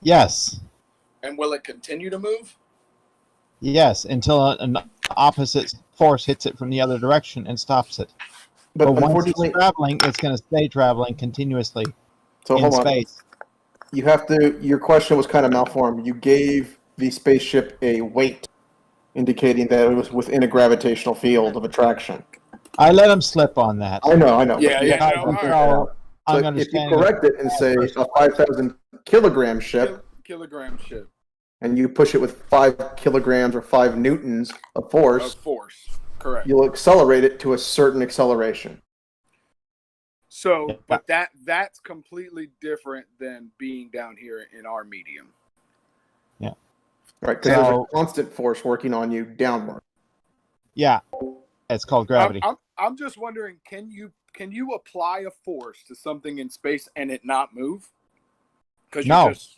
Yes. And will it continue to move? Yes, until an opposite force hits it from the other direction and stops it. But once it's traveling, it's going to stay traveling continuously in space. You have to. Your question was kind of malformed. You gave the spaceship a weight, indicating that it was within a gravitational field of attraction. I let him slip on that. I know. Yeah. So if you correct it and say a 5,000 kilogram ship, and you push it with 5 kilograms or 5 newtons of force, correct. You'll accelerate it to a certain acceleration. So, but that's completely different than being down here in our medium. Yeah. Right, because there's a constant force working on you downward. Yeah. It's called gravity. I'm just wondering, can you apply a force to something in space and it not move? Because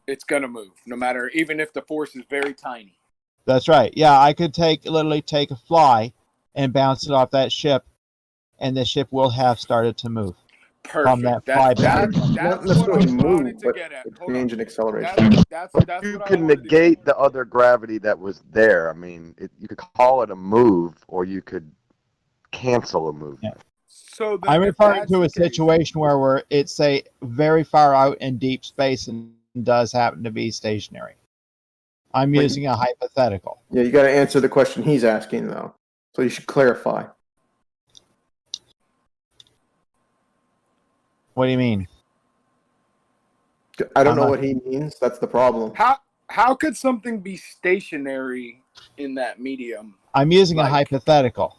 it's going to move, no matter, even if the force is very tiny. That's right. Yeah, I could literally take a fly and bounce it off that ship, and the ship will have started to move. Perfect. From that fly that's not necessarily move, but change in acceleration. You can negate the other gravity that was there. I mean, you could call it a move, or you could cancel a movement. Yeah. So I'm referring to a situation where it's, say, very far out in deep space and does happen to be stationary. I'm using a hypothetical. Yeah, you got to answer the question he's asking, though. So you should clarify. What do you mean? I don't know what he means. That's the problem. How could something be stationary in that medium? I'm using a hypothetical.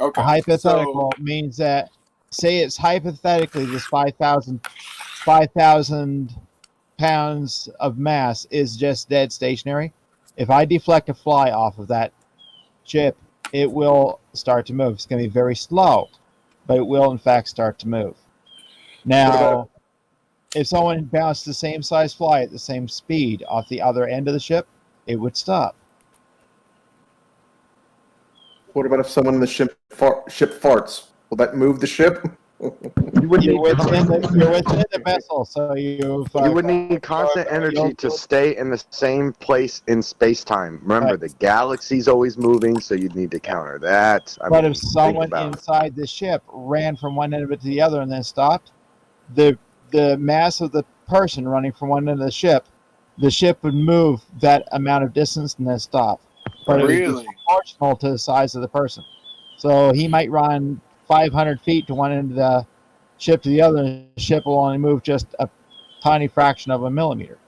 Okay. A hypothetical means that, say it's hypothetically this 5,000 pounds of mass is just dead stationary. If I deflect a fly off of that ship, it will start to move. It's going to be very slow, but it will in fact start to move. Now, if someone bounced the same size fly at the same speed off the other end of the ship, it would stop. What about if someone in the ship farts? Will that move the ship? You're within the vessel, so you would need constant energy to stay in the same place in space-time. Remember, the galaxy's always moving, so you'd need to counter that. But if someone inside the ship ran from one end of it to the other and then stopped, the mass of the person running from one end of the ship would move that amount of distance and then stop. But it would be proportional to the size of the person. So he might run 500 feet to one end of the ship to the other, and the ship will only move just a tiny fraction of a millimeter.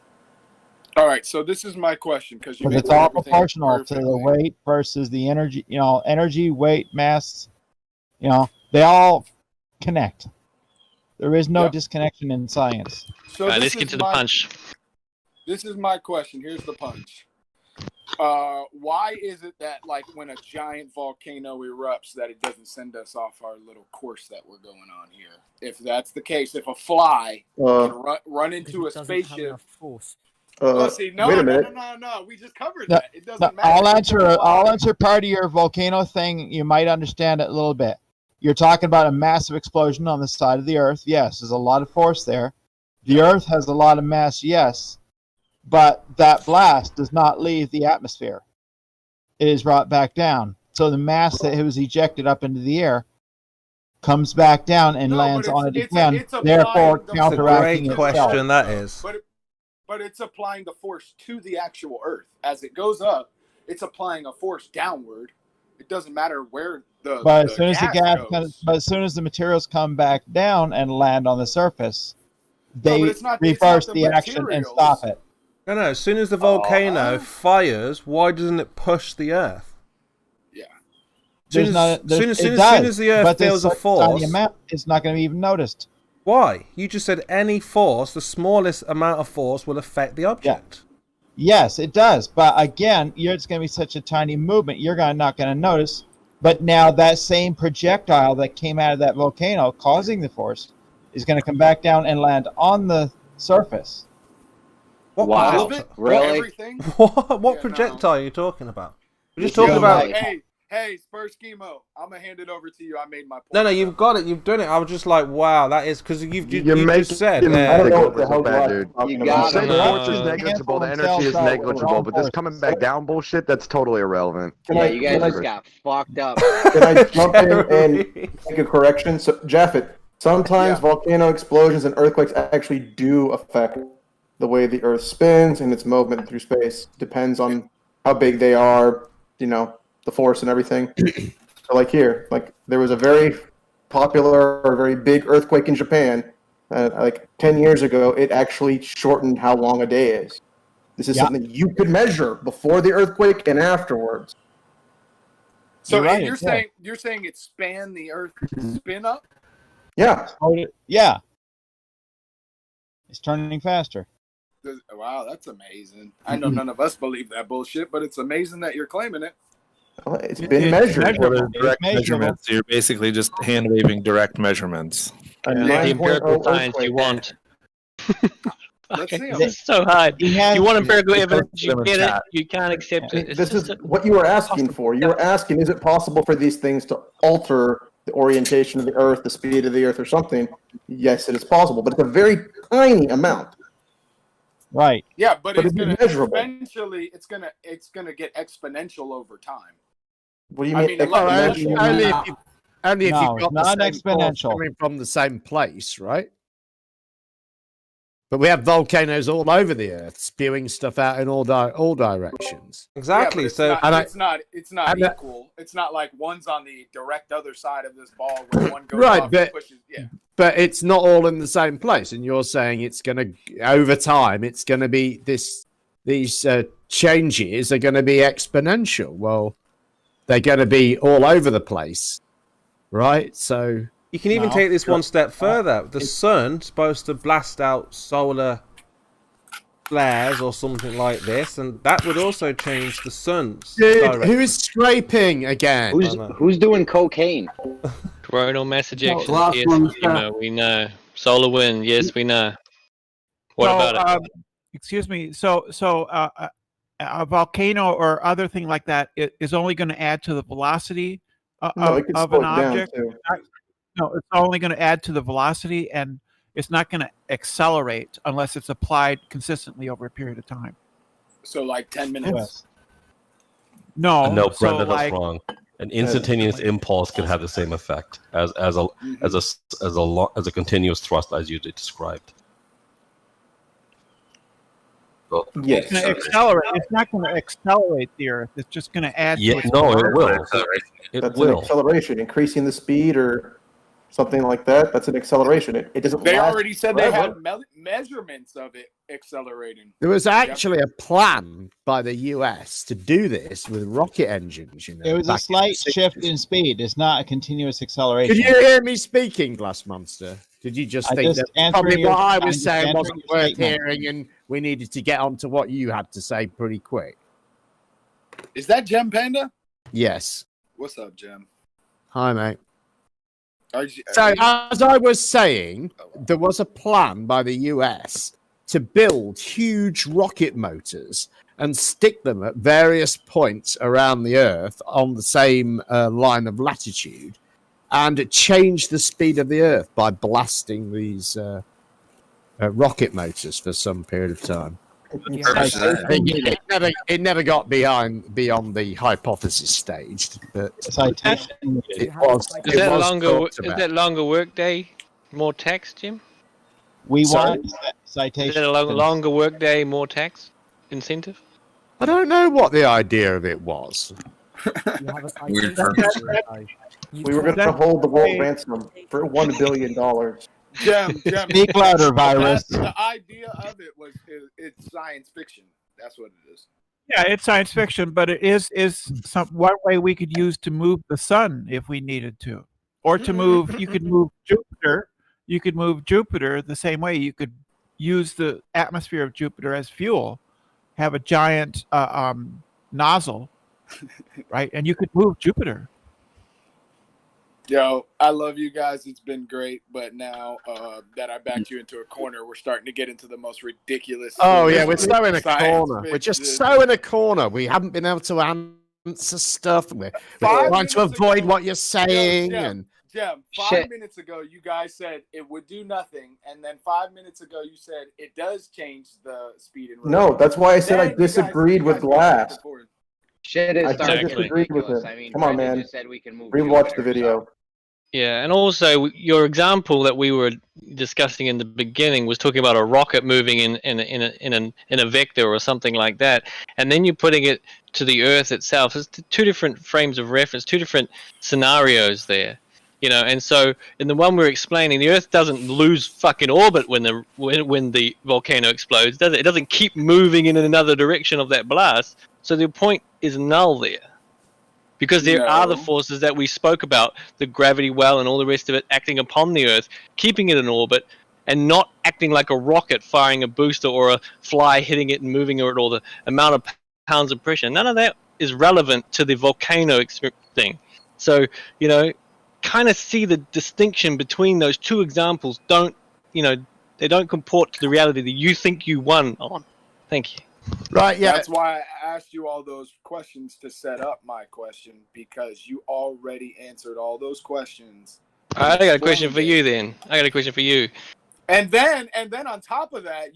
All right, so this is my question, because it's all proportional to the weight versus the energy. Energy, weight, mass. They all connect. There is no disconnection in science. So let's get to the punch. This is my question. Here's the punch. Why is it that, like, when a giant volcano erupts, that it doesn't send us off our little course that we're going on here? If that's the case, if a fly can run into a spaceship, no. We just covered that. It doesn't matter. I'll answer part of your volcano thing. You might understand it a little bit. You're talking about a massive explosion on the side of the Earth. Yes, there's a lot of force there. The Earth has a lot of mass. Yes. But that blast does not leave the atmosphere. It is brought back down. So the mass that was ejected up into the air comes back down and lands on it again, therefore counteracting itself. Great question that is. But it's applying the force to the actual Earth. As it goes up, it's applying a force downward. It doesn't matter where But as soon as the materials come back down and land on the surface, they reverse the action and stop it. No, as soon as the volcano fires, why doesn't it push the Earth? Yeah. As soon as the Earth feels a force, it's not going to be even noticed. Why? You just said any force, the smallest amount of force will affect the object. Yeah. Yes, it does. But again, it's going to be such a tiny movement, you're not going to notice. But now that same projectile that came out of that volcano causing the force is going to come back down and land on the surface. Wow, really? What projectile are you talking about? We're just talking about. Hey, Spurs Schemo, I'm gonna hand it over to you. I made my point. No, you've got it. You've done it. I was just like, wow, that is because you just said. I don't know what the hell dude. You say force is negligible, the energy is negligible, but this coming back down bullshit, that's totally irrelevant. You guys just got fucked up. Can I jump in and make a correction? So, Japheth, sometimes volcano explosions and earthquakes actually do affect the way the Earth spins and its movement through space. Depends on how big they are, the force and everything. So like here, there was a very popular or very big earthquake in Japan. 10 years ago, it actually shortened how long a day is. This is something you could measure before the earthquake and afterwards. So you're saying it spanned the Earth spin up? Yeah. Yeah. It's turning faster. Wow, that's amazing. I know none of us believe that bullshit, but it's amazing that you're claiming it. Well, it's been measured. Direct measurements. So you're basically just hand waving direct measurements. The empirical science you want. Let's see him. It's so hard. You want empirical evidence, you get it, you can't accept it. This is what you were asking for. You were asking, is it possible for these things to alter the orientation of the Earth, the speed of the Earth, or something? Yes, it is possible, but it's a very tiny amount. Right. Yeah, but it's gonna measurable. Eventually it's gonna get exponential over time. What do you mean? Only if No, you've got not the same force exponential. coming from the same place, right? But we have volcanoes all over the Earth, spewing stuff out in all directions. Exactly. Yeah, it's not equal. It's not like one's on the direct other side of this ball where one goes off and pushes. Yeah. But it's not all in the same place, and you're saying it's going to, over time, it's going to be these changes are going to be exponential. Well, they're going to be all over the place, right? So you can even take this one step further. The sun's supposed to blast out solar flares or something like this, and that would also change the sun's direction. Who is scraping again? Who's doing cocaine? Coronal mass ejections, yes, we know. Solar wind, yes, we know. What about it? Excuse me. So a volcano or other thing like that is only going to add to the velocity of an object. No, it's only going to add to the velocity, and it's not going to accelerate unless it's applied consistently over a period of time. So like 10 minutes. No, no, Brendan, that's wrong. An instantaneous impulse can have the same effect as a continuous thrust as you described. So, yes, it's going to accelerate. It's not going to accelerate the Earth. It's just going to add. Yeah, to its no, it will. That's an acceleration, increasing the speed or something like that. That's an acceleration. It doesn't. They already said they had measurements of it accelerating. There was actually a plan by the US to do this with rocket engines. It was a slight shift in speed. It's not a continuous acceleration. Did you hear me speaking, Glass Monster? Did you just think that probably what I was saying wasn't worth hearing, and we needed to get on to what you had to say pretty quick? Is that Gem Panda? Yes. What's up, Gem? Hi, mate. So, as I was saying, there was a plan by the US to build huge rocket motors and stick them at various points around the Earth on the same line of latitude and change the speed of the Earth by blasting these rocket motors for some period of time. It never got beyond the hypothesis stage, but is that longer workday, more tax, Jim? We want citation. Is that a longer workday, more tax incentive? I don't know what the idea of it was. Weird purpose. We were going to hold the world ransom for $1 billion. Gem. Speak louder, virus. The idea of it was it's science fiction. That's what it is. Yeah, it's science fiction, but it is one way we could use to move the sun if we needed to, or to move. You could move Jupiter. You could move Jupiter the same way. You could use the atmosphere of Jupiter as fuel, have a giant nozzle, right? And you could move Jupiter. Yo, I love you guys. It's been great, but now that I backed you into a corner, we're starting to get into the most ridiculous. Oh yeah, we're so in a corner. We're just so in a corner. We haven't been able to stuff. We're 5 trying to minutes avoid ago- what you're saying. Jim, Jim, 5 minutes ago, you guys said it would do nothing, and then 5 minutes ago, you said it does change the speed and. No, that's why I said Then I you disagreed guys with go back Glass. and forth. Shit is I starting to get disagreed with ridiculous. him. I mean, Come on, Brendan man. just said we can move. Rewatch Jupiter, the video. Yeah, and also your example that we were discussing in the beginning was talking about a rocket moving in a vector or something like that, and then you're putting it to the Earth itself. It's two different frames of reference, two different scenarios there, you know. And so in the one we're explaining, the Earth doesn't lose fucking orbit when the volcano explodes, does it? It doesn't keep moving in another direction of that blast. So the point is null there. Because there are the forces that we spoke about, the gravity well and all the rest of it acting upon the Earth, keeping it in orbit, and not acting like a rocket firing a booster or a fly hitting it and moving it, or the amount of pounds of pressure. None of that is relevant to the volcano thing. So, you know, kind of see the distinction between those two examples. They don't comport to the reality that you think you won on. Thank you. Right, yeah. That's why I asked you all those questions to set up my question, because you already answered all those questions. I got a question for you then. And then on top of that,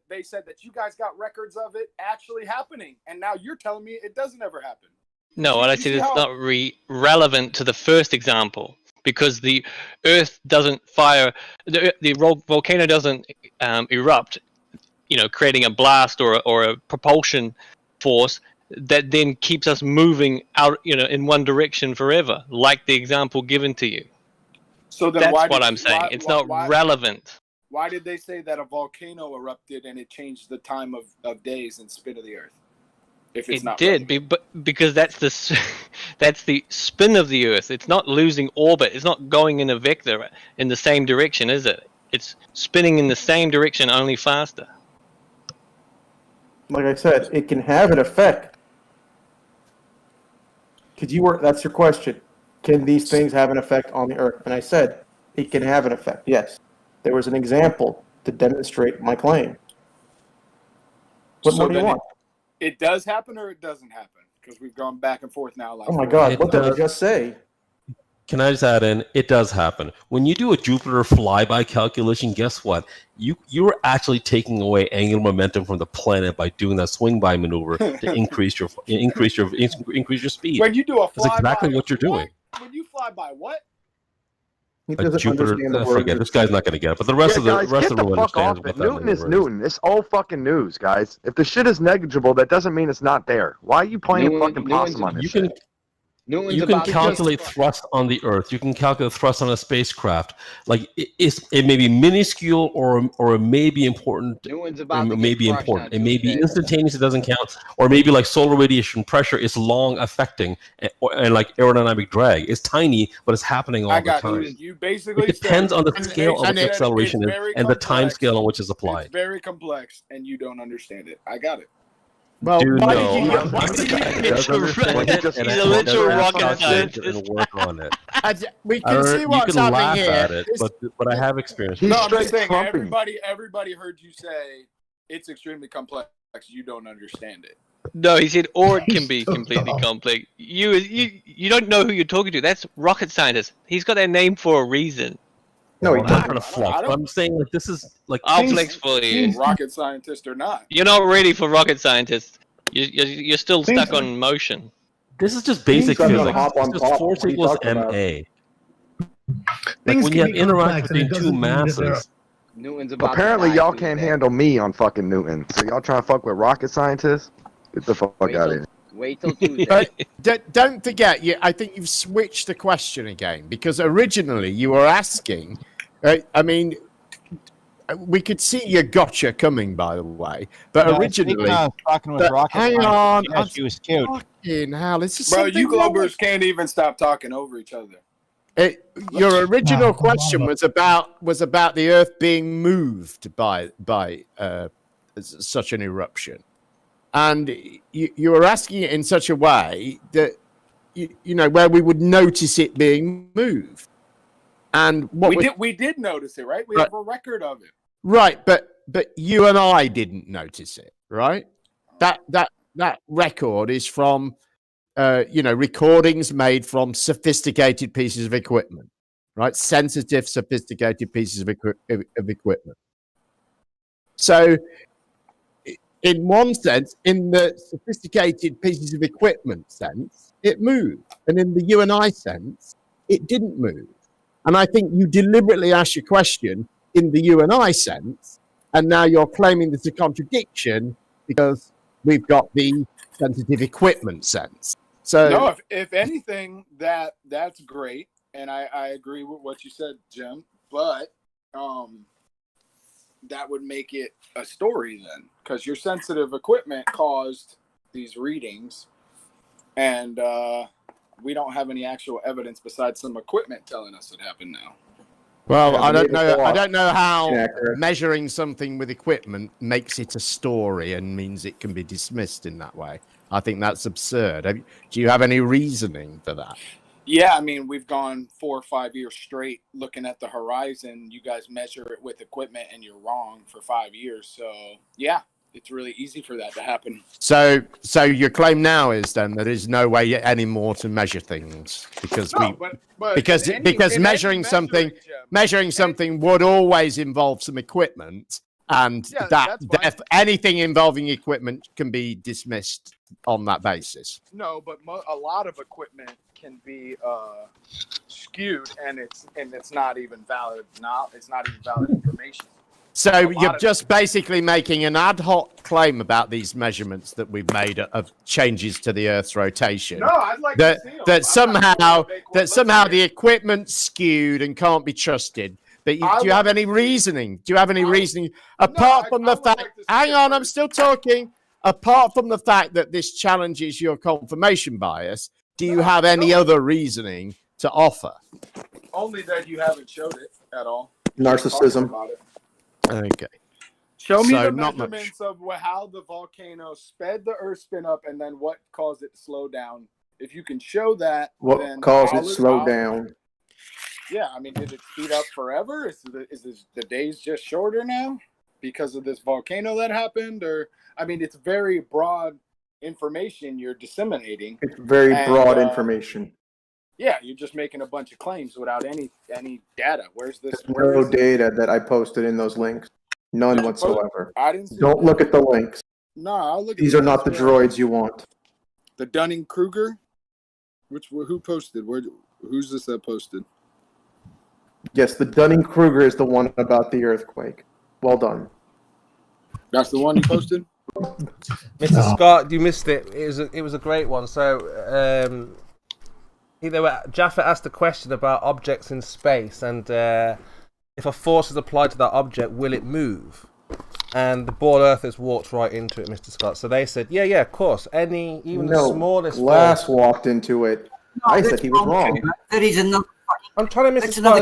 they said that you guys got records of it actually happening, and now you're telling me it doesn't ever happen. No, what I said is not relevant to the first example, because the Earth doesn't fire, the volcano doesn't erupt, you know, creating a blast or a propulsion force that then keeps us moving out, you know, in one direction forever, like the example given to you. So then that's why what I'm saying. It's not relevant. Why did they say that a volcano erupted and it changed the time of days and spin of the Earth? If it's not relevant. Because that's the spin of the Earth. It's not losing orbit. It's not going in a vector in the same direction, is it? It's spinning in the same direction, only faster. Like I said, it can have an effect. That's your question. Can these things have an effect on the Earth? And I said, it can have an effect, yes. There was an example to demonstrate my claim. What more do you want? It does happen or it doesn't happen? Because we've gone back and forth now. Oh my God, what did I just say? Can I just add in? It does happen. When you do a Jupiter flyby calculation, guess what? You're actually taking away angular momentum from the planet by doing that swing by maneuver to increase your speed. When you do a flyby, that's exactly what you're doing. When you fly by what? A Jupiter. Forget this guy's not going to get it. But the rest of the room understands what that Newton is Newton. It's all fucking news, guys. If the shit is negligible, that doesn't mean it's not there. Why are you playing fucking possum on this shit? You can calculate thrust on the Earth. You can calculate thrust on a spacecraft. Like it may be minuscule or it may be important. It may be important. It may be instantaneous. It doesn't count. Or maybe like solar radiation pressure is long affecting, and like aerodynamic drag. It's tiny, but it's happening all the time. You basically it depends on the scale of the acceleration and the time scale on which it's applied. It's very complex, and you don't understand it. I got it. Well, he's a literal rocket scientist. Work on it. We can see what's happening here. At it, but I have experience. No, I'm just saying, everybody heard you say it's extremely complex. You don't understand it. No, he said, or it can be completely complex. You don't know who you're talking to. That's rocket scientist. He's got that name for a reason. No, I'm not gonna flex. I'm saying like this is like I'll flex for you. Rocket scientist or not? You're not ready for rocket scientist. You're still stuck on motion. This is just basic physics. It's just force equals ma. Like when you have interaction between two masses. Apparently, y'all can't handle me on fucking Newton. So y'all trying to fuck with rocket scientists? Get the fuck out of here. Wait till Tuesday. Don't forget, I think you've switched the question again, because originally you were asking. I mean, we could see your gotcha coming, by the way. But originally, talking with Rocket. Hang on, yeah, she was cute. Fucking hell, this is bro. You Globers can't even stop talking over each other. Your original question was about the Earth being moved by such an eruption, and you were asking it in such a way that you know where we would notice it being moved. And we did notice it, right? We have a record of it. Right, but you and I didn't notice it, right? That record is from recordings made from sophisticated pieces of equipment, right? Sensitive, sophisticated pieces of equipment. So, in one sense, in the sophisticated pieces of equipment sense, it moved. And in the you and I sense, it didn't move. And I think you deliberately asked your question in the you and I sense, and now you're claiming there's a contradiction because we've got the sensitive equipment sense. So no, if anything, that's great, and I agree with what you said, Jim. But that would make it a story then, because your sensitive equipment caused these readings, and we don't have any actual evidence besides some equipment telling us it happened now. Well, I don't know how measuring something with equipment makes it a story and means it can be dismissed in that way. I think that's absurd. Do you have any reasoning for that? Yeah, I mean, we've gone 4 or 5 years straight looking at the horizon. You guys measure it with equipment and you're wrong for 5 years. So, yeah, it's really easy for that to happen. So your claim now is then that there's no way anymore to measure things because measuring something would always involve some equipment, and anything involving equipment can be dismissed on that basis. No, but a lot of equipment can be skewed, and it's not even valid. It's not even valid information. So you're just basically making an ad hoc claim about these measurements that we've made of changes to the Earth's rotation. No, I'd like to see them. That somehow the equipment's skewed and can't be trusted. Do you have any reasoning? Do you have any reasoning apart from the fact? Hang on, I'm still talking. Apart from the fact that this challenges your confirmation bias, do you have any other reasoning to offer? Only that you haven't showed it at all. Narcissism. Okay. Show me the measurements of how the volcano sped the Earth spin up, and then what caused it to slow down. If you can show that, what caused it to slow down? Yeah, I mean, did it speed up forever? Is the days just shorter now because of this volcano that happened? Or, I mean, it's very broad information you're disseminating. It's very broad information. Yeah, you're just making a bunch of claims without any data. Where's this? There's no data that I posted in those links. None whatsoever. I didn't see Don't look at the links. No, I'll look at these are not the droids you want. The Dunning-Kruger? Who posted? Who's this that posted? Yes, the Dunning-Kruger is the one about the earthquake. Well done. That's the one you posted? Mr. Scott, you missed it. It was a great one. So, Jaffa asked a question about objects in space, and if a force is applied to that object, will it move? And the bored earthers walked right into it, Mr. Scott. So they said, yeah, of course. Even the smallest Glass walked into it. I said he was wrong. That is another. I'm trying to miss a story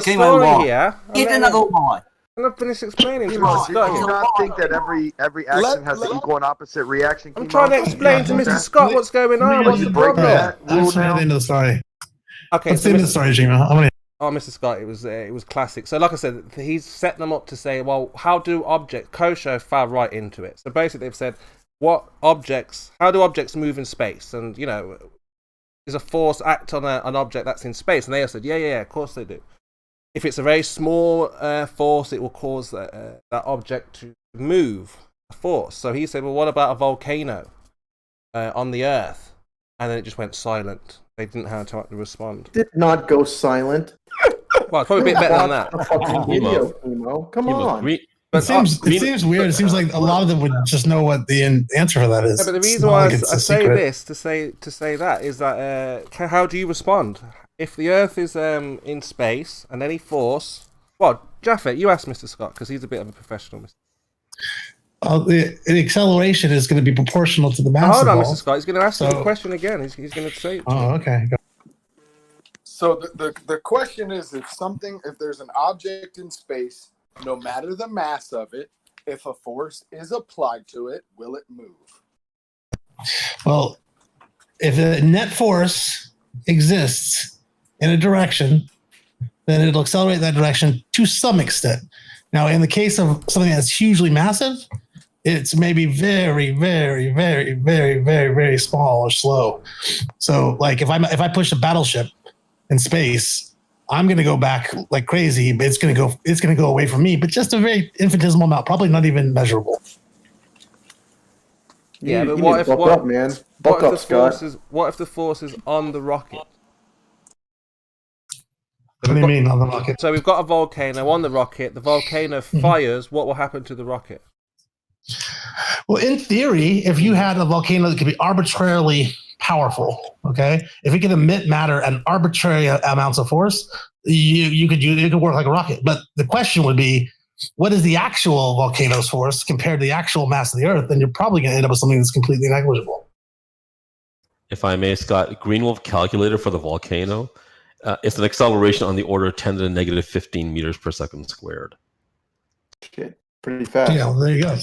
here. Get another one. I'm not finished explaining to Mr. Scott. You not think that every action has an equal and opposite reaction? I'm trying to explain to Mr. Scott what's going on. What's the problem? Let's the end of the story. Okay, let's the end of the story, Gino. Oh, Mr. Scott, it was classic. So, like I said, he's set them up to say, well, how do objects? Kosho fell right into it. So basically, they've said, how do objects move in space? And does a force act on an object that's in space? And they all said, yeah, of course they do. If it's a very small force, it will cause that object to move. A force. So he said, well, what about a volcano on the Earth? And then it just went silent. They didn't have time to respond. Did not go silent. Well, it's probably a bit better than that. Come on. It seems weird. It seems like a lot of them would just know what the answer for that is. Yeah, but the reason why I say this to say that is that how do you respond if the Earth is in space and any force? Well, Jaffet, you ask Mr. Scott because he's a bit of a professional. The acceleration is going to be proportional to the mass. Hold on, Mr. Scott. He's going to ask you the question again. He's going to say it. Okay. So the question is, if there's an object in space, no matter the mass of it, if a force is applied to it, will it move? Well, if a net force exists in a direction, then it'll accelerate that direction to some extent. Now, in the case of something that's hugely massive, it's maybe very, very, very, very, very, very small or slow. So, like, if I push a battleship in space, I'm gonna go back like crazy, but it's gonna go away from me, but just a very infinitesimal amount, probably not even measurable. Yeah, but you what need if to buck what, up, man? what Buck if up, the Scott. force is on the rocket? What do you mean on the rocket? So we've got a volcano on the rocket. The volcano fires. What will happen to the rocket? Well, in theory, if you had a volcano that could be arbitrarily powerful, okay, if it could emit matter at arbitrary amounts of force, it could work like a rocket. But the question would be, what is the actual volcano's force compared to the actual mass of the Earth? Then you're probably going to end up with something that's completely negligible. If I may, Scott, Greenwolf calculator for the volcano, it's an acceleration on the order of 10 to the negative 15 meters per second squared. Shit, pretty fast. Yeah, well, there you go.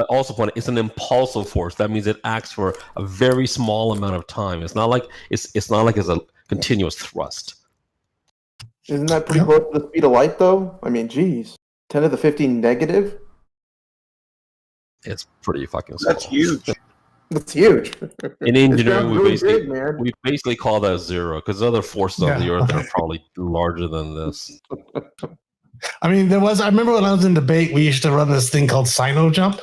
Also, point it's an impulsive force. That means it acts for a very small amount of time. It's not like it's a continuous thrust. Isn't that pretty close to the speed of light, though? I mean, geez, 10 to the 15 negative. It's pretty fucking small. That's huge. That's huge. In engineering, really we basically call that zero because other forces on the Earth are probably larger than this. I mean, I remember when I was in debate, we used to run this thing called Sino jump,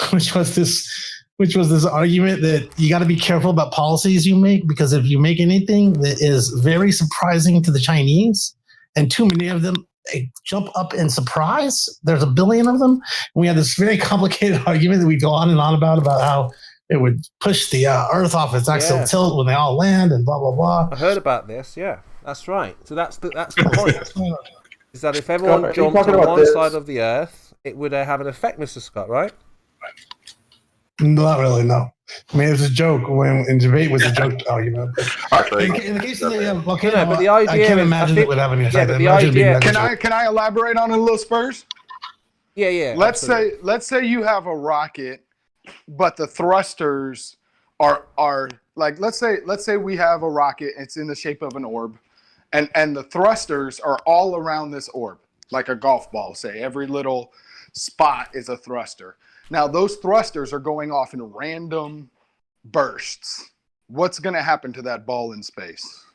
which was this argument that you got to be careful about policies you make, because if you make anything that is very surprising to the Chinese and too many of them jump up in surprise, there's a billion of them. And we had this very complicated argument that we go on and on about how it would push the Earth off its axial tilt when they all land and blah, blah, blah. I heard about this. Yeah, that's right. So that's the point. Is that if everyone jumped on one side of the Earth, it would have an effect, Mr. Scott, right? Not really, no. I mean, it was a joke when in debate was a joke argument. In the case of the volcano, but the idea I can't imagine it would have any effect. Yeah, but the idea. Can I elaborate on it a little, Spurs? Yeah. Let's say you have a rocket, but the thrusters are like let's say we have a rocket. It's in the shape of an orb. And the thrusters are all around this orb, like a golf ball, say. Every little spot is a thruster. Now, those thrusters are going off in random bursts. What's going to happen to that ball in space?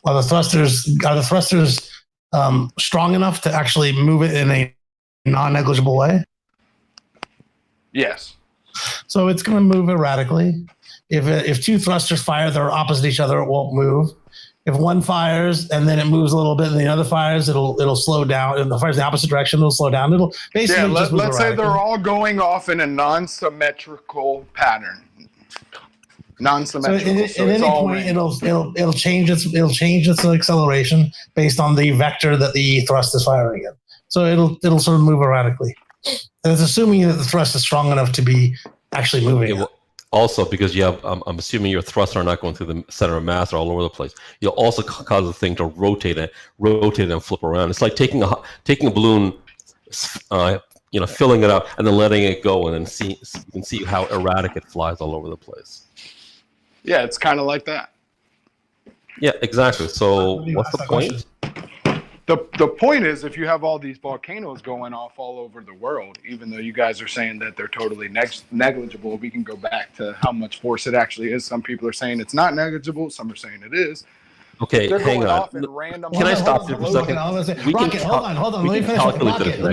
Well, are the thrusters strong enough to actually move it in a non-negligible way? Yes. So it's going to move erratically. If two thrusters fire that are opposite each other, it won't move. If one fires and then it moves a little bit and the other fires, it'll slow down. If it fires the opposite direction, it'll slow down. It'll basically just move let's say they're all going off in a non-symmetrical pattern. Non-symmetrical. So at any point, it'll change its acceleration based on the vector that the thrust is firing in. So it'll sort of move erratically. And it's assuming that the thrust is strong enough to be actually moving. Also, because you have, I'm assuming your thrusts are not going through the center of mass or all over the place. You'll also cause the thing to rotate and flip around. It's like taking a balloon, filling it up and then letting it go, and then you can see how erratic it flies all over the place. Yeah, it's kind of like that. Yeah, exactly. So what's the point? The point is, if you have all these volcanoes going off all over the world, even though you guys are saying that they're totally negligible, we can go back to how much force it actually is. Some people are saying it's not negligible. Some are saying it is. Okay, hang on. Can I stop you for a second? Hold on. Let me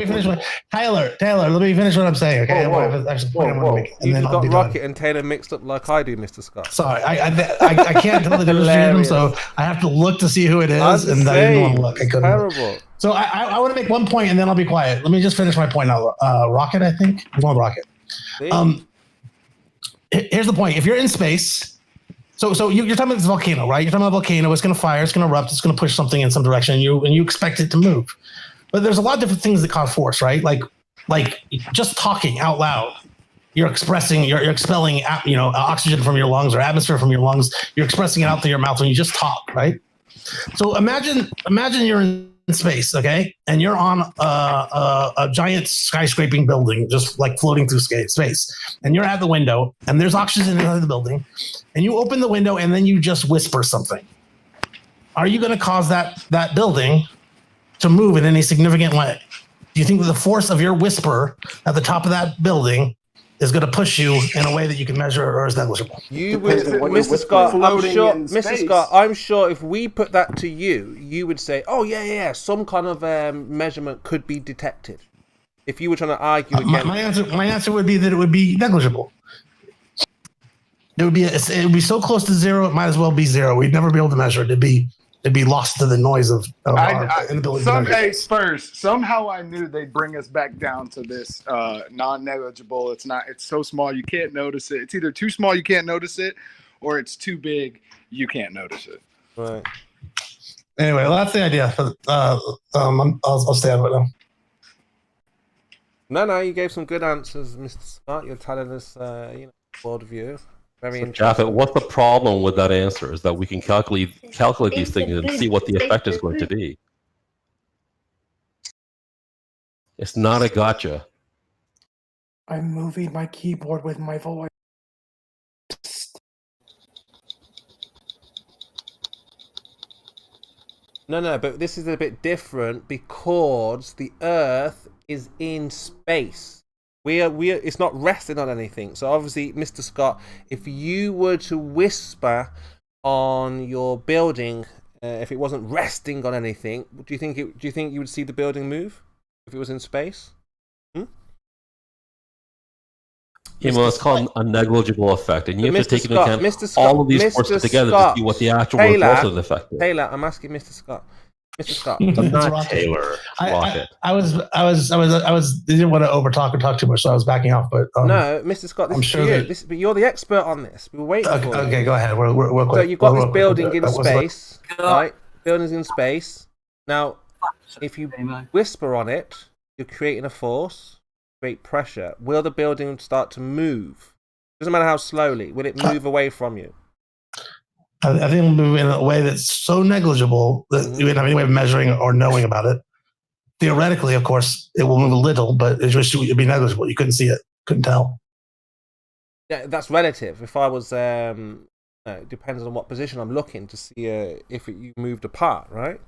finish. Tyler, let me finish what I'm saying. Okay, You've got Rocket and Taylor mixed up like I do, Mr. Scott. Sorry, I can't tell the difference between them, so I have to look to see who it is, and I didn't want to look. I couldn't. Terrible. So I want to make one point, and then I'll be quiet. Let me just finish my point now. Rocket, I think. I'm going Rocket. Here's the point. If you're in space. So you're talking about this volcano, right? You're talking about a volcano. It's going to fire. It's going to erupt. It's going to push something in some direction, and you expect it to move. But there's a lot of different things that cause force, right? Like just talking out loud, you're expelling oxygen from your lungs or atmosphere from your lungs. You're expressing it out through your mouth when you just talk, right? So imagine you're in space, okay, and you're on a giant skyscraping building, just like floating through space, and you're at the window, and there's oxygen in the building, and you open the window, and then you just whisper something. Are you going to cause that building to move in any significant way? do you think that the force of your whisper at the top of that building is going to push you in a way that you can measure, or is negligible? You would, Mr. Scott. Mr. Scott, I'm sure if we put that to you, you would say, "Oh yeah, some kind of measurement could be detected." If you were trying to argue against my answer would be that it would be negligible. It would be so close to zero, it might as well be zero. We'd never be able to measure it. It'd be lost to the noise of our inability to measure. Spurs. Somehow I knew they'd bring us back down to this non-negligible. It's so small you can't notice it. It's either too small you can't notice it, or it's too big you can't notice it. Right. Anyway, well, that's the idea. I'll stay on it now. No, you gave some good answers, Mr. Scott. You're telling us, worldview. Very interesting. Japheth, what's the problem with that answer? Is that we can calculate these things and see what the effect is going to be. It's not a gotcha. I'm moving my keyboard with my voice. No, but this is a bit different because the Earth is in space. It's not resting on anything. So obviously, Mr. Scott, if you were to whisper on your building, if it wasn't resting on anything, do you think you would see the building move if it was in space? Well, it's called a negligible effect, and you have to take into account all of these forces together to see what the actual result of the effect is. Taylor, I'm asking Mr. Scott. Mr. Scott, not Taylor. I didn't want to overtalk or talk too much, so I was backing off. But no, Mr. Scott, this is for you. But you're the expert on this. We were waiting for you. Okay, go ahead. We're quick. So you've got this building in space, right? Building's in space. Now, if you whisper on it, you're creating a force, create pressure. Will the building start to move? Doesn't matter how slowly. Will it move away from you? I think it'll move in a way that's so negligible that you wouldn't have any way of measuring or knowing about it. Theoretically, of course, it will move a little, but it'd be negligible. You couldn't see it, couldn't tell. Yeah, that's relative. If I was, it depends on what position I'm looking to see if you moved apart, right?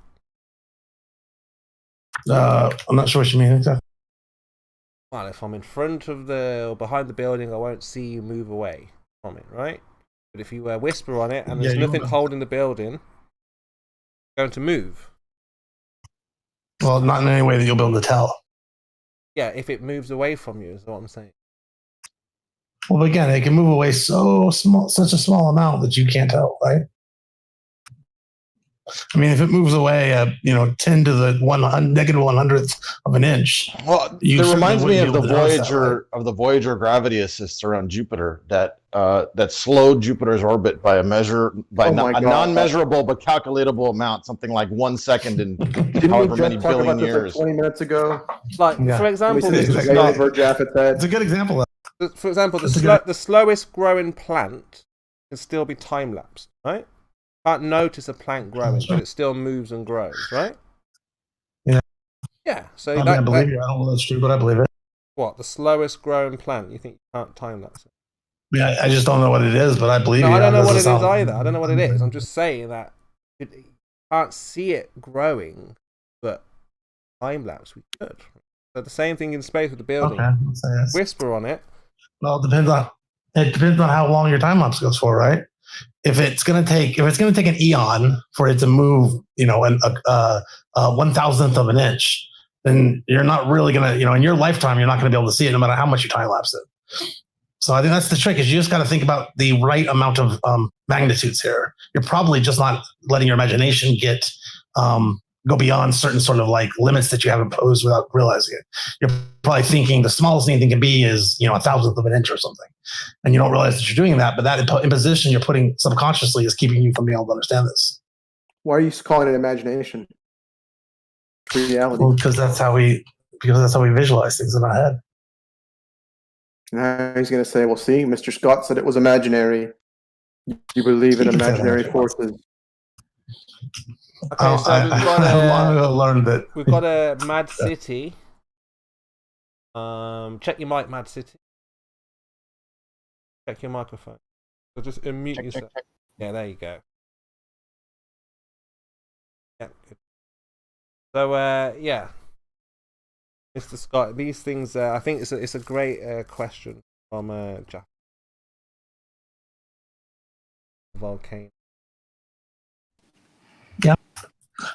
I'm not sure what you mean exactly. Well, if I'm in front of or behind the building, I won't see you move away from it, right? But if you whisper on it and there's nothing holding the building, it's going to move. Well, not in any way that you'll be able to tell. Yeah, if it moves away from you, is what I'm saying. Well, again, it can move away so small, such a small amount that you can't tell, right? I mean, if it moves away at 10 to the negative 100th of an inch. Well, it reminds me of the Voyager gravity assist around Jupiter that slowed Jupiter's orbit by a non-measurable but calculatable amount, something like 1 second in however many billion years. 20 minutes ago. For example, it's a good example. For example, the slowest growing plant can still be time lapsed, right? Can't notice a plant growing, but it still moves and grows, right? Yeah. Yeah. So I believe you. I don't know if that's true, but I believe it. What, the slowest growing plant? You think you can't time lapse it? Yeah, I just don't know what it is, but I believe you. I don't know what it is either. I don't know what it is. I'm just saying that you can't see it growing, but time lapse we could. So the same thing in space with the building. Okay, whisper on it. Well, it depends on how long your time lapse goes for, right? If it's gonna take an eon for it to move, a 1,000th of an inch, then you're not really gonna, in your lifetime, you're not gonna be able to see it no matter how much you time lapse it. So I think that's the trick, is you just got to think about the right amount of magnitudes here. You're probably just not letting your imagination go beyond certain sort of like limits that you have imposed without realizing it. You're probably thinking the smallest anything can be is, 1,000th of an inch or something. And you don't realize that you're doing that, but that imposition you're putting subconsciously is keeping you from being able to understand this. Why are you calling it imagination? Reality. Well, because that's how we visualize things in our head. Now he's going to say, well, see, Mr. Scott said it was imaginary. You believe in imaginary forces. Okay, so I learned that. We've got a Mad City. Check your mic, Mad City. Check your microphone. So just unmute yourself. Check. Yeah, there you go. Yeah, good. So, yeah. Mr. Scott, these things, I think it's a great question from Jack. Volcano. Yeah,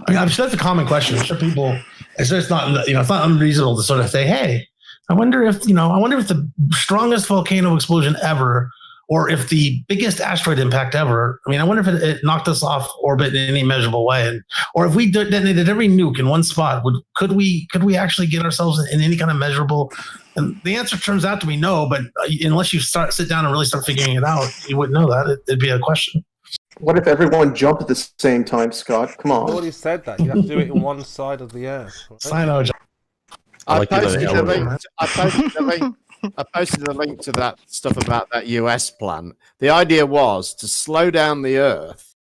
I mean, I'm sure that's a common question. I'm sure people, it's not, it's not unreasonable to sort of say, hey, I wonder if the strongest volcano explosion ever, or if the biggest asteroid impact ever, I wonder if it knocked us off orbit in any measurable way, or if we detonated every nuke in one spot, could we actually get ourselves in any kind of measurable? And the answer turns out to be no, but unless you sit down and really start figuring it out, you wouldn't know that. It'd be a question. What if everyone jumped at the same time, Scott? Come on. I already said that. You have to do it in one side of the Earth. Right? I know. I posted a link to that stuff about that US plan. The idea was to slow down the Earth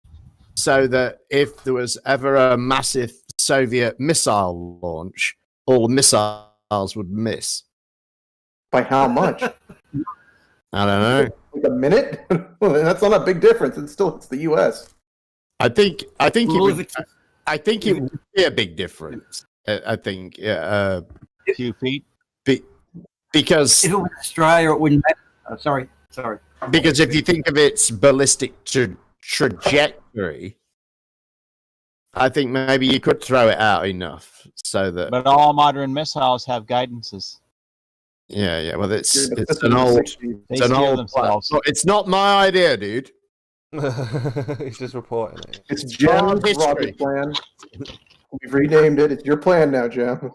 so that if there was ever a massive Soviet missile launch, all the missiles would miss. By how much? I don't know. Like a minute? Well, that's not a big difference. It's the US. I think it would be a big difference. I think a few feet. Because if it was Australia, it wouldn't matter. Sorry. Because if you think of its ballistic trajectory, I think maybe you could throw it out enough so that. But all modern missiles have guidances. Yeah. Well, it's an old plan. So it's not my idea, dude. He's just reporting it. It's Jem's rocket plan. We've renamed it. It's your plan now, Jem.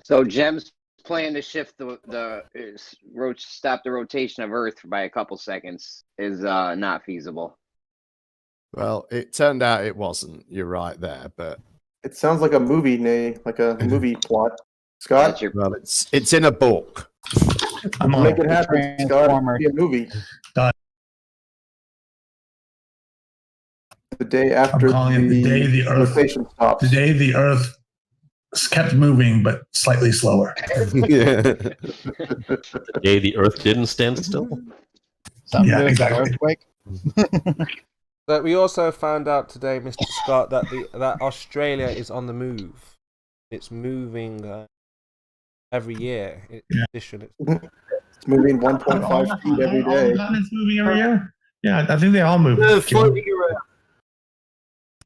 So Jem's plan to shift stop the rotation of Earth by a couple seconds is not feasible. Well, it turned out it wasn't. You're right there, but it sounds like a movie, like a movie plot. Scott? Well, it's in a book. Make it happen, Scott. Be a movie. The day after the day the Earth stops. The day the Earth kept moving, but slightly slower. The day the Earth didn't stand still. Yeah, exactly. Earthquake. But we also found out today, Mr. Scott, that Australia is on the move. It's moving every year. It's moving 1.5 feet every day. It's moving every year. Yeah, I think they all move.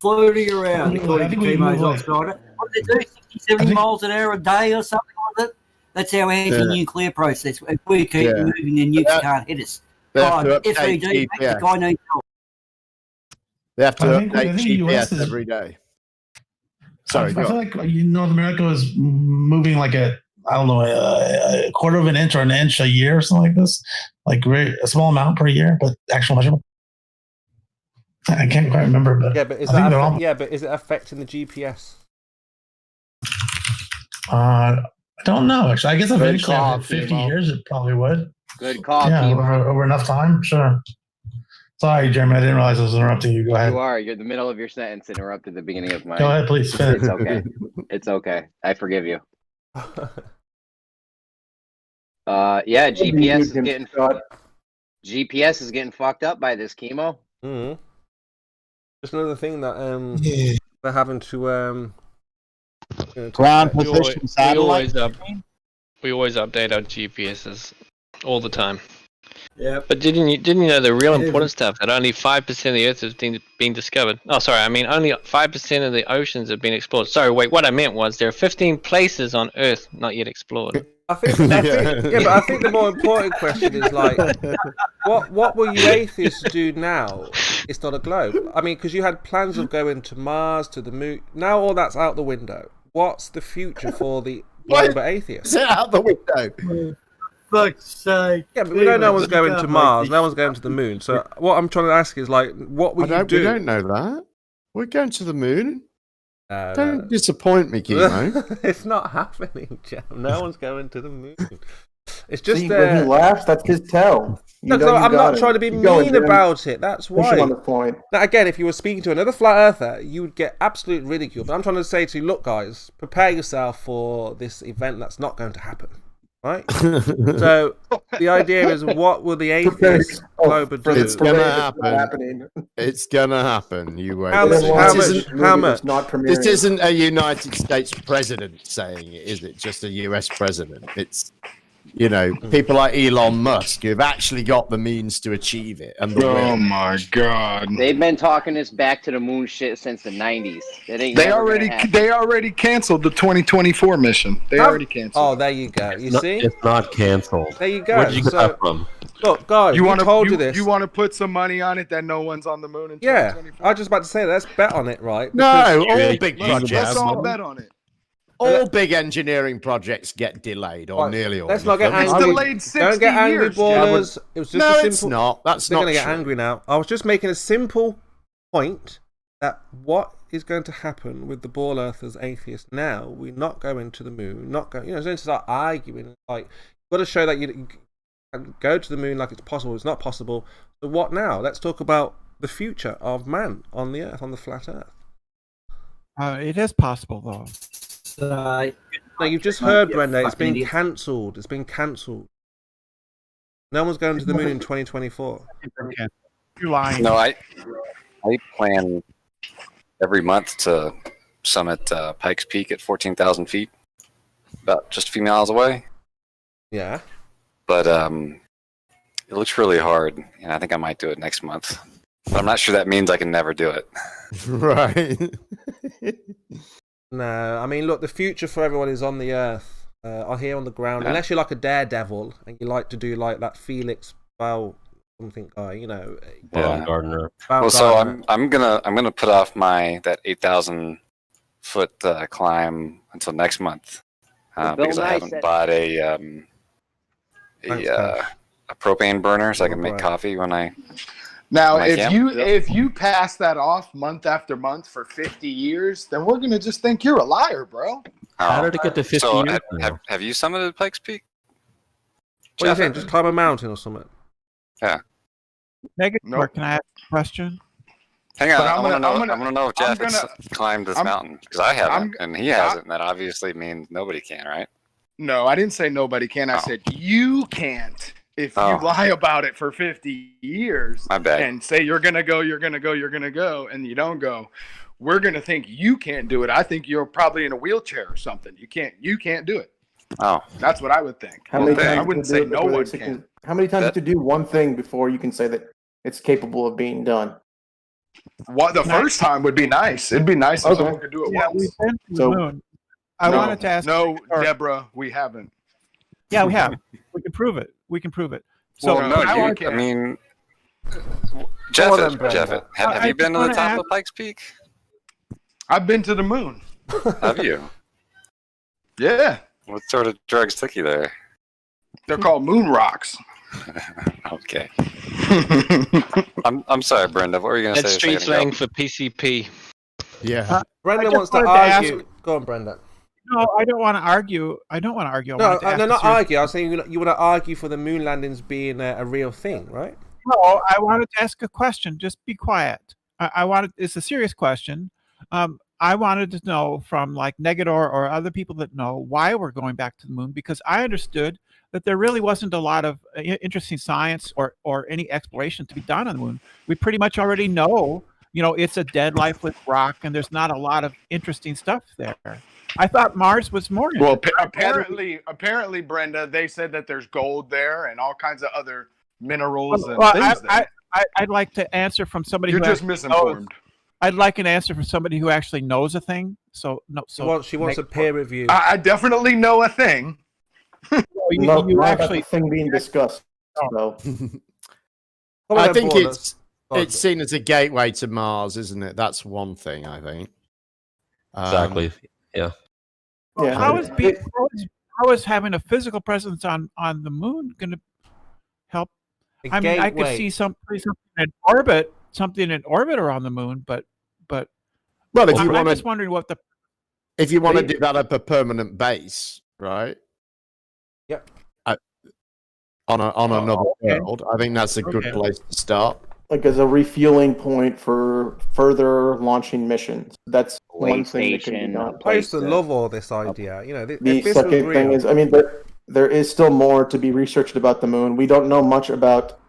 Floating around. According to Timo's Australia. What do they do? 60, 70 miles an hour a day or something like that? That's our anti-nuclear process. If we keep moving, the nukes can't hit us. FED, the guy needs help. They have to update GPS every day. Sorry, I feel like North America is moving like a quarter of an inch or an inch a year or something like this. Like a small amount per year, but actual measurement. I can't quite remember, but is it affecting the GPS? I don't know. Actually, I guess eventually after 50 years, it probably would. Good call. Yeah, over enough time, sure. Sorry, Jeremy, I didn't realize I was interrupting you. Go ahead. You're in the middle of your sentence, interrupted the beginning of mine. Go ahead, please. Finish. It's okay. It's okay. I forgive you. GPS is getting fucked up by this chemo. Mm-hmm. Just another thing that they're having to ground position satellite. We always update our GPSs all the time. Yeah. But didn't you know the real important stuff that only 5% of the Earth has been discovered? Oh, sorry. I mean only 5% of the oceans have been explored. Sorry, wait. What I meant was there are 15 places on Earth not yet explored. But I think the more important question is like, what will you atheists do now? It's not a globe. I mean, because you had plans of going to Mars, to the moon. Now all that's out the window. What's the future for the global atheists? Is it out the window? Fuck's sake. Yeah, but we know no one's going to Mars, no one's going to the moon. So what I'm trying to ask is, like, what will you do? We don't know that. We're going to the moon. Don't disappoint me, Kimo. It's not happening, Jeff. No one's going to the moon. It's just when he laughs, that's his tell. I'm not trying to be mean about it. That's why. On the point. Now, again, if you were speaking to another flat earther, you would get absolute ridicule. But I'm trying to say to you, look, guys, prepare yourself for this event that's not going to happen. right? So the idea is, what will the atheist Glober do? It's gonna happen. It's gonna happen. You wait. How much? This isn't a United States president saying it, is it? Just a US president. It's, you know, people like Elon Musk who've actually got the means to achieve it. And oh my God! They've been talking this back to the moon shit since the '90s. They already canceled the 2024 mission. They already canceled. Oh, there you go. You see, it's not canceled. There you go. Where did you get that from? Look, guys, you want to put some money on it that no one's on the moon in 2024? I was just about to say, let's bet on it, right? No, all big projects. Let's all bet on it. All big engineering projects get delayed, or nearly all. Let's not get angry. It's delayed 60 Don't get angry, years, ballers. It was just no, a simple... it's not. That's They're not going to get true. angry now. I was just making a simple point that what is going to happen with the ball earthers, atheists now, we're not going to the moon, not going, you know, don't start arguing. Like, you've got to show that you can go to the moon like it's possible. It's not possible. So what now? Let's talk about the future of man on the earth, on the flat earth. It is possible, though. No, you've just heard, Brenda. It's been cancelled. It's been cancelled. No one's going to the moon in 2024. You're lying. No, I plan every month to summit Pikes Peak at 14,000 feet, about just a few miles away. Yeah. But it looks really hard, and I think I might do it next month. But I'm not sure that means I can never do it. Right. No, I mean, look, the future for everyone is on the earth, here on the ground. Unless you're like a daredevil and you like to do like that Felix Bow something guy, you know. Baumgartner. Well, so I'm gonna put off that 8,000 foot climb until next month because I haven't bought a propane burner so I can make coffee when I. Now, if you pass that off month after month for 50 years, then we're gonna just think you're a liar, bro. How did it get to 50 years? Have you summited Pikes Peak? What are you saying? Just climb a mountain or something? Yeah. Negative. Can I ask a question? Hang on, I want to know if Jeff has climbed this mountain because I haven't, and he hasn't. And that obviously means nobody can, right? No, I didn't say nobody can. I said you can't. If you lie about it for 50 years and say you're gonna go, and you don't go, we're gonna think you can't do it. I think you're probably in a wheelchair or something. You can't do it. Oh, that's what I would think. How many times I wouldn't say no one can. How many times to do one thing before you can say that it's capable of being done? The first time would be nice. It'd be nice if someone could do it once. We've been to the moon. I wanted to ask. No, Deborah, we haven't. Yeah, we have. We can prove it. So I mean, Jeff, have you been to the top of Pikes Peak? I've been to the moon. Have you? Yeah. What sort of drugs took you there? They're called moon rocks. Okay. I'm sorry, Brenda. What were you going to say? That's street slang for PCP. Yeah. Brenda wants to argue. Go on, Brenda. No, I don't want to argue. No, not argue. I was saying you want to argue for the moon landings being a real thing, right? No, I wanted to ask a question. Just be quiet. It's a serious question. I wanted to know from like Negador or other people that know why we're going back to the moon, because I understood that there really wasn't a lot of interesting science or any exploration to be done on the moon. We pretty much already know, it's a dead lifeless rock, and there's not a lot of interesting stuff there. I thought Mars was more. Well, apparently, Brenda, they said that there's gold there and all kinds of other minerals and things there. I'd like to answer from somebody. You're just misinformed. I'd like an answer from somebody who actually knows a thing. She wants a peer review. I definitely know a thing. You actually thing being discussed. So. I think it's seen as a gateway to Mars, isn't it? That's one thing. I think. Exactly. Yeah. Yeah. How is having a physical presence on the moon going to help? I mean, I could see something in orbit around the moon, but well, if you I'm just wondering if you want to develop a permanent base, right? Yep. On another world, I think that's a good place to start. Like as a refueling point for further launching missions. That's one thing that can be done. I used to love all this idea. The second thing is, I mean, there is still more to be researched about the moon. We don't know much about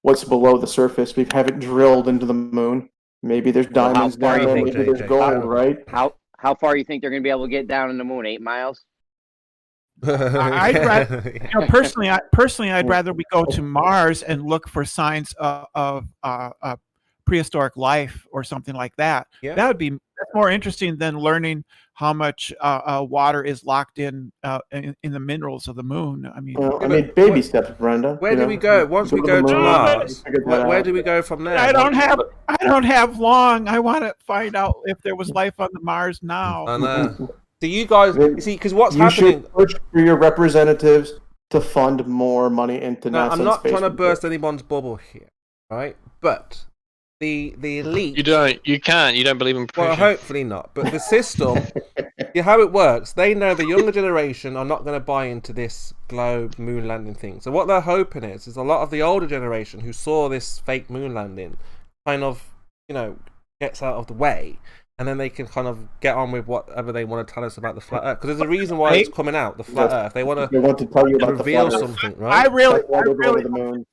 what's below the surface. We haven't drilled into the moon. Maybe there's diamonds down there. Maybe there's gold, right? How far you think they're going to be able to get down in the moon? 8 miles? I'd rather, personally, I'd rather we go to Mars and look for signs of prehistoric life or something like that. Yeah. That would be more interesting than learning how much water is locked in the minerals of the moon. I mean, baby steps, Brenda. Where do we go once we go to Mars? Where do we go from there? I don't have long. I want to find out if there was life on the Mars now. I know. Do you guys see? Because what's happening? You should push for your representatives to fund more money into NASA. I'm not trying to burst anyone's bubble here, right? But the elite. You can't. You don't believe in perversions. Well, hopefully not. But the system, how it works, they know the younger generation are not going to buy into this globe moon landing thing. So what they're hoping is a lot of the older generation who saw this fake moon landing kind of, gets out of the way. And then they can kind of get on with whatever they want to tell us about the flat Earth, because there's a reason why it's coming out, the flat Earth. They want to tell you about reveal the flat something, Earth. right?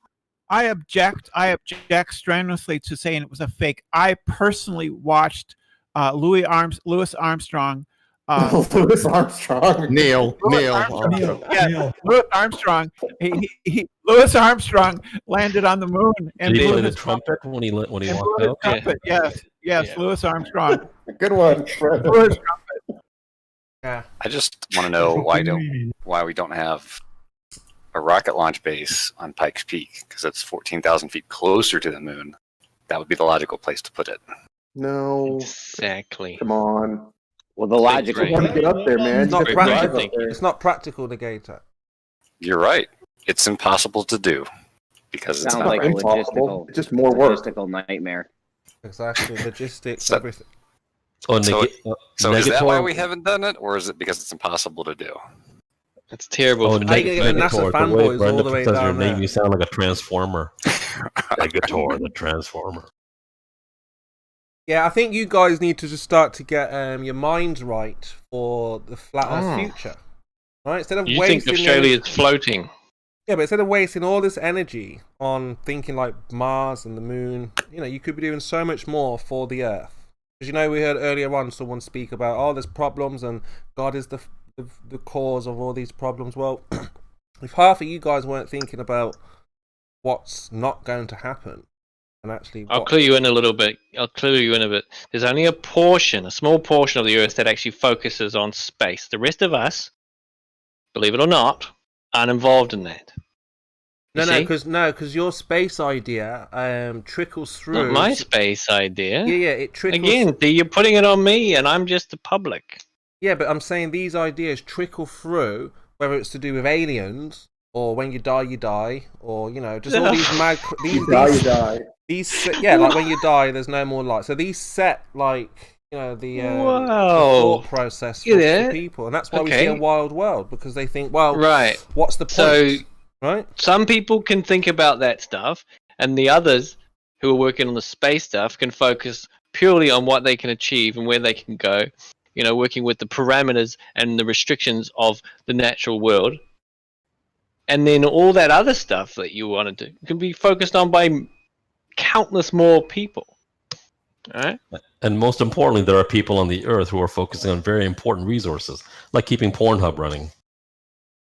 I object strenuously to saying it was a fake. I personally watched Louis Armstrong. Louis Armstrong. Neil. Yeah, Louis Armstrong. Louis Armstrong landed on the moon and Did he blew play the his trumpet when he walked out? trumpet. Yes, Louis Armstrong. Good one. Louis trumpet. Yeah. I just want to know why we don't have a rocket launch base on Pikes Peak, because it's 14,000 feet closer to the moon. That would be the logical place to put it. No. Exactly. Come on. Well, the logical want to get up there, man. It's not practical. It's not practical, Negator. You're right. It's impossible to do because it's Sounds not like a practical. It's just more work. Logistical nightmare. Exactly. Logistics, So- everything. So is that why Negator- we haven't done it, or is it because it's impossible to do? It's terrible. Oh, How you gonna get the NASA fanboys all the way says your down name, there? you sound like a transformer. Negator, the transformer. Yeah, I think you guys need to just start to get your minds right for the flat Earth future. Right? Instead of You think wasting Australia is floating? Yeah, but instead of wasting all this energy on thinking like Mars and the moon, you could be doing so much more for the Earth. Because we heard earlier on someone speak about, there's problems and God is the cause of all these problems. Well, if half of you guys weren't thinking about what's not going to happen, and actually, I'll clue you in a little bit. There's only a small portion of the Earth that actually focuses on space. The rest of us, believe it or not, aren't involved in that. No, because your space idea trickles through. Not my space idea. Yeah, it trickles. Again, you're putting it on me, and I'm just the public. Yeah, but I'm saying these ideas trickle through, whether it's to do with aliens, or when you die, you die, or just all these mad. You die. Like when you die, there's no more light. So these set the thought process for people, and that's why we see a wild world, because they think, right, what's the point? So, right, some people can think about that stuff, and the others who are working on the space stuff can focus purely on what they can achieve and where they can go. Working with the parameters and the restrictions of the natural world, and then all that other stuff that you want to do can be focused on by countless more people. All right. And most importantly, there are people on the Earth who are focusing on very important resources, like keeping Pornhub running.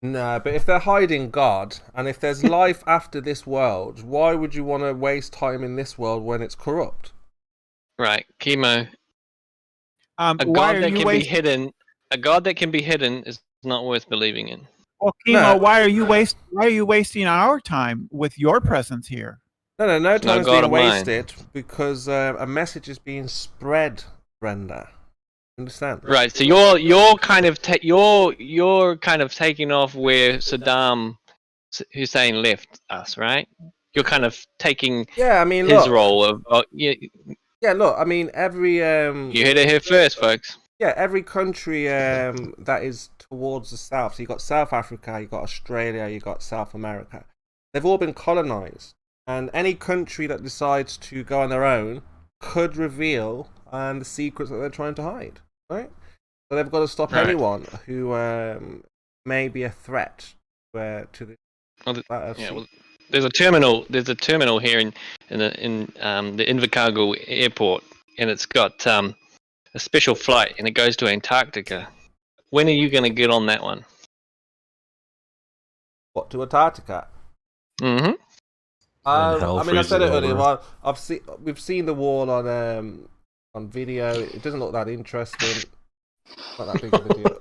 No, but if they're hiding God, and if there's life after this world, why would you want to waste time in this world when it's corrupt? Right, Chemo. A why God are that you can be hidden. A God that can be hidden is not worth believing in. Well, Chemo, why are you wasting our time with your presence here? No time is being of mine. wasted because a message is being spread, Brenda. Understand? Right. So you're kind of you're kind of taking off where Saddam Hussein left us, right? You're kind of taking his role of Yeah, look, I mean, every you heard it here first, folks. Yeah, every country that is towards the south. So you got South Africa, you got Australia, you got South America. They've all been colonized, and any country that decides to go on their own could reveal the secrets that they're trying to hide, right? So they've got to stop anyone who may be a threat to the. Well, there's a terminal. There's a terminal here in the Invercargill Airport, and it's got a special flight, and it goes to Antarctica. When are you going to get on that one? What, to Antarctica? Mm-hmm. I mean, I said it earlier. Well, we've seen the wall on video. It doesn't look that interesting. Not that big of a deal.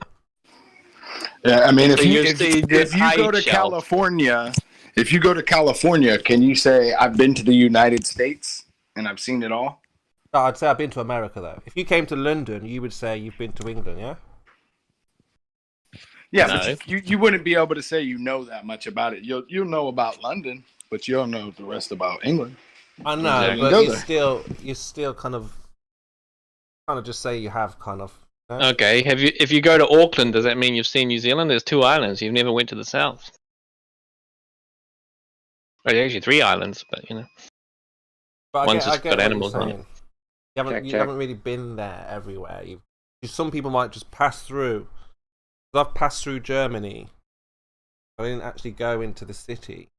Yeah, I mean, if you go to California, can you say I've been to the United States and I've seen it all? No, I'd say I've been to America though. If you came to London, you would say you've been to England, yeah? Yeah, but you wouldn't be able to say you know that much about it. You'll know about London, but you don't know the rest about England. I know, but you still kind of just say you have kind of. You know? Okay, if you go to Auckland, does that mean you've seen New Zealand? There's 2 islands. You've never went to the south. Oh, there's actually 3 islands, but you know, one's just got animals on it. You haven't really been there everywhere. Some people might just pass through. I've passed through Germany. I didn't actually go into the city.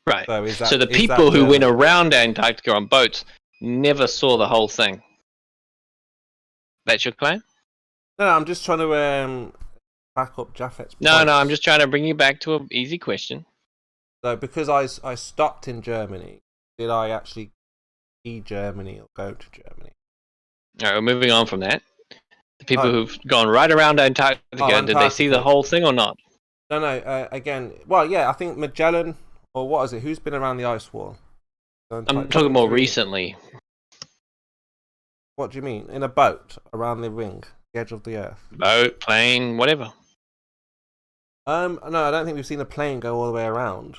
Right. So the people who went around Antarctica on boats never saw the whole thing. That's your claim? No, I'm just trying to back up Japheth's point. No, I'm just trying to bring you back to an easy question. So because I stopped in Germany, did I actually see Germany or go to Germany? All right, we're moving on from that. The people who've gone right around Antarctica, did they see the whole thing or not? No. Again, well, yeah, I think Magellan, or what is it? Who's been around the ice wall? I'm talking more recently. What do you mean? In a boat around the ring, the edge of the Earth? Boat, plane, whatever. No, I don't think we've seen a plane go all the way around.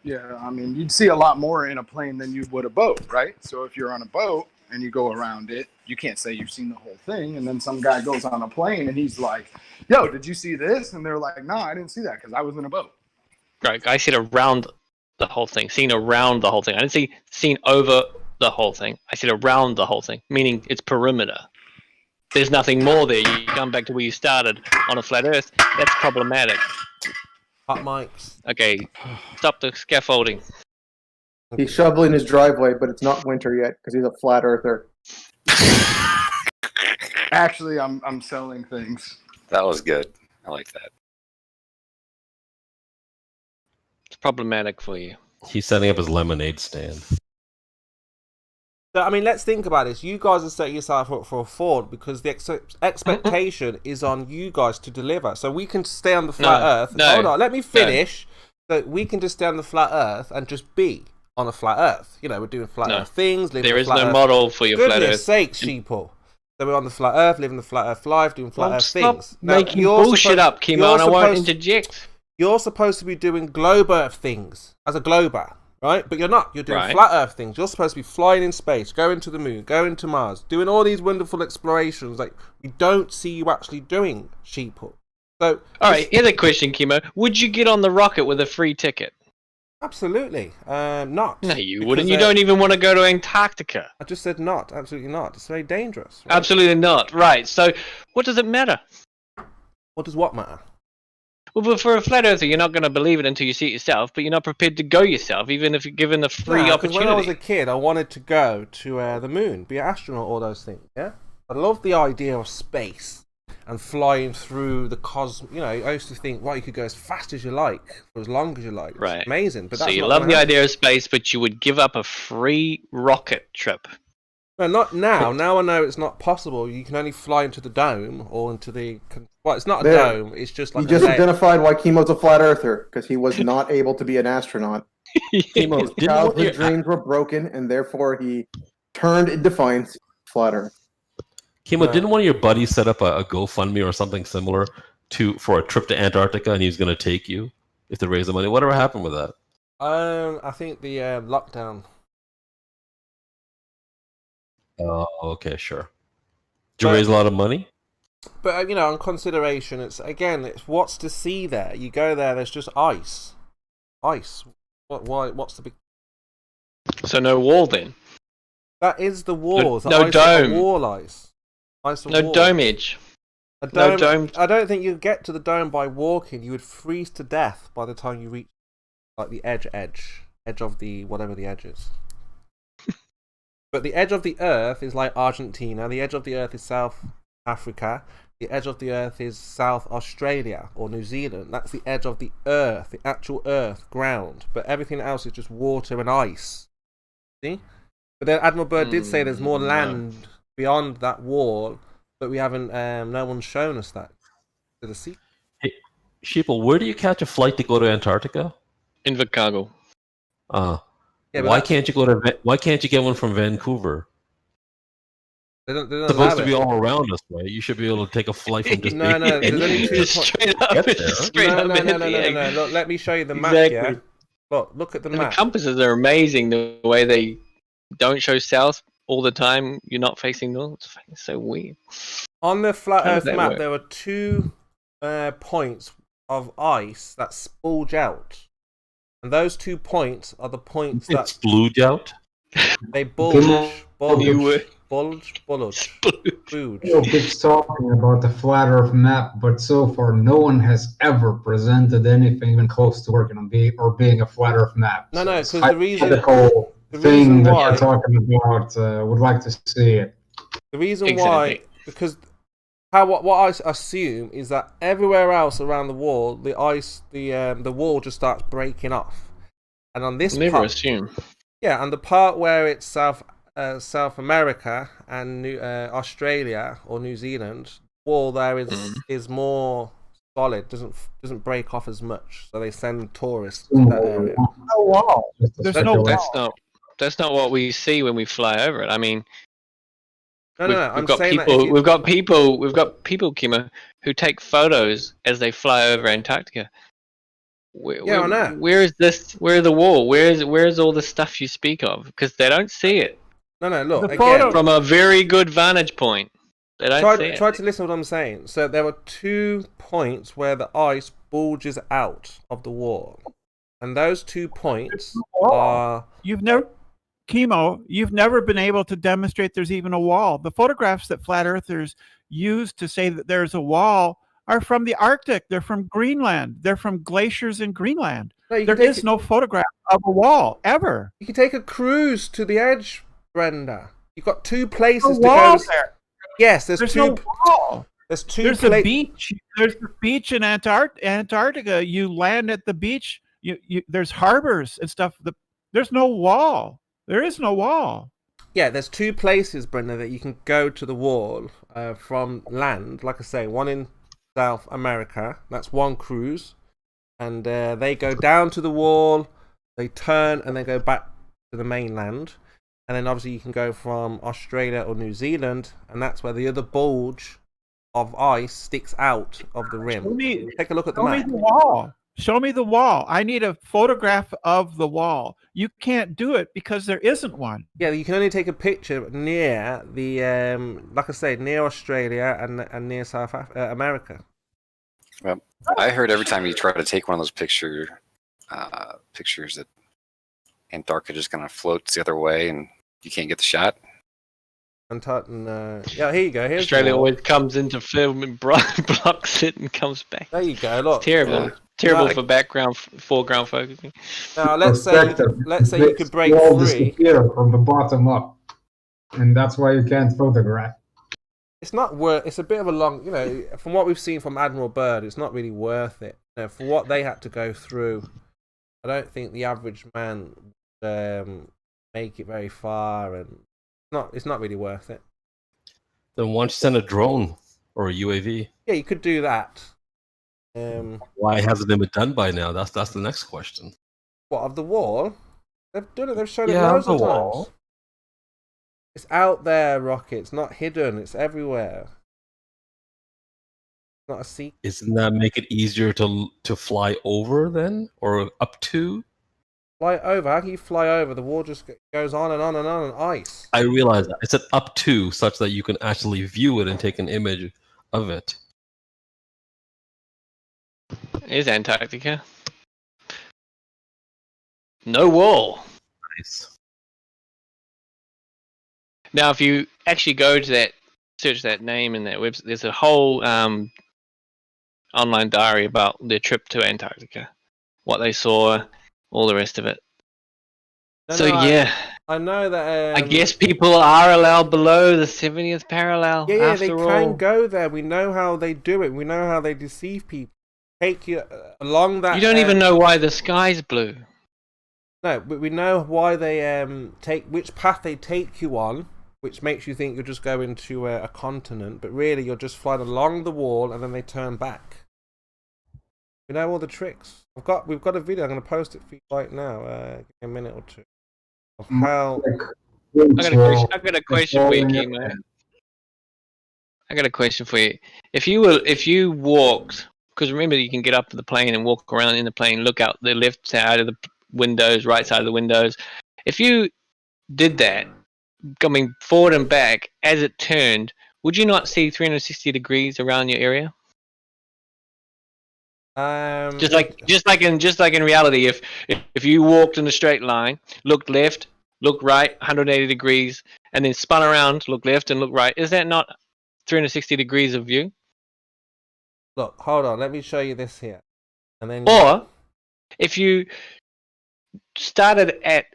Yeah, I mean, you'd see a lot more in a plane than you would a boat, right? So if you're on a boat and you go around it, you can't say you've seen the whole thing. And then some guy goes on a plane and he's like, yo, did you see this? And they're like, no, I didn't see that because I was in a boat. Right, I see it around the whole thing, seen around the whole thing. I didn't see seen over the whole thing. I see it around the whole thing, meaning it's perimeter. There's nothing more there. You come back to where you started on a flat Earth. That's problematic. Hot mics. Okay, stop the scaffolding. He's shoveling his driveway, but it's not winter yet because he's a flat earther. Actually, I'm selling things. That was good. I like that. It's problematic for you. He's setting up his lemonade stand. So, I mean, let's think about this. You guys are setting yourself up for a fraud because the expectation is on you guys to deliver. So we can stay on the flat Earth. Hold on, let me finish. So we can just stay on the flat Earth and just be on a flat Earth. You know, we're doing flat Earth things. There is no model for your flat Earth. Goodness sakes, sheeple. So we're on the flat Earth, living the flat Earth life, doing flat Earth things. Stop making bullshit up, Kimo. I won't interject. You're supposed to be doing globe Earth things as a glober. Right? But you're not. You're doing flat Earth things. You're supposed to be flying in space, going to the moon, going to Mars, doing all these wonderful explorations. Like, we don't see you actually doing, sheeple. So, all right, here's a question, Kimo. Would you get on the rocket with a free ticket? Absolutely. Not. No, you wouldn't. You don't even want to go to Antarctica. I just said not. Absolutely not. It's very dangerous. Right? Absolutely not. Right. So, what does it matter? What does what matter? Well, but for a flat earther, you're not going to believe it until you see it yourself, but you're not prepared to go yourself, even if you're given the free opportunity. When I was a kid, I wanted to go to the moon, be an astronaut, all those things, yeah? I love the idea of space and flying through the cosmos. You know, I used to think, well, you could go as fast as you like, for as long as you like. It's right. Amazing. But that's so you love the idea of space, but you would give up a free rocket trip. No, not now. Now I know it's not possible. You can only fly into the dome or into the... Well, it's not a dome. It's just like... You just identified why Kimo's a flat earther, because he was not able to be an astronaut. His childhood dreams were broken, and therefore he turned in defiance flat earth. Kimo, didn't one of your buddies set up a GoFundMe or something similar for a trip to Antarctica, and he was going to take you if they raise the money? Whatever happened with that? I think the lockdown. Oh, okay, sure. Did you raise a lot of money? But, you know, on consideration, it's what's to see there? You go there, there's just ice. Ice. What's the big... So no wall, then? That is the walls. No ice dome. Wall ice. Ice no wall. dome edge. A dome, I don't think you'd get to the dome by walking. You would freeze to death by the time you reach like the edge of the whatever the edge is. But the edge of the Earth is like Argentina. The edge of the Earth is South Africa. The edge of the Earth is South Australia or New Zealand. That's the edge of the Earth, the actual Earth, ground. But everything else is just water and ice. See? But then Admiral Byrd did say there's more land beyond that wall, but we haven't. No one's shown us that. To the sea. Hey, Sheeple, where do you catch a flight to go to Antarctica? Invercargill. Yeah, why can't you go to? Why can't you get one from Vancouver? They don't it's supposed to be all around us, right? You should be able to take a flight from just no. There's only 2 straight up. No. Look, let me show you the map. Yeah. Look at the map. The compasses are amazing. The way they don't show south all the time. You're not facing north. It's so weird. On the flat Earth map, there were 2 points of ice that bulge out, and those 2 points are the points that splooge out. They bulge. Keeps talking about the flat Earth map, but so far no one has ever presented anything even close to working on being a flat Earth map. No, because the reason that you're talking about would like to see it. The reason why, because what I assume is that everywhere else around the wall, the ice, the wall just starts breaking off, and on this never part, assume. Yeah, and the part where it's South America and Australia or New Zealand, wall there is more solid, doesn't break off as much, so they send tourists to that area. No wall. There's no wall. That's not what we see when we fly over it. I mean, we've got people, Kimo, who take photos as they fly over Antarctica. I know. Where is this? Where is the wall? Where's all the stuff you speak of? Because they don't see it. No. Look again, from a very good vantage point. They don't see it. Try to listen to what I'm saying. So there were 2 points where the ice bulges out of the wall, and those 2 points are. You've never been able to demonstrate there's even a wall. The photographs that flat earthers use to say that there's a wall are from the Arctic. They're from Greenland. They're from glaciers in Greenland. There is no photograph of a wall ever. You can take a cruise to the edge, Brenda. You've got 2 places to go. There. Yes, there's 2. No wall. There's 2. There's a beach. There's a beach in Antarctica. You land at the beach. There's harbors and stuff. There's no wall. There is no wall. Yeah, there's 2 places, Brenda, that you can go to the wall from land. Like I say, one in South America. That's one cruise, and they go down to the wall, they turn, and they go back to the mainland. And then obviously you can go from Australia or New Zealand, and that's where the other bulge of ice sticks out of the rim. Take a look at the map. Show me the wall. Show me the wall. I need a photograph of the wall. You can't do it because there isn't one. Yeah, you can only take a picture near the, like I say, near Australia and near South America. Well, I heard every time you try to take one of those pictures that Antarctica just kind of floats the other way and you can't get the shot. Yeah, here you go. Here's Australia always comes into film and blocks it and comes back. There you go. Look, it's terrible. Terrible for foreground focusing. Now let's say you could break free from the bottom up, and that's why you can't photograph. It's not worth. It's a bit of a long. From what we've seen from Admiral Byrd, it's not really worth it. For what they had to go through, I don't think the average man would make it very far, and it's not really worth it. Then why don't you send a drone or a UAV? Yeah, you could do that. Why hasn't it been done by now? That's the next question. What, of the wall? They've done it. They've shown it loads of times. It's out there, Rocket. It's not hidden. It's everywhere. It's not a secret. Isn't that make it easier to fly over then, or up to? Fly over? How can you fly over? The wall just goes on and on and on, and ice. I realize that. It's an up to, such that you can actually view it and take an image of it. Is Antarctica. No wall. Nice. Now, if you actually go to that search that name in that website. There's a whole online diary about their trip to Antarctica, what they saw, all the rest of it. I know that. I guess people are allowed below the 70th parallel. Yeah, they after can all. go there. We know how they do it. We know how they deceive people. Take you along that. You don't even know why the sky's blue. No, but we know why they take which path they take you on, which makes you think you're just going to a continent, but really you're just flying along the wall and then they turn back. We know all the tricks. We've got a video. I'm going to post it for you right now. Give me a minute or two. Of how. I got a question for you, Kimo. I got a question for you. If you walked, because remember you can get up to the plane and walk around in the plane, look out the left side of the windows, right side of the windows. If you did that, coming forward and back as it turned, would you not see 360 degrees around your area? Just like in reality, if you walked in a straight line, looked left, looked right, 180 degrees, and then spun around, look left and look right, is that not 360 degrees of view? Look, hold on, let me show you this here, and then. Or if you started at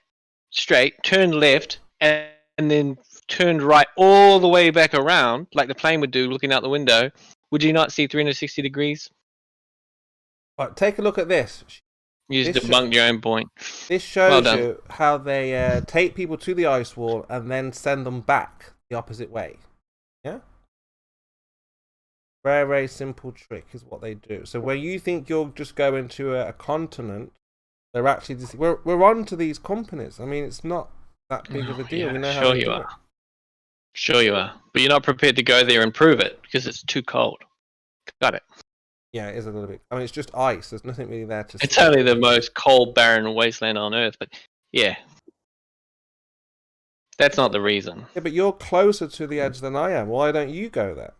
straight, turned left, and then turned right all the way back around, like the plane would do, looking out the window, would you not see 360 degrees? Right, take a look at this. You just debunked your own point. This shows you how they take people to the ice wall and then send them back the opposite way. Yeah? Very, very simple trick is what they do. So when you think you're just going to a continent, they're actually just... We're on to these companies. I mean, it's not that big of a deal. We know how sure you are. Sure you are. But you're not prepared to go there and prove it because it's too cold. Got it. Yeah, it is a little bit. I mean, it's just ice. There's nothing really there to. It's only the most cold, barren wasteland on Earth, but yeah, that's not the reason. Yeah, but you're closer to the edge than I am. Why don't you go there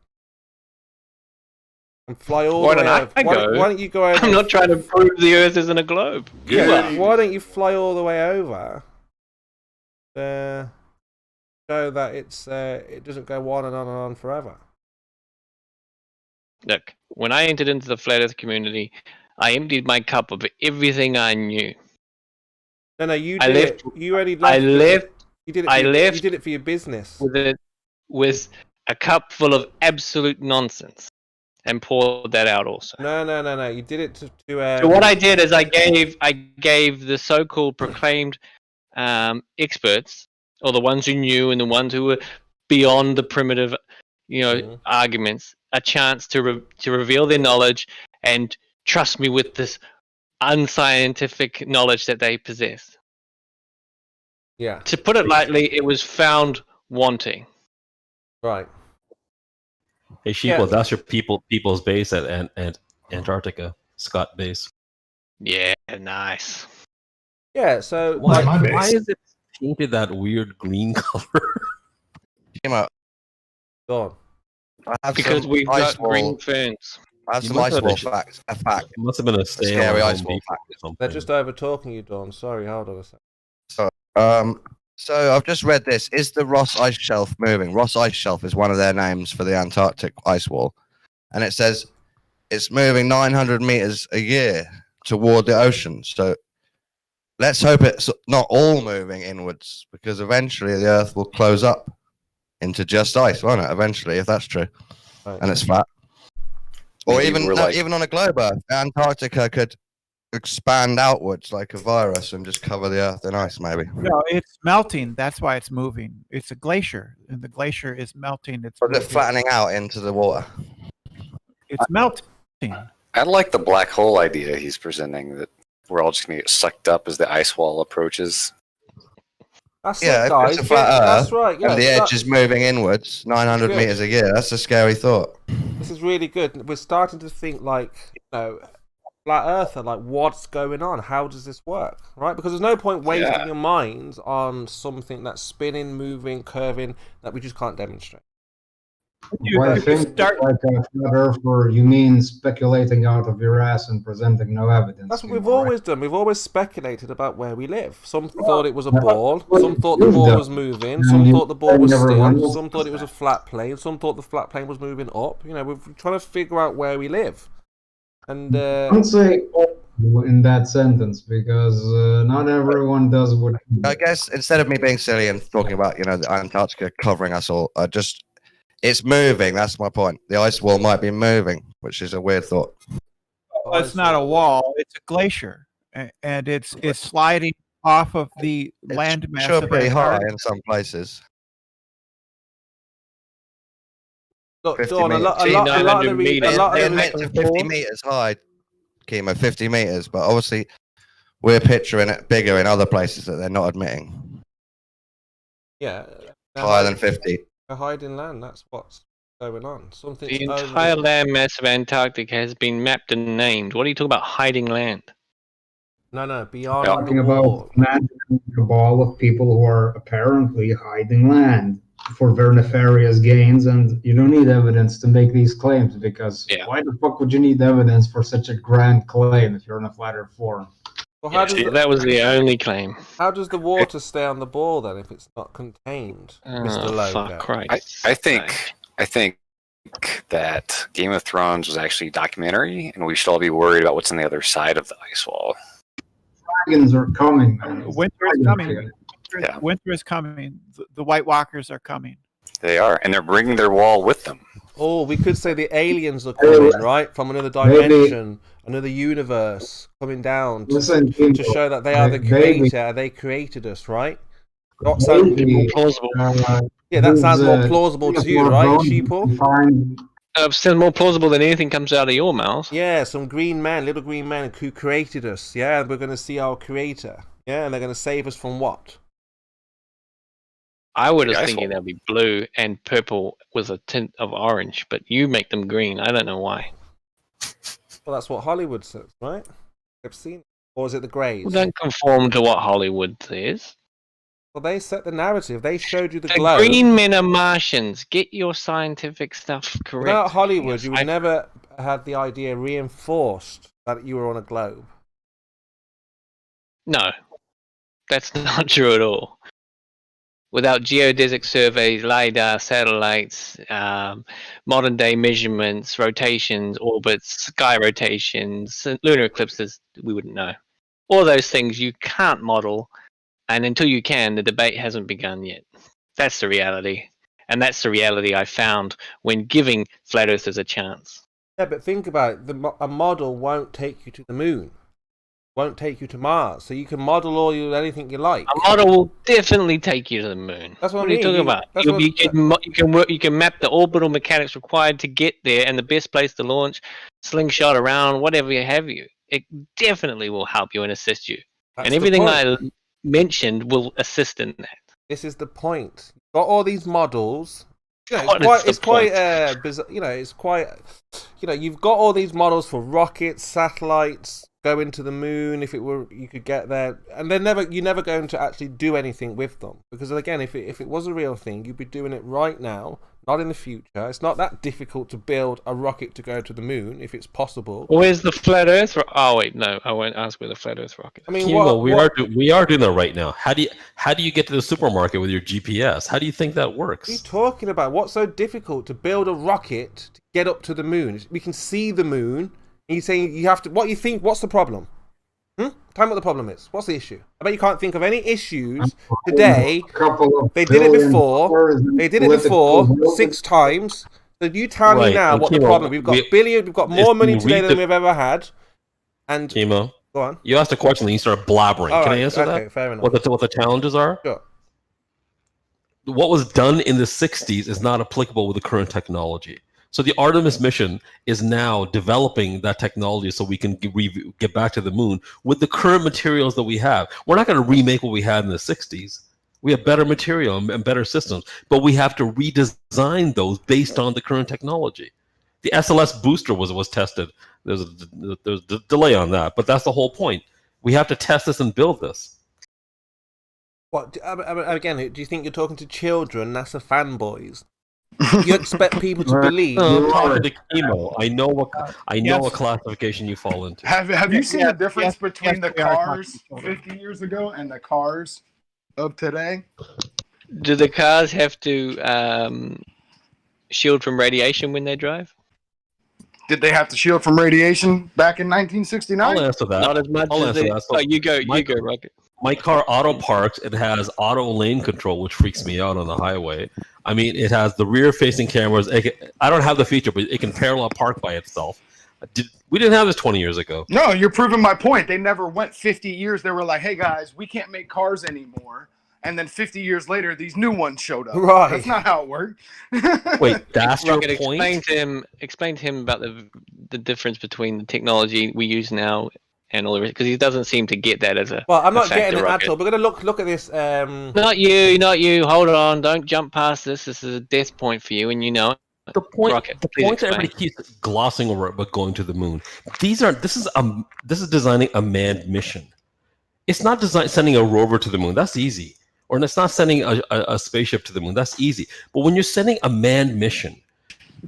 and fly all the way over? Why don't you go over? I'm not trying to prove the Earth isn't a globe. Yeah. Why don't you fly all the way over? Show that it doesn't go on and on and on forever. Look, when I entered into the flat Earth community, I emptied my cup of everything I knew. No, you did it. You only left. I left. You did it. You did it for your business. With a cup full of absolute nonsense, and poured that out also. No. You did it to. So what I did is I gave the so-called proclaimed experts, or the ones who knew and the ones who were beyond the primitive, arguments, a chance to reveal their knowledge and trust me with this unscientific knowledge that they possess. Yeah. To put it lightly, it was found wanting. Right. Hey, Sheeple, that's your people's base at Antarctica, Scott base. Yeah, nice. Yeah, so why is it painted that weird green color? Came out. Go on. Because we've got green ferns. I have some ice wall facts. A fact. It must have been a scary ice wall fact. They're just over talking you, Dawn. Sorry, hold on a second. So I've just read this. Is the Ross Ice Shelf moving? Ross Ice Shelf is one of their names for the Antarctic ice wall, and it says it's moving 900 meters a year toward the ocean. So let's hope it's not all moving inwards, because eventually the Earth will close up into just ice, won't it? Eventually, if that's true, and it's flat. Or even on a globe Earth, Antarctica could expand outwards like a virus and just cover the Earth in ice, maybe. No, it's melting. That's why it's moving. It's a glacier, and the glacier is melting. It's flattening out into the water. It's melting. I like the black hole idea he's presenting, that we're all just going to get sucked up as the ice wall approaches. That's yeah, it, guys. If it's a flat Earth, that's right. Yeah, and the edge is moving inwards 900 meters a year. That's a scary thought. This is really good. We're starting to think like, flat earther, like what's going on? How does this work? Right? Because there's no point wasting your minds on something that's spinning, moving, curving that we just can't demonstrate. I think like a flat earther, you mean speculating out of your ass and presenting no evidence. That's what we've always done. We've always speculated about where we live. Some thought it was a ball. Some thought the ball was moving. Some thought the ball was still. Some thought it was a flat plane. Some thought the flat plane was moving up. You know, we're trying to figure out where we live. And don't say in that sentence because not everyone does what. I guess instead of me being silly and talking about the Antarctica covering us all, it's moving. That's my point. The ice wall might be moving, which is a weird thought. Well, it's not a wall; it's a glacier, and it's sliding off of the land mass. Sure, pretty high in some places. Look, Dawn, a lot of the meant to 50 meters high, Chemo, 50 meters, but obviously we're picturing it bigger in other places that they're not admitting. Yeah, higher than 50. A hiding land. That's what's going on. Something. The entire land mass of Antarctica has been mapped and named. What are you talking about? Hiding land? No, beyond. Talking about imagining a ball of people who are apparently hiding land for their nefarious gains, and you don't need evidence to make these claims because why the fuck would you need evidence for such a grand claim if you're in a flat Earth forum? Well, that was the only claim. How does the water stay on the ball then if it's not contained, Mr. Logo? I think that Game of Thrones was actually a documentary, and we should all be worried about what's on the other side of the ice wall. Dragons are coming, man. Winter is coming. Winter is coming. The White Walkers are coming. They are, and they're bringing their wall with them. Oh, we could say the aliens are coming, right? From another dimension, another universe, coming down to show that they are the creator. They created us, right? That sounds more plausible. Yeah, that sounds more plausible to you, right, Sheeple? Still more plausible than anything comes out of your mouth. Yeah, some green man, little green man who created us. Yeah, we're going to see our creator. Yeah, and they're going to save us from what? I was thinking they'll be blue and purple with a tint of orange, but you make them green. I don't know why. Well, that's what Hollywood says, right? They've seen it. Or is it the greys? Well, don't conform to what Hollywood says. Well, they set the narrative. They showed you the The globe. green men are Martians. Get your scientific stuff correct. Without Hollywood, you would never had the idea reinforced that you were on a globe. No, that's not true at all. Without geodesic surveys, LiDAR, satellites, modern-day measurements, rotations, orbits, sky rotations, lunar eclipses, we wouldn't know. All those things you can't model, and until you can, the debate hasn't begun yet. That's the reality. And that's the reality I found when giving flat earthers a chance. Yeah, but think about it. A model won't take you to the moon. Won't take you to Mars, so you can model anything you like. A model will definitely take you to the moon. That's what are you talking about? You can map the orbital mechanics required to get there, and the best place to launch, slingshot around, whatever you have you. It definitely will help you and assist you, and everything I mentioned will assist in that. This is the point. You've got all these models. It's quite bizarre. It's quite. You've got all these models for rockets, satellites. Go into the moon if it were you could get there, and you're never going to actually do anything with them, because again, if it was a real thing, you'd be doing it right now, not in the future. It's not that difficult to build a rocket to go to the moon if it's possible. Where's the flat Earth? Oh wait, no, I won't ask where the flat Earth rocket. I mean, we are doing that right now. How do you get to the supermarket with your GPS? How do you think that works? What are you talking about? What's so difficult to build a rocket to get up to the moon? We can see the moon. And you're saying you have to. What you think? What's the problem? Tell me what the problem is. What's the issue? I bet you can't think of any issues today. They did it before. They did it before 6 times. So you tell me now what the problem. We've got more money today than we've ever had. And Chemo, go on. You asked a question, then you started blabbering. Can I answer that? Fair enough. What the challenges are? Sure. What was done in the 60s is not applicable with the current technology. So the Artemis mission is now developing that technology so we can get back to the moon with the current materials that we have. We're not going to remake what we had in the 60s. We have better material and better systems, but we have to redesign those based on the current technology. The SLS booster was tested. There's a delay on that, but that's the whole point. We have to test this and build this. What again? Do you think you're talking to children, NASA fanboys? You expect people to believe? I'm talking to chemo. I know what classification you fall into. Have you seen the difference between the cars 50 years ago and the cars of today? Do the cars have to shield from radiation when they drive? Did they have to shield from radiation back in 1969? I'll answer that. Not as much as they. Oh, you go, Rocket. My car auto parks. It has auto lane control, which freaks me out on the highway. I mean, it has the rear-facing cameras. I don't have the feature, but it can parallel park by itself. We didn't have this 20 years ago. No, you're proving my point. They never went 50 years. They were like, hey, guys, we can't make cars anymore. And then 50 years later, these new ones showed up. Right. That's not how it worked. Wait, that's your Rocket, point? Explain to him about the difference between the technology we use now and all of it, because he doesn't seem to get that as a. Well, I'm not getting it Rocket. at all. We're going to look at this. Not you. Hold on. Don't jump past this. This is a death point for you, and you know it. The point, Rocket, the point that everybody keeps glossing over about going to the moon. This is designing a manned mission. It's not sending a rover to the moon. That's easy. Or it's not sending a spaceship to the moon. That's easy. But when you're sending a manned mission,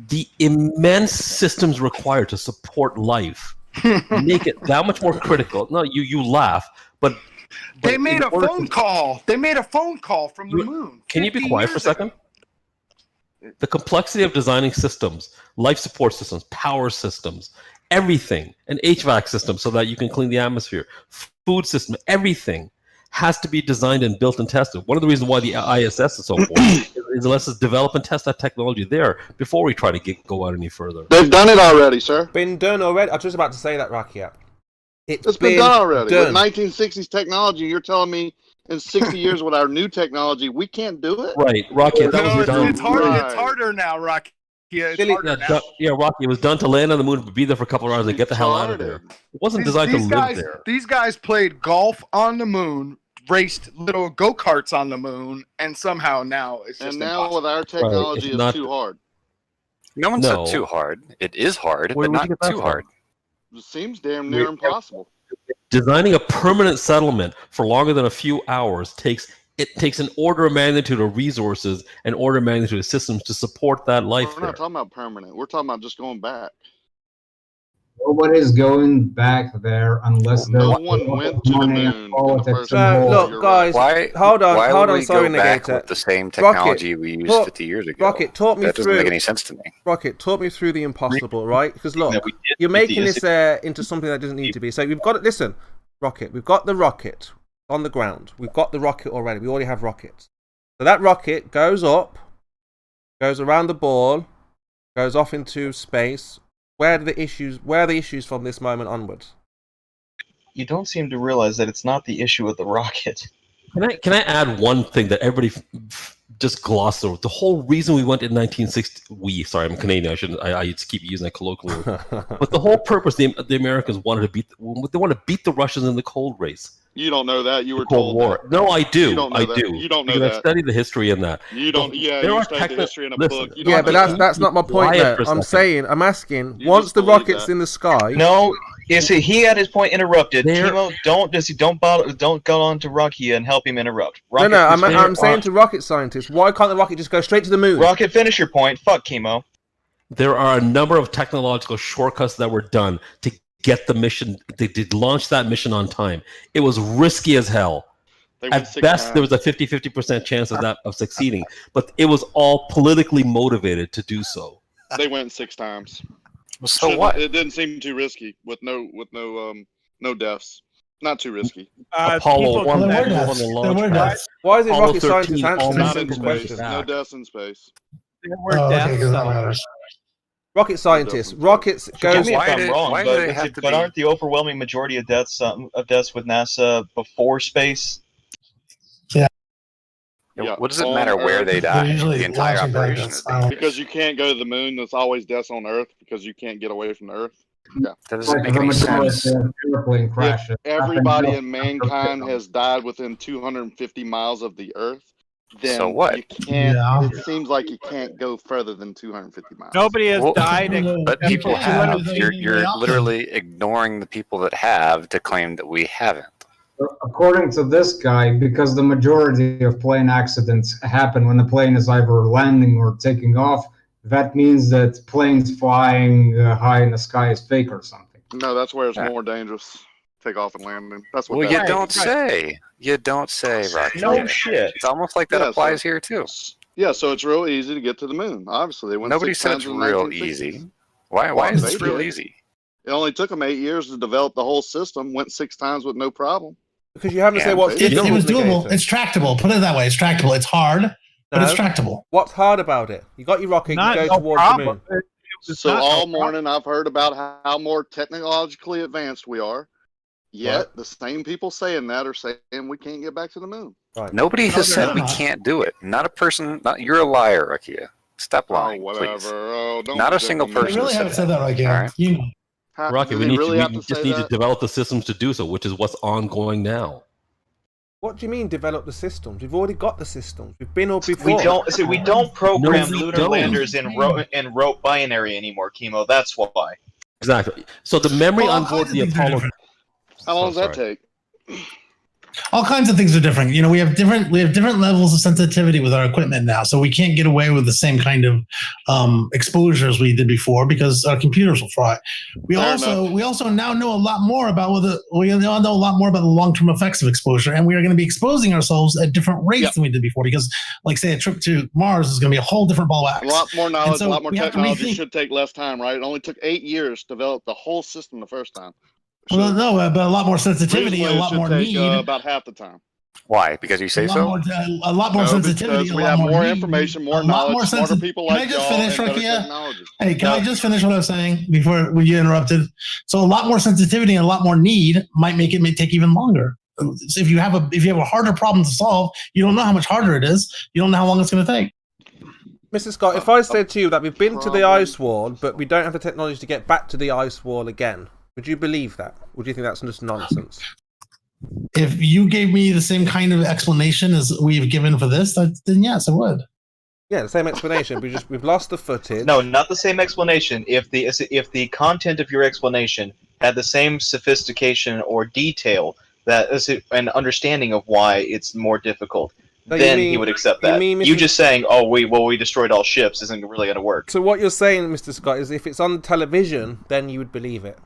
the immense systems required to support life make it that much more critical. No, you laugh, but they made a phone call. They made a phone call from the moon. Can you be quiet for a second? The complexity of designing systems, life support systems, power systems, everything, an HVAC system so that you can clean the atmosphere, food system, everything has to be designed and built and tested. One of the reasons why the ISS is so important is let's develop and test that technology there before we try to go out any further. They've done it already, sir. Been done already. I was just about to say that, Rakia. It's been done already. With 1960s technology, you're telling me in 60 years with our new technology, we can't do it? Right, Rocky, that was done. It's harder now, Rocky. Yeah, it's harder now. Yeah, Rocky, it was done to land on the moon, be there for a couple of hours, and get the hell out of there. It wasn't designed to live there. These guys played golf on the moon, raced little go-karts on the moon, and somehow now it's just impossible. With our technology, it's too hard. No one said too hard. It is hard, but not too hard. It seems damn near impossible. Designing a permanent settlement for longer than a few hours takes an order of magnitude of resources and order of magnitude of systems to support that life. We're not talking about permanent. We're talking about just going back. Nobody's going back there unless no one went to the moon. Look, guys, hold on. Sorry, Negator. With the same technology we used 50 years ago. Rocket, talk me through. That doesn't make any sense to me. Rocket, talk me through the impossible, right? Because look, you're making this into something that doesn't need to be. So we've got it. Listen, Rocket, we've got the rocket on the ground. We've got the rocket already. We already have rockets. So that rocket goes up, goes around the ball, goes off into space. Where are the issues from this moment onwards? You don't seem to realize that it's not the issue with the rocket. Can I add one thing that everybody just glossed over? The whole reason we went in 1960, sorry, I'm Canadian. I keep using that colloquially. But the whole purpose, the Americans wanted to beat the Russians in the cold race. You don't know that. You were told War. That. No, I do. You don't know that. You don't know that. I studied the history in that. You don't. Yeah, you studied the history in a book. Yeah, but that's not my point. There. I'm asking. Once the rocket's in the sky. No. Yeah, see, he had his point interrupted. Timo, don't go on to Rocky and help him interrupt. Rocket, no, I'm saying to rocket scientists, why can't the rocket just go straight to the moon? Rocket, finish your point. Fuck Chemo. There are a number of technological shortcuts that were done to get the mission. They did launch that mission on time. It was risky as hell. At best, there was a 50% chance of succeeding, but it was all politically motivated to do so. They went 6 times. So what? It didn't seem too risky with no deaths. Not too risky. Apollo 1 won the launch pad. Why is it rocket scientists answering this question? No deaths in space. There were deaths. Rocket scientists. Rockets goes. Forgive me if I'm wrong, but aren't the overwhelming majority of deaths with NASA before space? Yeah. What does it matter where they die? The entire operation is because you can't go to the moon. There's always deaths on Earth because you can't get away from the Earth. Yeah, that doesn't make any sense. If everybody in mankind has died within 250 miles of the Earth, then so what? You can't. It seems like you can't go further than 250 miles. Nobody has died. But people have. You're literally ignoring the people that have to claim that we haven't. According to this guy, because the majority of plane accidents happen when the plane is either landing or taking off, that means that planes flying high in the sky is fake or something. No, that's where it's more dangerous. Take off and landing. That's what. Well, that you don't means. say. You don't say, Rocky. No shit. It's almost like that applies here too. Yeah, so it's real easy to get to the moon. Obviously, they went. Nobody 6 said times it's in the real 1960s. easy. Why is it real easy? It only took them 8 years to develop the whole system. Went 6 times with no problem. Because you haven't said what's It was doable. It's tractable. Put it that way. It's tractable. It's hard, but it's tractable. What's hard about it? You got your rocket, you go towards the moon. So all morning I've heard about how more technologically advanced we are. Yet the same people saying that are saying we can't get back to the moon. Right. Nobody has said we can't do it. Not a person. You're a liar, Akia. Stop lying, whatever. please. Oh, don't Not a single person. They really haven't said that, Rocky. All right. You know. Rocky, we just need to develop the systems to do so, which is what's ongoing now. What do you mean develop the systems? We've already got the systems. We've been up before. We don't program No, we lunar don't. landers in rote binary anymore, Chemo. That's why. Exactly. So the memory on board the Apollo. How long does that take? All kinds of things are different. You know, we have different levels of sensitivity with our equipment now, so we can't get away with the same kind of exposures we did before because our computers will fry. We also now know a lot more about the long-term effects of exposure, and we are going to be exposing ourselves at different rates than we did before because, like, say, a trip to Mars is going to be a whole different ball of wax. A lot more knowledge, so a lot more we have to technology rethink- should take less time, right? It only took 8 years to develop the whole system the first time. Well, no, but a lot more sensitivity, Reasonably, a lot it should more take, need. about half the time. Why? Because you say a lot so? More, a lot more No, sensitivity. because a we lot have more need, information, more a lot knowledge, more smarter people Can like I just y'all, finish, and better Rakia? technology. Hey, can I just finish what I was saying before we get interrupted? So a lot more sensitivity and a lot more need might make it take even longer. So if you have a harder problem to solve, you don't know how much harder it is. You don't know how long it's going to take. Mr. Scott, if I said to you that we've been to the ice wall, but we don't have the technology to get back to the ice wall again, would you believe that? Or do you think that's just nonsense? If you gave me the same kind of explanation as we've given for this, then yes, I would. Yeah, the same explanation. We've lost the footage. No, not the same explanation. If the content of your explanation had the same sophistication or detail that is an understanding of why it's more difficult, No, then you he would accept that. mean You just saying, "Oh, we destroyed all ships," isn't really going to work. So what you're saying, Mr. Scott, is if it's on television, then you would believe it.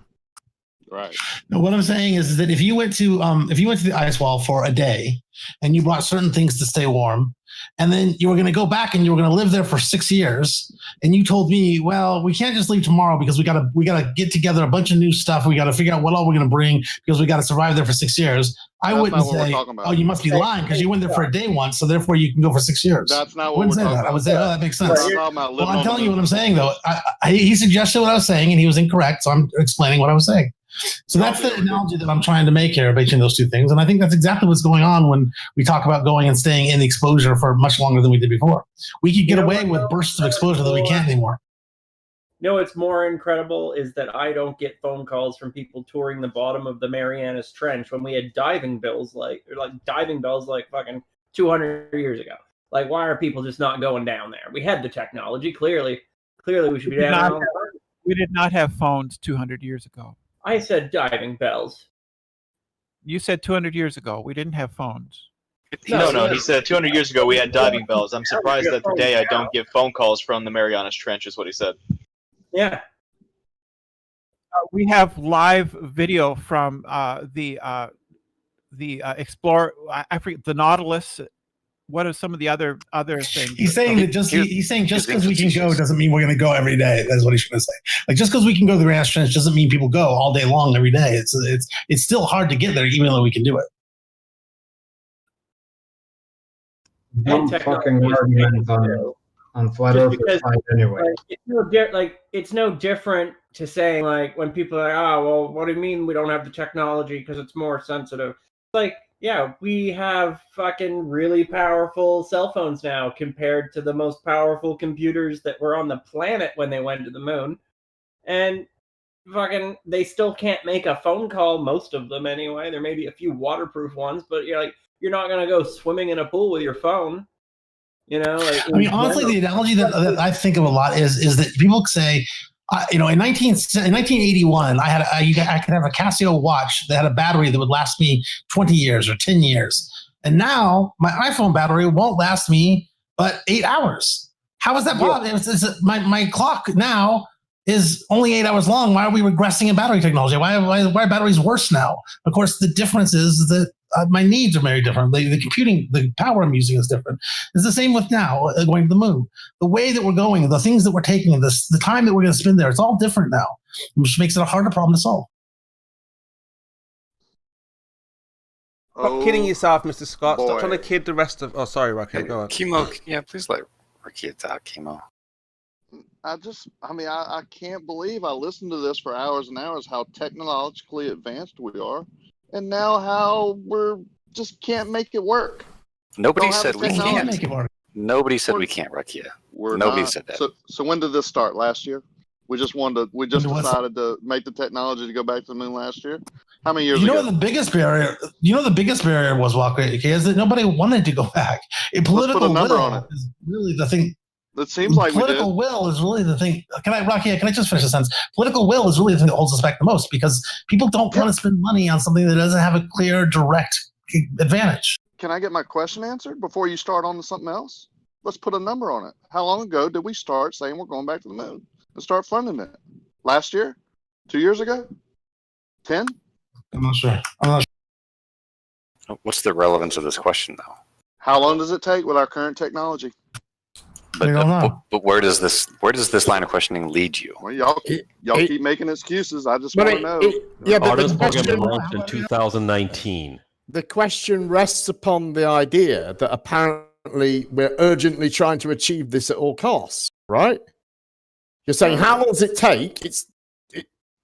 Right. No, what I'm saying is that if you went to the ice wall for a day and you brought certain things to stay warm, and then you were going to go back and you were going to live there for 6 years, and you told me, well, we can't just leave tomorrow because we got to get together a bunch of new stuff. We got to figure out what all we're going to bring because we got to survive there for 6 years. I wouldn't say, oh, you must be lying because you went there for a day once, so therefore you can go for 6 years. That's not I what wouldn't we're say talking that. about. I would say, oh, that makes sense. We're talking about Well, I'm living telling on you the what I'm saying, though. He suggested what I was saying, and he was incorrect, so I'm explaining what I was saying. So that's the analogy that I'm trying to make here between those two things. And I think that's exactly what's going on when we talk about going and staying in the exposure for much longer than we did before. We could get away with bursts of exposure that we can't anymore. You know what's more incredible is that I don't get phone calls from people touring the bottom of the Marianas Trench when we had diving bells like fucking 200 years ago. Like, why are people just not going down there? We had the technology. Clearly we should be down there. We did not have phones 200 years ago. I said diving bells. You said 200 years ago. We didn't have phones. No, he said 200 years ago we had diving bells. I'm surprised that today I don't get phone calls from the Marianas Trench, is what he said. Yeah. We have live video from the Explorer. I forget the Nautilus. What are some of the other things? He's saying that just because we can go doesn't mean we're going to go every day. That's what he's trying to say. Like, just because we can go to the Marianas Trench doesn't mean people go all day long every day. It's still hard to get there, even though we can do it. Dumb fucking argument on flat Just earth side anyway. It's no different to saying, like, when people are like, oh, well, what do you mean we don't have the technology because it's more sensitive? It's like, yeah, we have fucking really powerful cell phones now compared to the most powerful computers that were on the planet when they went to the moon. And fucking, they still can't make a phone call, most of them anyway. There may be a few waterproof ones, but you're not going to go swimming in a pool with your phone. You know, like, I mean, honestly, the analogy that I think of a lot is that people say, in 1981, I could have a Casio watch that had a battery that would last me 20 years or 10 years. And now my iPhone battery won't last me but 8 hours. How is that possible? My clock now is only 8 hours long. Why are we regressing in battery technology? Why are batteries worse now? Of course, the difference is that my needs are very different. The power I'm using is different. It's the same with now going to the moon. The way that we're going, the things that we're taking, the time that we're going to spend there, it's all different now, which makes it a harder problem to solve. Stop kidding yourself, Mr. Scott. Stop trying to kid the rest of... Oh, sorry, Rocky. Go on. Chemo, yeah, please let Rocky talk, Chemo. I can't believe I listened to this for hours and hours, how technologically advanced we are, and now how we're just can't make it work. Nobody said we can't. Nobody said we can't, Rocky. Nobody said that. So when did this start? Last year? We just decided to make the technology to go back to the moon last year. How many years ago? The biggest barrier was, Walker, is that nobody wanted to go back. Political will is really the thing. It seems like political will is really the thing. Can I just finish the sentence? Political will is really the thing that holds us back the most, because people don't want to spend money on something that doesn't have a clear, direct advantage. Can I get my question answered before you start on to something else? Let's put a number on it. How long ago did we start saying we're going back to the moon and start funding it? Last year? 2 years ago? 10? I'm not sure. What's the relevance of this question, though? How long does it take with our current technology? But where does this line of questioning lead you? Well, y'all keep making excuses. I just want to know. But the question launched in 2019. The question rests upon the idea that apparently we're urgently trying to achieve this at all costs, right? You're saying, how long does it take? It's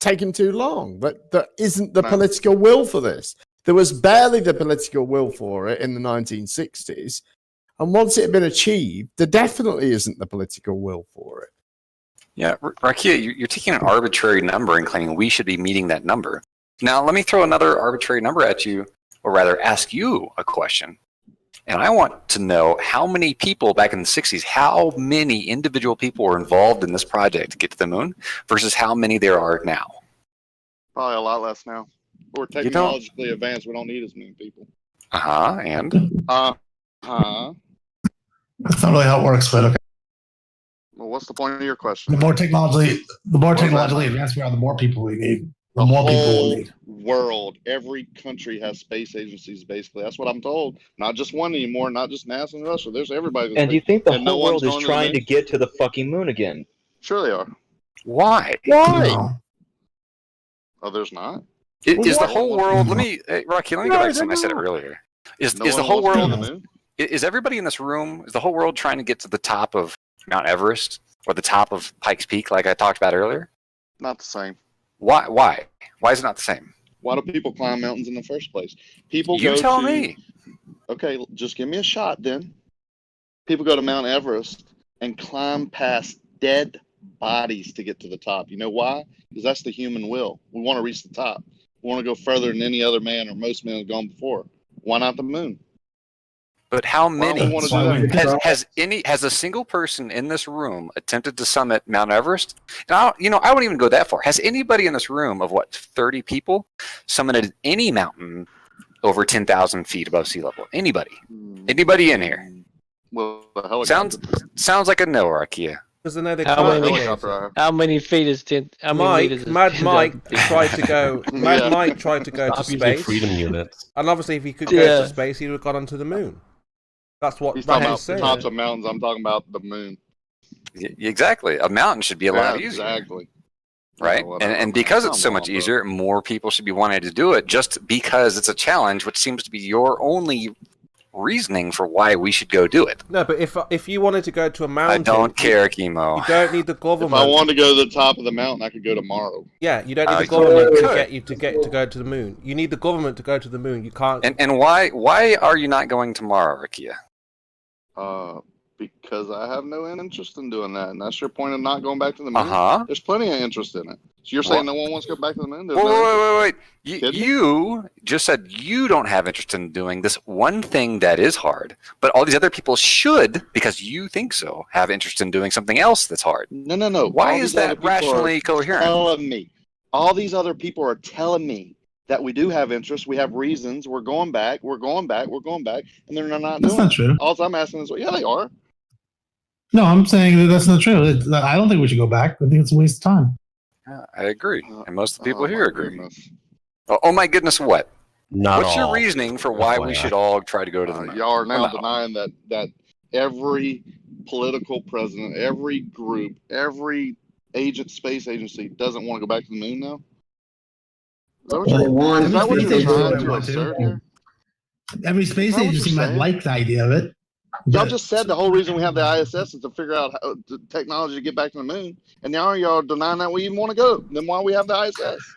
taken too long. But there isn't the political will for this. There was barely the political will for it in the 1960s. And once it had been achieved, there definitely isn't the political will for it. Yeah, Rakia, you're taking an arbitrary number and claiming we should be meeting that number. Now, let me throw another arbitrary number at you, or rather ask you a question. And I want to know how many people back in the 60s, how many individual people were involved in this project to get to the moon versus how many there are now. Probably a lot less now. We're technologically advanced. We don't need as many people. And? That's not really how it works, but okay. Well, what's the point of your question? The more technologically advanced we are, the more people we need. The more people we need. World, every country has space agencies. Basically, that's what I'm told. Not just one anymore. Not just NASA and Russia. There's everybody. And do you think the whole world is trying to get to the fucking moon again? Sure, they are. Why? Oh, there's not. Is the whole world? Rocky, let me go back to something I said earlier. Is the whole world? Is everybody in this room? Is the whole world trying to get to the top of Mount Everest or the top of Pikes Peak, like I talked about earlier? Not the same. Why? Why is it not the same? Why do people climb mountains in the first place? You tell me. Okay, just give me a shot then. People go to Mount Everest and climb past dead bodies to get to the top. You know why? Because that's the human will. We want to reach the top. We want to go further than any other man or most men have gone before. Why not the moon? But how many? Has a single person in this room attempted to summit Mount Everest? And I wouldn't even go that far. Has anybody in this room of 30 people summited any mountain over 10,000 feet above sea level? Anybody? Anybody in here? Well, sounds like a no, Arkia. How many feet is 10? Mad Mike tried to go. Mike tried to go to space. Freedom units. And obviously, if he could go to space, he would have gone onto the moon. That's what he's talking about. The tops of mountains. I'm talking about the moon. Exactly. A mountain should be a lot easier. Exactly. Right? And because it's so much easier, more people should be wanting to do it just because it's a challenge, which seems to be your only reasoning for why we should go do it. No, but if you wanted to go to a mountain... I don't care, Chemo. You don't need the government. If I wanted to go to the top of the mountain, I could go tomorrow. Yeah, you don't need the government to get you to go to the moon. You need the government to go to the moon. You can't... And why are you not going tomorrow, Rikia? Because I have no interest in doing that, and that's your point of not going back to the moon. There's plenty of interest in it. So you're saying no one wants to go back to the moon? Wait. You just said you don't have interest in doing this one thing that is hard, but all these other people should, because you think so, have interest in doing something else that's hard. No. Why is that rationally coherent? Telling me. All these other people are telling me that we do have interest, we have reasons, we're going back, and they're not That's doing not it. true. All I'm asking is, yeah, they are. No, I'm saying that that's not true. I don't think we should go back. I think it's a waste of time. I agree, and most of the people here agree. Oh my goodness, what? What's your reasoning for why we should all try to go to the moon? Y'all are now denying that every political president, every group, every space agency doesn't want to go back to the moon now? Is that what you're trying to assert here? Every space agency might like the idea of it. Y'all just said the whole reason we have the ISS is to figure out the technology to get back to the moon, and now y'all denying that we even want to go. Then why we have the ISS?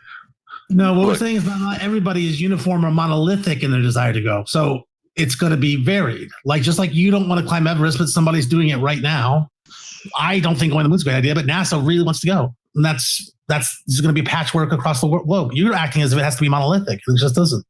No, what we're saying is not everybody is uniform or monolithic in their desire to go. So it's going to be varied. Like just like you don't want to climb Everest, but somebody's doing it right now. I don't think going to the moon's a great idea, but NASA really wants to go, and that's going to be patchwork across the globe. You're acting as if it has to be monolithic. It just doesn't.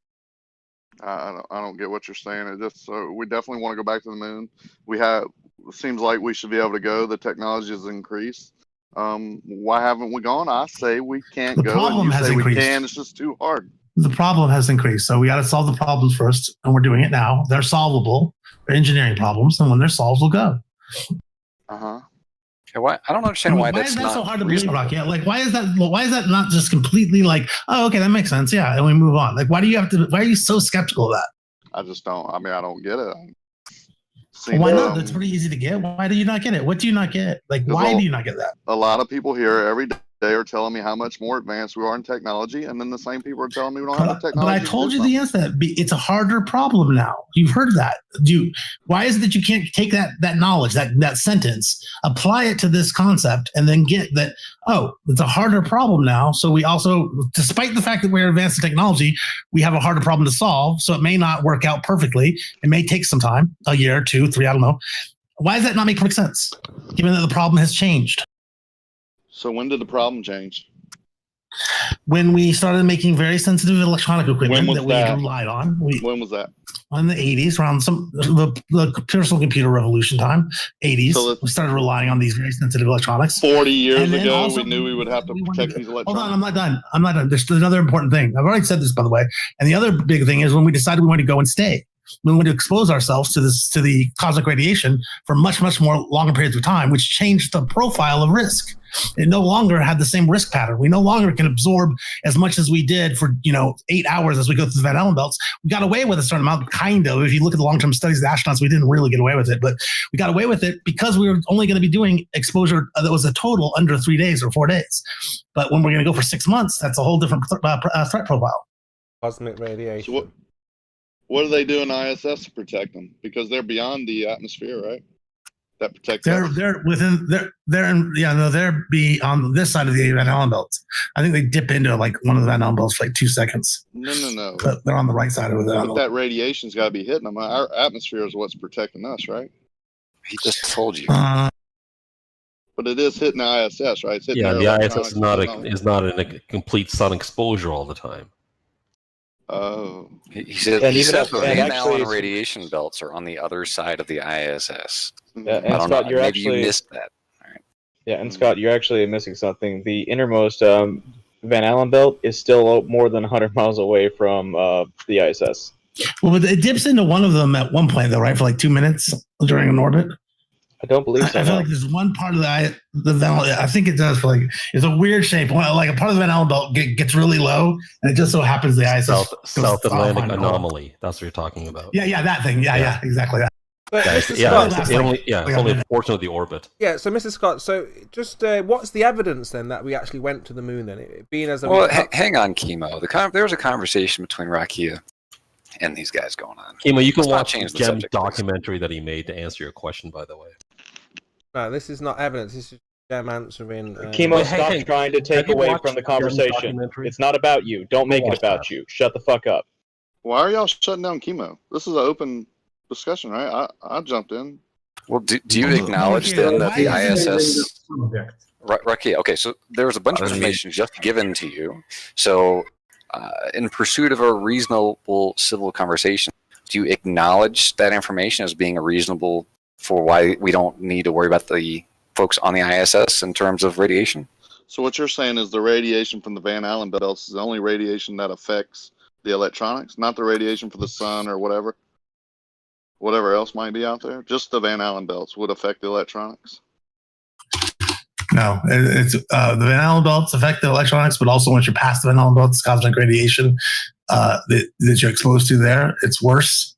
I don't get what you're saying. It just we definitely want to go back to the moon. It seems like we should be able to go. The technology has increased. Why haven't we gone? I say we can't go. And you say we can. It's just too hard. The problem has increased, so we got to solve the problems first, and we're doing it now. They're solvable. They're engineering problems, and when they're solved, we'll go. Okay, I don't understand why that's is that not so hard to believe, Rock? Yeah, like why is that not just completely like, oh, okay, that makes sense, yeah, and we move on? Like, why are you so skeptical of that? I just don't. I mean, I don't get it. Why not? It's pretty easy to get. Why do you not get it? What do you not get? Like, why do you not get that? A lot of people here every day are telling me how much more advanced we are in technology, and then the same people are telling me we don't have the technology. But I told you the answer. It's a harder problem now. You've heard that. Why is it that you can't take that knowledge, that sentence, apply it to this concept, and then get that, oh, it's a harder problem now. So we also, despite the fact that we're advanced in technology, we have a harder problem to solve. So it may not work out perfectly. It may take some time, a year, 2, 3, I don't know. Why does that not make perfect sense, given that the problem has changed? So when did the problem change? When we started making very sensitive electronic equipment that we relied on. When was that? In the 80s, around the personal computer revolution time, 80s. So we started relying on these very sensitive electronics. 40 years ago, we knew we would have to protect these electronics. Hold on, I'm not done. There's another important thing. I've already said this, by the way. And the other big thing is when we decided we wanted to go and stay. We want to expose ourselves to the cosmic radiation for much, much more longer periods of time, which changed the profile of risk. It no longer had the same risk pattern. We no longer can absorb as much as we did for 8 hours as we go through the Van Allen belts. We got away with a certain amount, kind of. If you look at the long-term studies of the astronauts, we didn't really get away with it, but we got away with it because we were only going to be doing exposure that was a total under 3 days or 4 days. But when we're going to go for 6 months, that's a whole different threat profile. Cosmic radiation. So what do they do in ISS to protect them? Because they're beyond the atmosphere, right? That protects us. They're be on this side of the Van Allen belt. I think they dip into like one of the Van Allen belts for like 2 seconds. No. But they're on the right side of it. But that radiation's got to be hitting them. Our atmosphere is what's protecting us, right? He just told you. But it is hitting the ISS, right? It's hitting the ISS is not in a complete sun exposure all the time. Oh, he said the Van Allen radiation belts are on the other side of the ISS. Yeah, and Scott, you missed that. All right. Yeah, and Scott, you're actually missing something. The innermost Van Allen belt is still more than 100 miles away from the ISS. Well, but it dips into one of them at one point, though, right? For like 2 minutes during an orbit. I don't believe so. I feel like there's one part of the Van Allen, I think it does. For like, it's a weird shape. Like a part of the Van Allen belt gets really low, and it just so happens the ISS South Atlantic anomaly. That's what you're talking about. Yeah, that thing. Yeah, exactly that. But it's only a portion of the orbit. Yeah, so Mr. Scott, so just what's the evidence then that we actually went to the moon then? Being as hang on, Chemo. There was a conversation between Rakia and these guys going on. Chemo, you can watch the documentary that he made to answer your question, by the way. No, this is not evidence. This is them answering. Chemo, stop trying to take away from the conversation. It's not about you. Don't make it about you. Shut the fuck up. Why are y'all shutting down Chemo? This is an open discussion, right? I jumped in. Well, do you acknowledge then that the ISS? Rakia, okay, so there was a bunch of information just given to you. So, in pursuit of a reasonable civil conversation, do you acknowledge that information as being a reasonable for why we don't need to worry about the folks on the ISS in terms of radiation? So what you're saying is the radiation from the Van Allen belts is the only radiation that affects the electronics, not the radiation for the sun or whatever else might be out there. Just the Van Allen belts would affect the electronics. No, it's the Van Allen belts affect the electronics, but also once you're past the Van Allen belts, cosmic radiation that you're exposed to there, it's worse.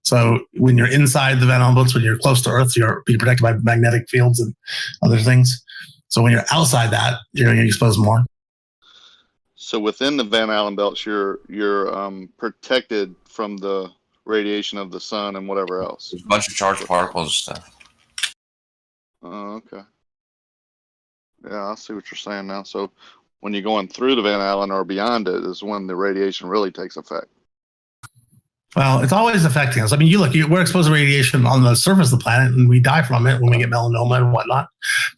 So when you're inside the Van Allen belts, when you're close to Earth, you're being protected by magnetic fields and other things. So when you're outside that, you're going to get exposed more. So within the Van Allen belts, you're protected from the radiation of the sun and whatever else. There's a bunch of charged particles and stuff. Oh, okay. Yeah, I see what you're saying now. So when you're going through the Van Allen or beyond it is when the radiation really takes effect. Well, it's always affecting us. I mean, we're exposed to radiation on the surface of the planet, and we die from it when we get melanoma and whatnot.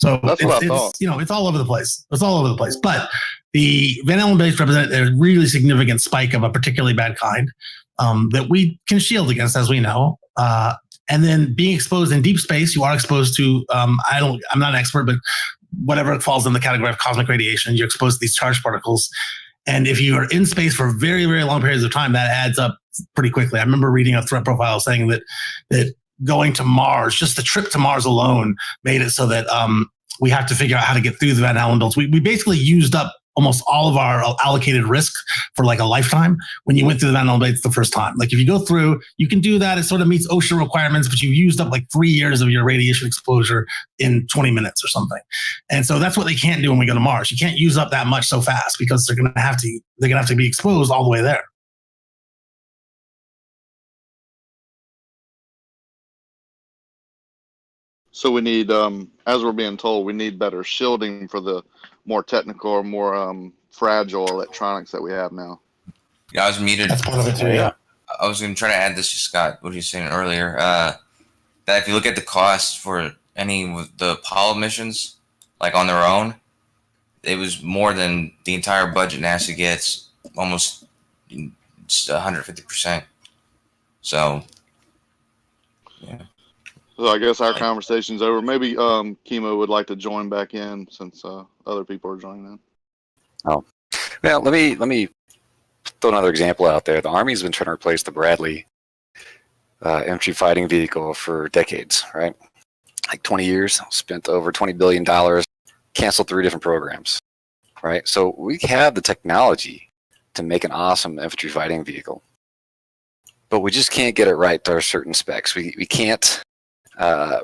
So That's what I thought. It's all over the place. It's all over the place. But the Van Allen belts represent a really significant spike of a particularly bad kind that we can shield against, as we know. And then being exposed in deep space, you are exposed to, I'm not an expert, but whatever falls in the category of cosmic radiation, you're exposed to these charged particles. And if you are in space for very, very long periods of time, that adds up pretty quickly. I remember reading a threat profile saying that going to Mars, just the trip to Mars alone, made it so that we have to figure out how to get through the Van Allen belts. We basically used up almost all of our allocated risk for like a lifetime when you went through the Van Allen belts the first time. Like if you go through, you can do that. It sort of meets OSHA requirements, but you used up like 3 years of your radiation exposure in 20 minutes or something. And so that's what they can't do when we go to Mars. You can't use up that much so fast because they're going to have to be exposed all the way there. So we need, as we're being told, we need better shielding for the more technical or more fragile electronics that we have now. Yeah, I was muted. That's part of it too, yeah. I was going to try to add this to Scott, what he was saying earlier, that if you look at the cost for any of the Apollo missions, like on their own, it was more than the entire budget NASA gets, almost 150%. So, yeah. So I guess our conversation's over. Maybe Chemo would like to join back in since other people are joining in. Oh, well, let me throw another example out there. The Army's been trying to replace the Bradley infantry fighting vehicle for decades, right? Like 20 years, spent over $20 billion, canceled 3 different programs, right? So we have the technology to make an awesome infantry fighting vehicle, but we just can't get it right to our certain specs. We can't. Are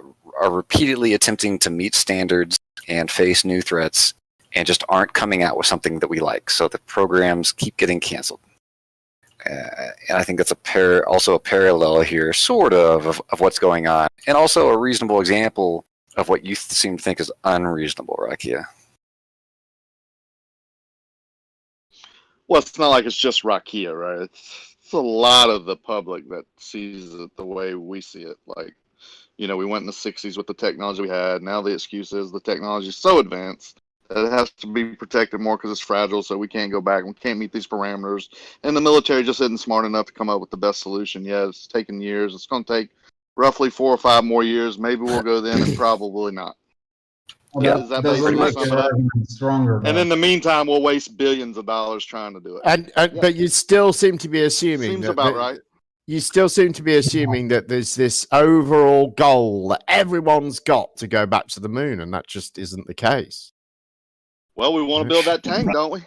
repeatedly attempting to meet standards and face new threats and just aren't coming out with something that we like. So the programs keep getting canceled. And I think that's also a parallel here, sort of what's going on. And also a reasonable example of what you seem to think is unreasonable, Rakia. Well, it's not like it's just Rakia, right? It's a lot of the public that sees it the way we see it. Like, you know, we went in the 60s with the technology we had. Now the excuse is the technology is so advanced that it has to be protected more because it's fragile, so we can't go back. We can't meet these parameters. And the military just isn't smart enough to come up with the best solution. Yeah, it's taken years. It's going to take roughly 4 or 5 more years. Maybe we'll go then and probably not. Well, Yeah, is that basically sum it up? Stronger. And in the meantime, we'll waste billions of dollars trying to do it. And but you still seem to be assuming Seems that about right. You still seem to be assuming that there's this overall goal that everyone's got to go back to the moon, and that just isn't the case. Well, we want to build that tank, don't we?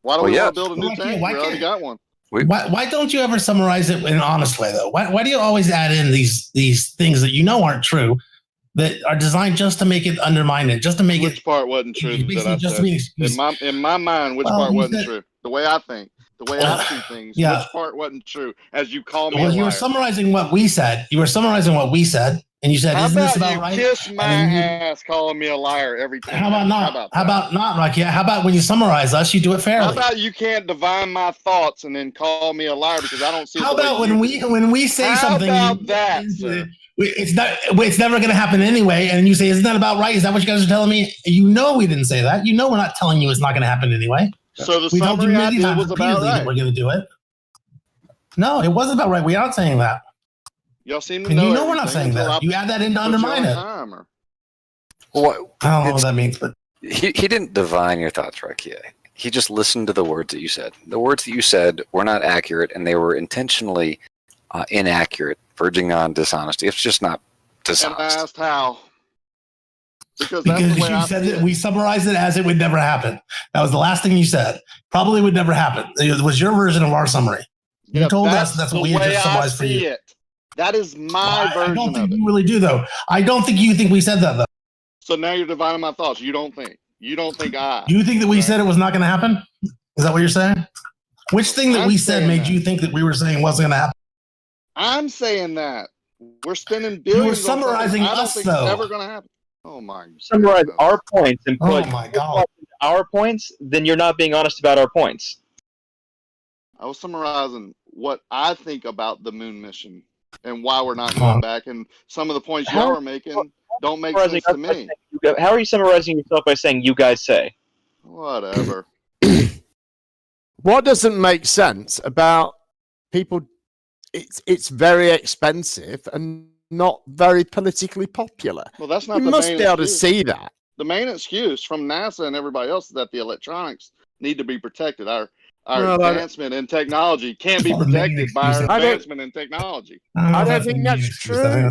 Why don't we want to build a new tank? We already got one. Why don't you ever summarize it in an honest way, though? Why do you always add in these things that you know aren't true, that are designed just to make it undermine it, just to make Which part wasn't true that I said? In my mind, which part wasn't true? The way I think. The way I see things, which part wasn't true? As you call me a liar. You were summarizing what we said. And you said, "Isn't this about right?" Kiss my ass, calling me a liar every time. How about not? How about not, Rocky? How about when you summarize us, you do it fairly? How about you can't divine my thoughts and then call me a liar because I don't see it? How about when we say something? How about that? It's never going to happen anyway. And you say, isn't that about right? Is that what you guys are telling me? You know we didn't say that. You know we're not telling you it's not going to happen anyway. So the we told you summary many idea times was about repeatedly that right. we're going to do it. No, it wasn't about right. We aren't saying that. Y'all seem to And know you know we're not everything saying until that. I You add that in to put you undermine on it. timer. Well, I don't know what that means, but he didn't divine your thoughts, Rakia. He just listened to the words that you said. The words that you said were not accurate, and they were intentionally inaccurate, verging on dishonesty. It's just not dishonest. And I asked how. Because that's the way you I said see that it. we summarized it as it would never happen. That was the last thing you said. Probably would never happen. It was your version of our summary. You told us that's what we had just summarized for you. That is my version I don't think of it. you really do, though. I don't think you think we said that, though. So now you're dividing my thoughts. You don't think. You don't think I. You think that we said it was not going to happen? Is that what you're saying? Which thing that we said made you think that we were saying wasn't going to happen? I'm saying that. We're spending billions. You were summarizing on something I don't us, think though. it's ever going to happen. Oh my. Summarize our points and put my God. our points, then you're not being honest about our points. I was summarizing what I think about the moon mission and why we're not going back. And some of the points y'all are making don't make sense to me. How are you summarizing yourself by saying "you guys say"? Whatever. What doesn't make sense about people? It's very expensive and not very politically popular. Well, that's not you the must main be able to excuse. see that. The main excuse from NASA and everybody else is that the electronics need to be protected. Our Well, advancement in technology can't be protected by our advancement in technology. I don't think that's true.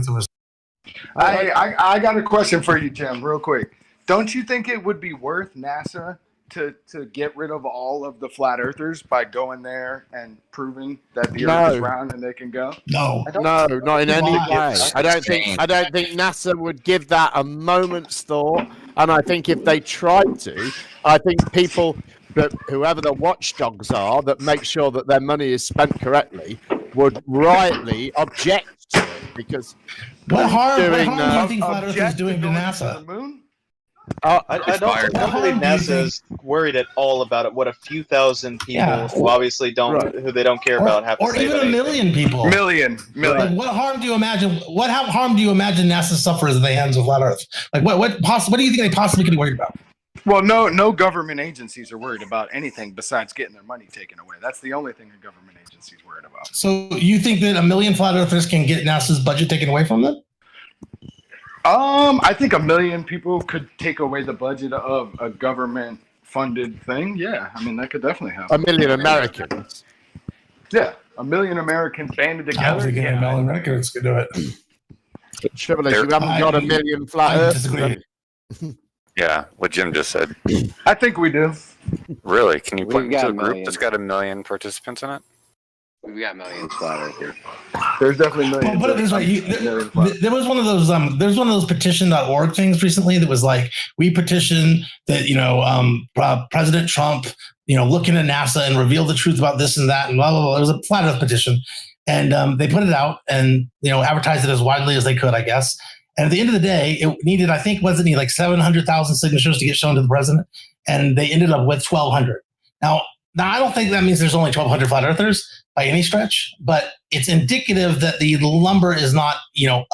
I got a question for you, Jim, real quick. Don't you think it would be worth NASA to get rid of all of the flat earthers by going there and proving that the Earth is round and they can go? No, not in any way. I don't think NASA would give that a moment's thought. And I think if they tried to, I think people that whoever the watchdogs are that make sure that their money is spent correctly would rightly object to it because what harm do you that. think flat Earth is doing to NASA? I don't believe NASA is worried at all about it. What a few thousand people who obviously who they don't care about have to say even about a million people. Million. Like, what harm do you imagine? What harm do you imagine NASA suffers at the hands of flat Earth? Like what do you think they possibly could be worried about? Well, no government agencies are worried about anything besides getting their money taken away. That's the only thing a government agency is worried about. So you think that a million flat Earthers can get NASA's budget taken away from them? I think a million people could take away the budget of a government-funded thing. Yeah, I mean that could definitely happen. A million Americans. Yeah, a million Americans banded together. I don't think a million Americans could do it. Trouble is, you haven't got a million flat Earthers. Yeah, what Jim just said. I think we do. Really? Can you point me to a group million. that's got 1 million participants in it? We've got millions flat Earth here. There's definitely millions. Well, put it this way: there was one of those. There's one of those petition.org things recently that was like, we petition that President Trump, look into NASA and reveal the truth about this and that and blah blah blah. It was a flat Earth petition, and they put it out and advertised it as widely as they could, I guess. And at the end of the day, it needed, I think, like 700,000 signatures to get shown to the president, and they ended up with 1,200. Now, I don't think that means there's only 1,200 flat earthers by any stretch, but it's indicative that the number is not,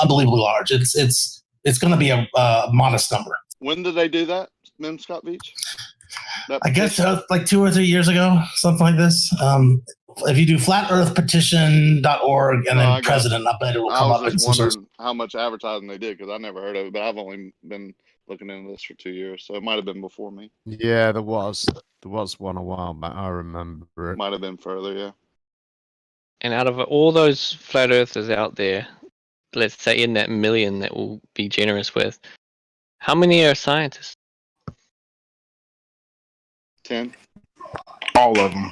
unbelievably large. It's going to be a modest number. When did they do that, Scott Beach? I guess like 2 or 3 years ago, something like this. If you do flatearthpetition.org and then president, I bet it will come up. I was just wondering how much advertising they did because I never heard of it, but I've only been looking into this for 2 years, so it might have been before me. Yeah, there was one a while back. I remember it. Might have been further, yeah. And out of all those flat earthers out there, let's say in that million that we'll be generous with, how many are scientists? 10. All of them.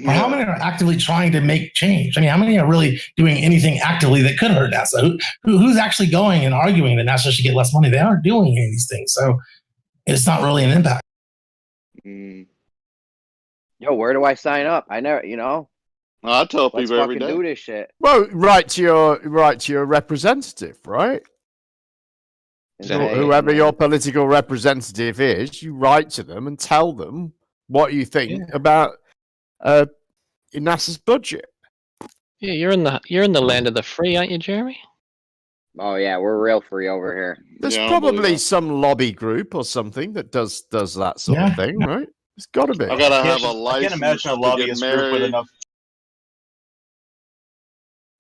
Or how many are actively trying to make change? I mean, how many are really doing anything actively that could hurt NASA? Who's actually going and arguing that NASA should get less money? They aren't doing any of these things, so it's not really an impact. Yo, where do I sign up? I never, I tell let's people every fucking day. do this shit. Well, write to your representative, right? Whoever your political representative is, you write to them and tell them what you think about NASA's budget. Yeah, you're in the land of the free, aren't you, Jeremy? Oh yeah, we're real free over here. There's probably some lobby group or something that does that sort of thing, right? It's got to be. I gotta have a I license. can't imagine a to lobbyist get group with married. enough.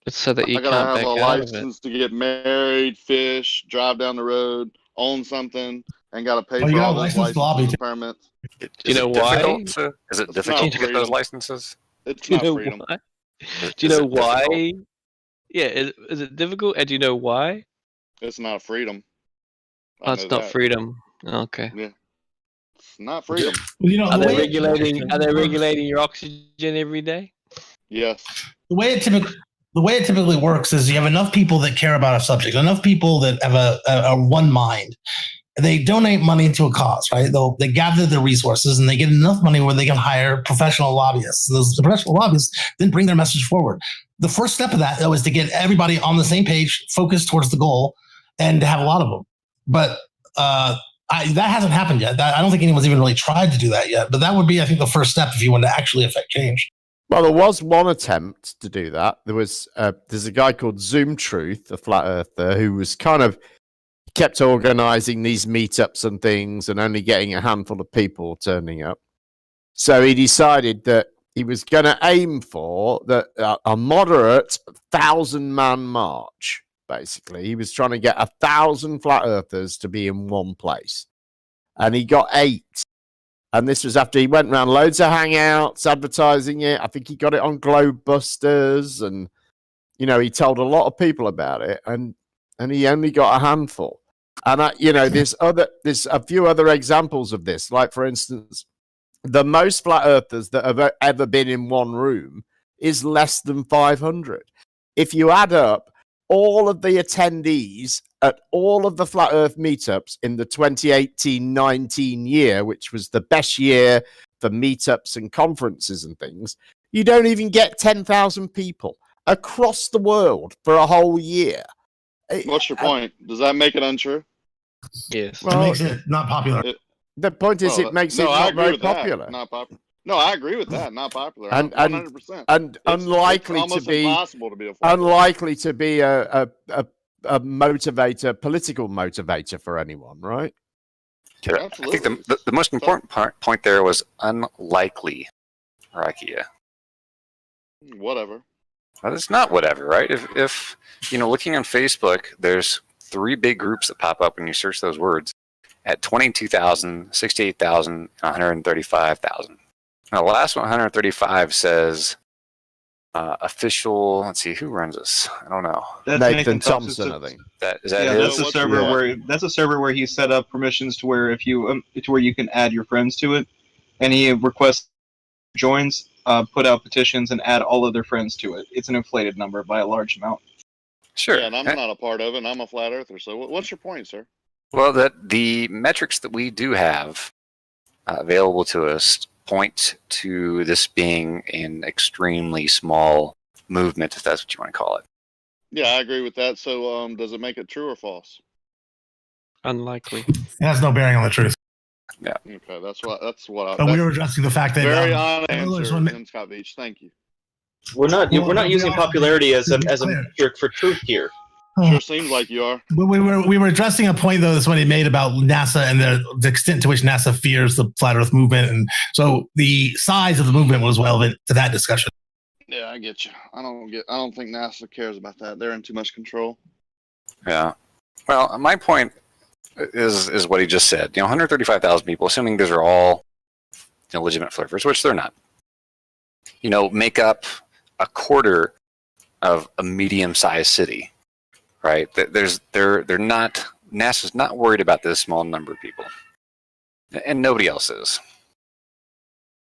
It's so that you I gotta can't have back a out of it. license to get married, fish, drive down the road, own something, and gotta pay Oh, for you got all a those license to lobby, licenses too. and permits. Do you know why? Is it It's difficult not to get those freedom. licenses? It's Do you not know freedom. why? Do you know why? Yeah, is it difficult? And do you know why? It's not freedom. Oh, it's not freedom. Okay. Yeah, it's not freedom. Well, you know, Are the they way regulating? Are they regulating your oxygen every day? Yes. the way it typically works is you have enough people that care about a subject, enough people that have a one mind. They donate money to a cause, right? They gather the resources and they get enough money where they can hire professional lobbyists. The professional lobbyists then bring their message forward. The first step of that, though, is to get everybody on the same page, focused towards the goal, and to have a lot of them. But that hasn't happened yet. I don't think anyone's even really tried to do that yet. But that would be, I think, the first step if you want to actually affect change. Well, there was one attempt to do that. There's a guy called Zoom Truth, a flat earther, who was kind of kept organizing these meetups and things and only getting a handful of people turning up. So he decided that he was going to aim for a moderate 1,000-man march, basically. He was trying to get 1,000 flat earthers to be in one place. And he got 8. And this was after he went around loads of hangouts, advertising it. I think he got it on Globebusters. And, you know, he told a lot of people about it. And he only got a handful. And, there's a few other examples of this. Like, for instance, the most flat earthers that have ever been in one room is less than 500. If you add up all of the attendees at all of the flat earth meetups in the 2018-19 year, which was the best year for meetups and conferences and things, you don't even get 10,000 people across the world for a whole year. What's your point? Does that make it untrue? Yes. It makes it not popular. The point is, it makes it not very popular. Not popular. No, I agree with that. Not popular. And 100%. And unlikely it's to be impossible to be a unlikely to be a motivator, political motivator for anyone, right? Yeah, I think the most important point there was unlikely, Rakia. Whatever. Well, it's not whatever, right? If looking on Facebook, there's 3 big groups that pop up when you search those words at 22,000, 68,000, and 135,000. Now, the last one, 135, says official. Let's see, who runs this? I don't know. That's Nathan Thompson, I think. Is that that's his? a server that's a server where he set up permissions to where you can add your friends to it, and he requests joins, put out petitions, and add all of their friends to it. It's an inflated number by a large amount. Sure. Yeah, and I'm not a part of it, and I'm a flat earther. So what's your point, sir? Well, that the metrics that we do have available to us point to this being an extremely small movement, if that's what you want to call it. Yeah, I agree with that. So does it make it true or false? Unlikely. It has no bearing on the truth. Yeah. Okay, that's what. But we were addressing the fact that very unanswered in Scott Beach. Thank you. We're not using popularity as a metric for truth here. Sure seems like you are. We were addressing a point though that somebody made about NASA and the extent to which NASA fears the flat Earth movement, and so the size of the movement was relevant to that discussion. Yeah, I get you. I don't think NASA cares about that. They're in too much control. Yeah. Well, my point is what he just said. 135,000 people, assuming those are all legitimate flippers, which they're not. Make up a quarter of a medium-sized city. Right? They're not. NASA's not worried about this small number of people, and nobody else is.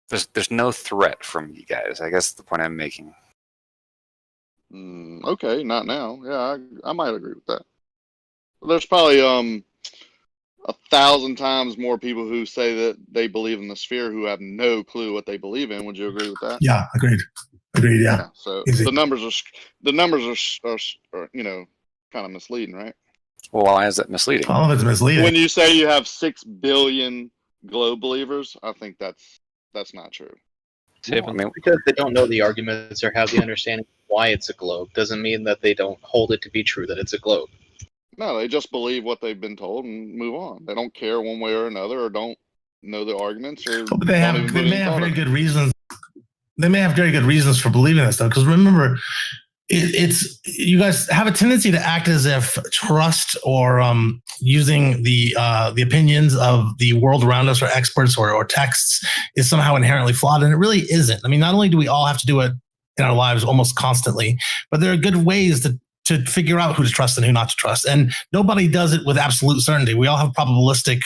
There's no threat from you guys. I guess the point I'm making. Okay, not now. Yeah, I might agree with that. There's probably 1,000 times more people who say that they believe in the sphere who have no clue what they believe in. Would you agree with that? Yeah, agreed. Yeah. So Easy. the numbers are kind of misleading, right? Well, why is that misleading? All of it's misleading. When you say you have 6 billion globe believers, I think that's not true. Because they don't know the arguments or have the understanding why it's a globe doesn't mean that they don't hold it to be true that it's a globe. No, they just believe what they've been told and move on. They don't care one way or another, or don't know the arguments, or They may have very good reasons. They may have very good reasons for believing this, though, because remember, it's you guys have a tendency to act as if trust or using the opinions of the world around us, or experts, or texts, is somehow inherently flawed, and it really isn't. I mean, not only do we all have to do it in our lives almost constantly, but there are good ways to figure out who to trust and who not to trust. And nobody does it with absolute certainty. We all have probabilistic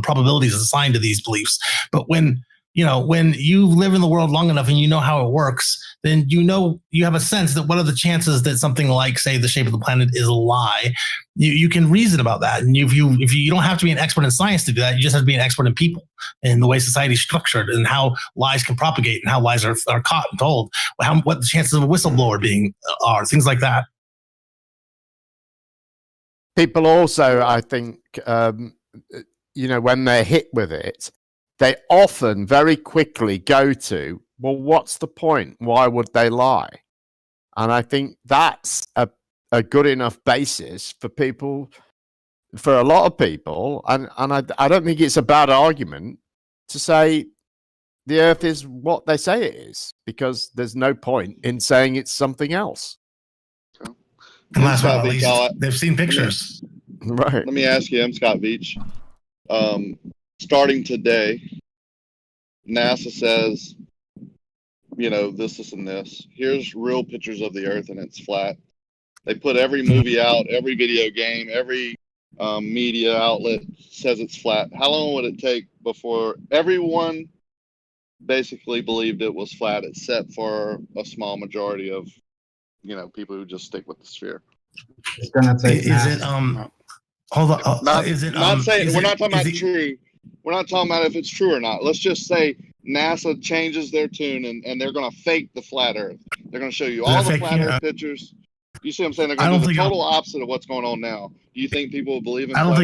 probabilities assigned to these beliefs. But when you live in the world long enough and you know how it works, then you have a sense that what are the chances that something like, say, the shape of the planet is a lie. You can reason about that. And if you don't have to be an expert in science to do that, you just have to be an expert in people and the way society is structured and how lies can propagate and how lies are caught and told, what the chances of a whistleblower are, things like that. People also, I think, when they're hit with it, they often very quickly go to, well, what's the point? Why would they lie? And I think that's a good enough basis for people, for a lot of people, and I don't think it's a bad argument to say the Earth is what they say it is, because there's no point in saying it's something else. And last but not least, they've seen pictures. Right. Let me ask you, I'm Scott Veach. Starting today, NASA says, this, and this. Here's real pictures of the Earth, and it's flat. They put every movie out, every video game, every media outlet says it's flat. How long would it take before everyone basically believed it was flat, except for a small majority of, people who just stick with the sphere? It's gonna take. Is it Hold on. Is it? Not saying we're not talking about true. We're not talking about if it's true or not. Let's just say NASA changes their tune and they're going to fake the flat Earth. They're going to show you all the flat Earth pictures. You see what I'm saying? They're going to do the total opposite of what's going on now. Do you think people will believe in? I don't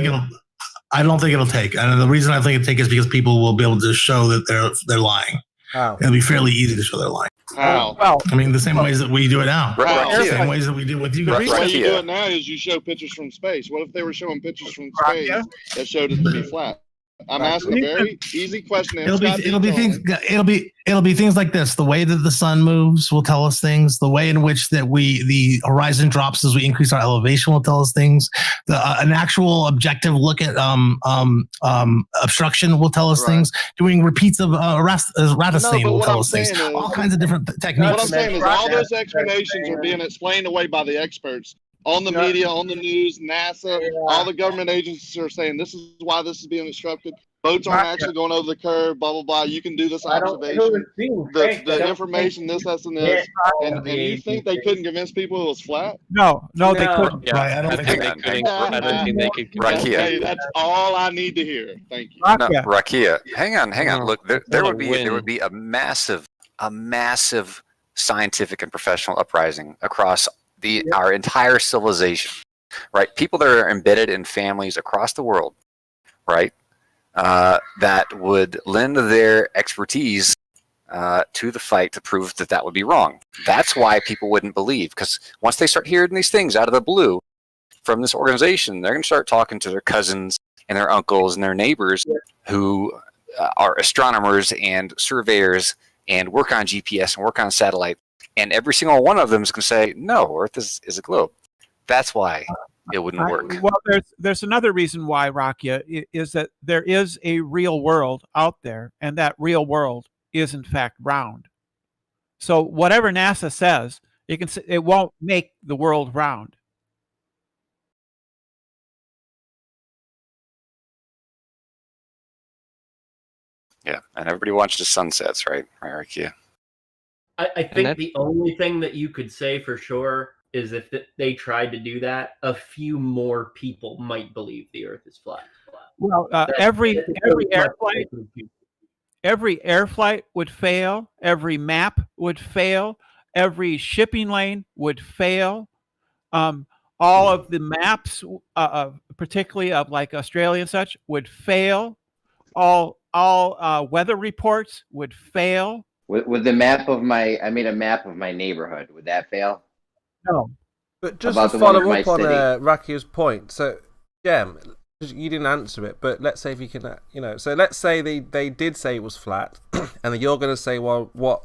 think it'll take. And the reason I think it'll take is because people will be able to show that they're lying. How? It'll be fairly easy to show they're lying. How? Well, I mean, the same ways that we do it now. The same ways that we do with you guys. The way you do it now is you show pictures from space. What if they were showing pictures from space that showed it to be flat? I'm asking a very easy question. It'll be things like this. The way that the sun moves will tell us things. The way in which the horizon drops as we increase our elevation will tell us things. An actual objective look at obstruction will tell us things. Doing repeats of rattlesnake will tell us things. All kinds of different techniques. What I'm saying is all those explanations are being explained away by the experts. On the media, on the news, NASA, all the government agencies are saying this is why this is being instructed. Boats aren't actually going over the curve, blah, blah, blah. You can do this observation. The information, this, and this. And you think they couldn't convince people it was flat? No, they couldn't. Yeah, I don't think they could. Hey, that's all I need to hear. Thank you. No, Rakia, hang on. Look, there would be a massive scientific and professional uprising across our entire civilization, right? People that are embedded in families across the world, right? That would lend their expertise to the fight to prove that would be wrong. That's why people wouldn't believe, because once they start hearing these things out of the blue from this organization, they're going to start talking to their cousins and their uncles and their neighbors who are astronomers and surveyors and work on GPS and work on satellite. And every single one of them is going to say, no, Earth is a globe. That's why it wouldn't work. Well, there's another reason why, Rakia, is that there is a real world out there, and that real world is, in fact, round. So whatever NASA says, it won't make the world round. Yeah, and everybody watches sunsets, right? Right, Rakia? I think the only thing that you could say for sure is if they tried to do that, a few more people might believe the Earth is flat. Well, every air flight would fail. Every map would fail. Every shipping lane would fail. All of the maps, particularly of like Australia and such, would fail. All weather reports would fail. With the map of I made a map of my neighborhood. Would that fail? No. But just About to the one follow in up on my city. Rakia's point, so yeah, you didn't answer it, but let's say if you can, so let's say they did say it was flat, and then you're going to say, well, what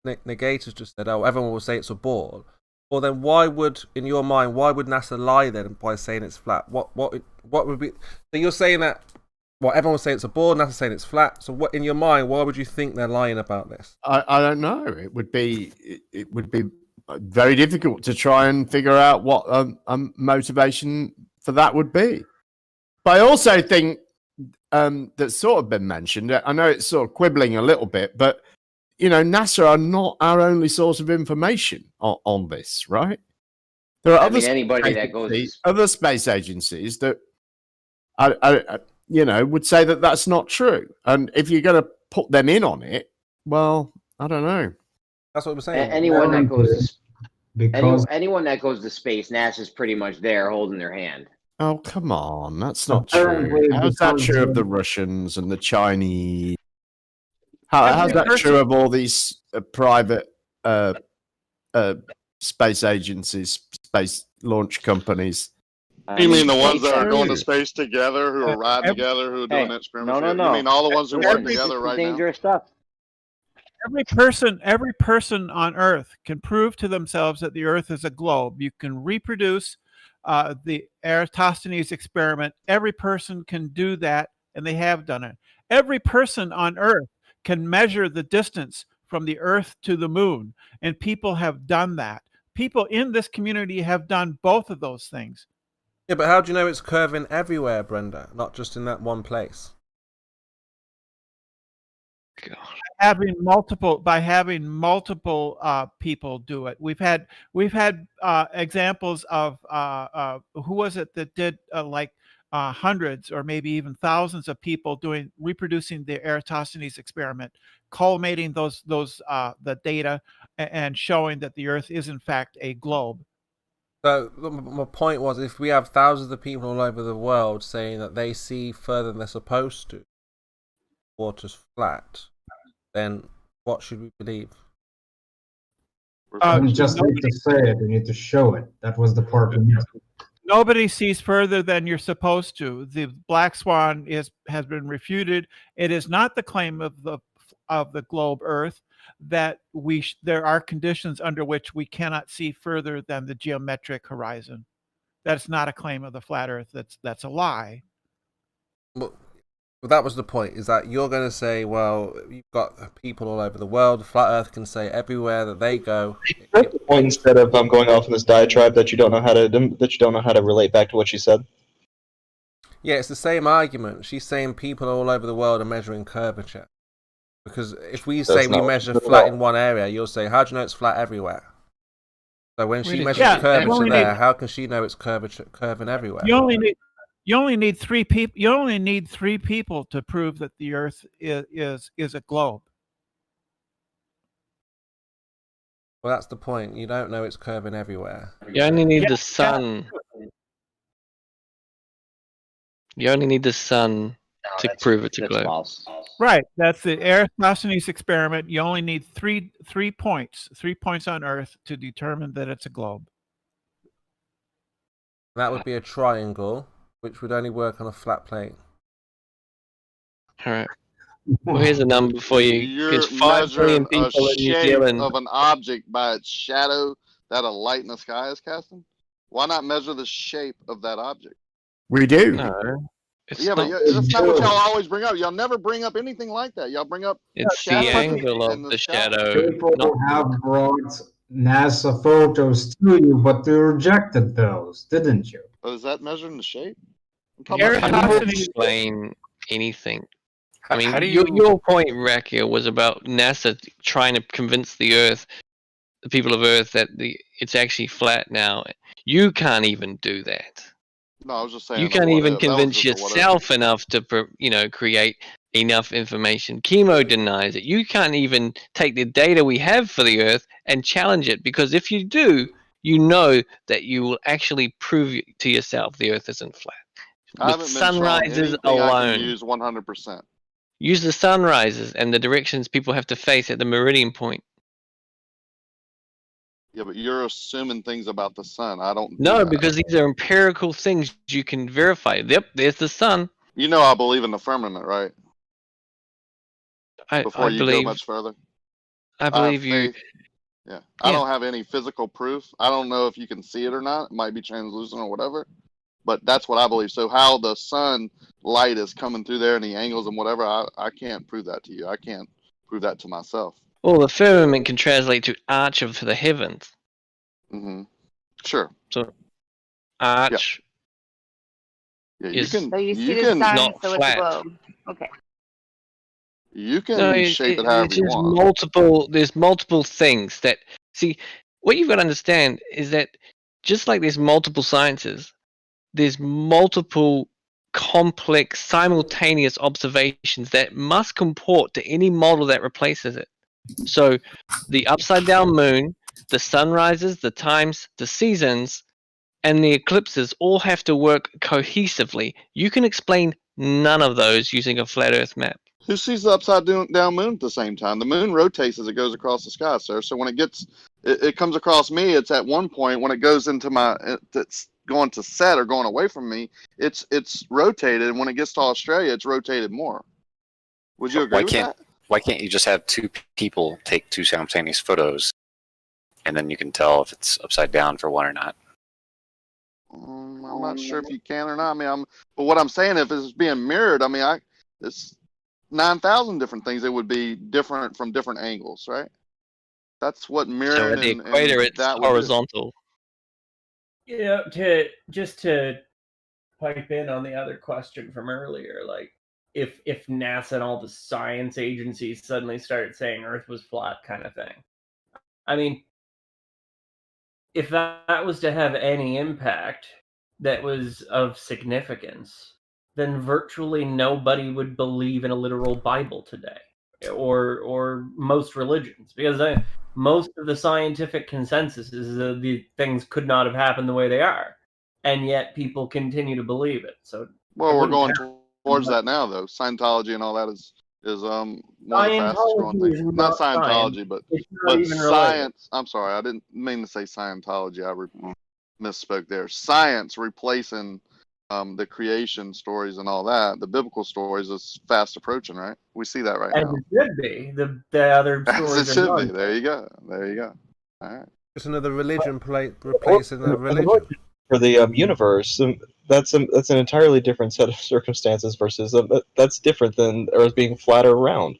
Negator's just said, everyone will say it's a ball. Well, then why would NASA lie then by saying it's flat? What would be? So you're saying that everyone will say it's a ball, NASA's saying it's flat. So what in your mind? Why would you think they're lying about this? I don't know. It would be very difficult to try and figure out what motivation for that would be. But I also think that's sort of been mentioned. I know it's sort of quibbling a little bit, but NASA are not our only source of information on this, right? There are other space agencies that would say that that's not true. And if you're going to put them in on it, well, I don't know. That's what we're saying. Anyone that goes to space, NASA's pretty much there holding their hand. Oh, come on. That's not true. How's that true of the Russians and the Chinese? How's that true of all these private space agencies, space launch companies? You mean the ones that are going to space together, who are riding together, who are doing experiments? No. You mean all the ones who work together right now? Dangerous stuff. Every person on Earth can prove to themselves that the Earth is a globe. You can reproduce the Eratosthenes experiment. Every person can do that, and they have done it. Every person on Earth can measure the distance from the Earth to the moon, and people have done that. People in this community have done both of those things. Yeah, but how do you know it's curving everywhere, Brenda, not just in that one place? God. Having multiple people do it. We've had examples of who was it that did hundreds or maybe even thousands of people reproducing the Eratosthenes experiment, culminating the data and showing that the Earth is in fact a globe. So my point was, if we have thousands of people all over the world saying that they see further than they're supposed to, water's flat, then what should we believe? You just need to say it. You need to show it. That was the part. Nobody sees further than you're supposed to. The black swan has been refuted. It is not the claim of the globe Earth that there are conditions under which we cannot see further than the geometric horizon. That's not a claim of the flat Earth. That's a lie. Well, that was the point, is that you're going to say, well, you've got people all over the world. Flat Earth can say everywhere that they go. That's the point, instead of going off in this diatribe that you don't know how to relate back to what she said. Yeah, it's the same argument. She's saying people all over the world are measuring curvature. Because if we say we measure flat in one area, you'll say, how do you know it's flat everywhere? So when she measures curvature there, how can she know it's curving everywhere? You only need three people. You only need three people to prove that the Earth is a globe. Well, that's the point. You don't know it's curving everywhere. You only need the sun. You only need the sun to prove it's a globe. False. Right. That's the Eratosthenes experiment. You only need three points on Earth to determine that it's a globe. That would be a triangle, which would only work on a flat plane. All right. Well, here's a number for you. It's 5 billion people in New Zealand. Of an object by its shadow that a light in the sky is casting. Why not measure the shape of that object? We do. No. But that's not what y'all always bring up. Y'all never bring up anything like that. Y'all bring up the angle of the shadow. People have brought NASA photos to you, but you rejected those, didn't you? But is that measuring the shape? How do you explain anything? I mean, your point, Rakia, was about NASA trying to convince the people of Earth that it's actually flat now. You can't even do that. No, I was just saying. You can't even convince yourself enough to, create enough information. Chemo denies it. You can't even take the data we have for the Earth and challenge it, because if you do, you know that you will actually prove to yourself the Earth isn't flat. With sunrises alone, I can use 100%. Use the sunrises and the directions people have to face at the meridian point. Yeah, but you're assuming things about the sun. I don't. No, because these are empirical things you can verify. Yep, there's the sun. You know, I believe in the firmament, right? Before I you believe, go much further, I believe you. Yeah, I don't have any physical proof. I don't know if you can see it or not. It might be translucent or whatever, but that's what I believe. So how the sun light is coming through there and the angles and whatever, I can't prove that to you. I can't prove that to myself. Well, the firmament can translate to arch of the heavens. Mm-hmm. Sure. So, arch. Yeah, you can. So you see you the can sun, not so it's a flat. globe. Okay. You can No, shape it however you there's want. there's multiple things that see. What you've got to understand is that just like there's multiple sciences, there's multiple complex, simultaneous observations that must comport to any model that replaces it. So, the upside down moon, the sunrises, the times, the seasons, and the eclipses all have to work cohesively. You can explain none of those using a flat Earth map. Who sees the upside down moon at the same time? The moon rotates as it goes across the sky, sir. So when it comes across me, it's at one point. When it goes into it's going to set or going away from me, it's rotated. And when it gets to Australia, it's rotated more. Would you agree with that? Why can't you just have two people take two simultaneous photos, and then you can tell if it's upside down for one or not? I'm not sure if you can or not. I mean, but what I'm saying, if it's being mirrored, I mean, it's 9,000 different things. It would be different from different angles, right? That's what mirroring. So at the equator, it's horizontal. Yeah, just to pipe in on the other question from earlier, like if NASA and all the science agencies suddenly started saying Earth was flat, kind of thing. I mean, if that was to have any impact that was of significance, then virtually nobody would believe in a literal Bible today, or most religions, because most of the scientific consensus is that the things could not have happened the way they are, and yet people continue to believe it. So, well, we're going towards that now, though. Scientology and all that is one of the fastest growing things. Not Scientology, but science. I'm sorry, I didn't mean to say Scientology. I misspoke there. Science replacing the creation stories and all that, the biblical stories, is fast approaching, right? We see that right now. As it should be. The other stories as it should be. There you go. There you go. All right. It's another religion replacing a religion. For the universe, that's an entirely different set of circumstances versus that's different than Earth being flat or round.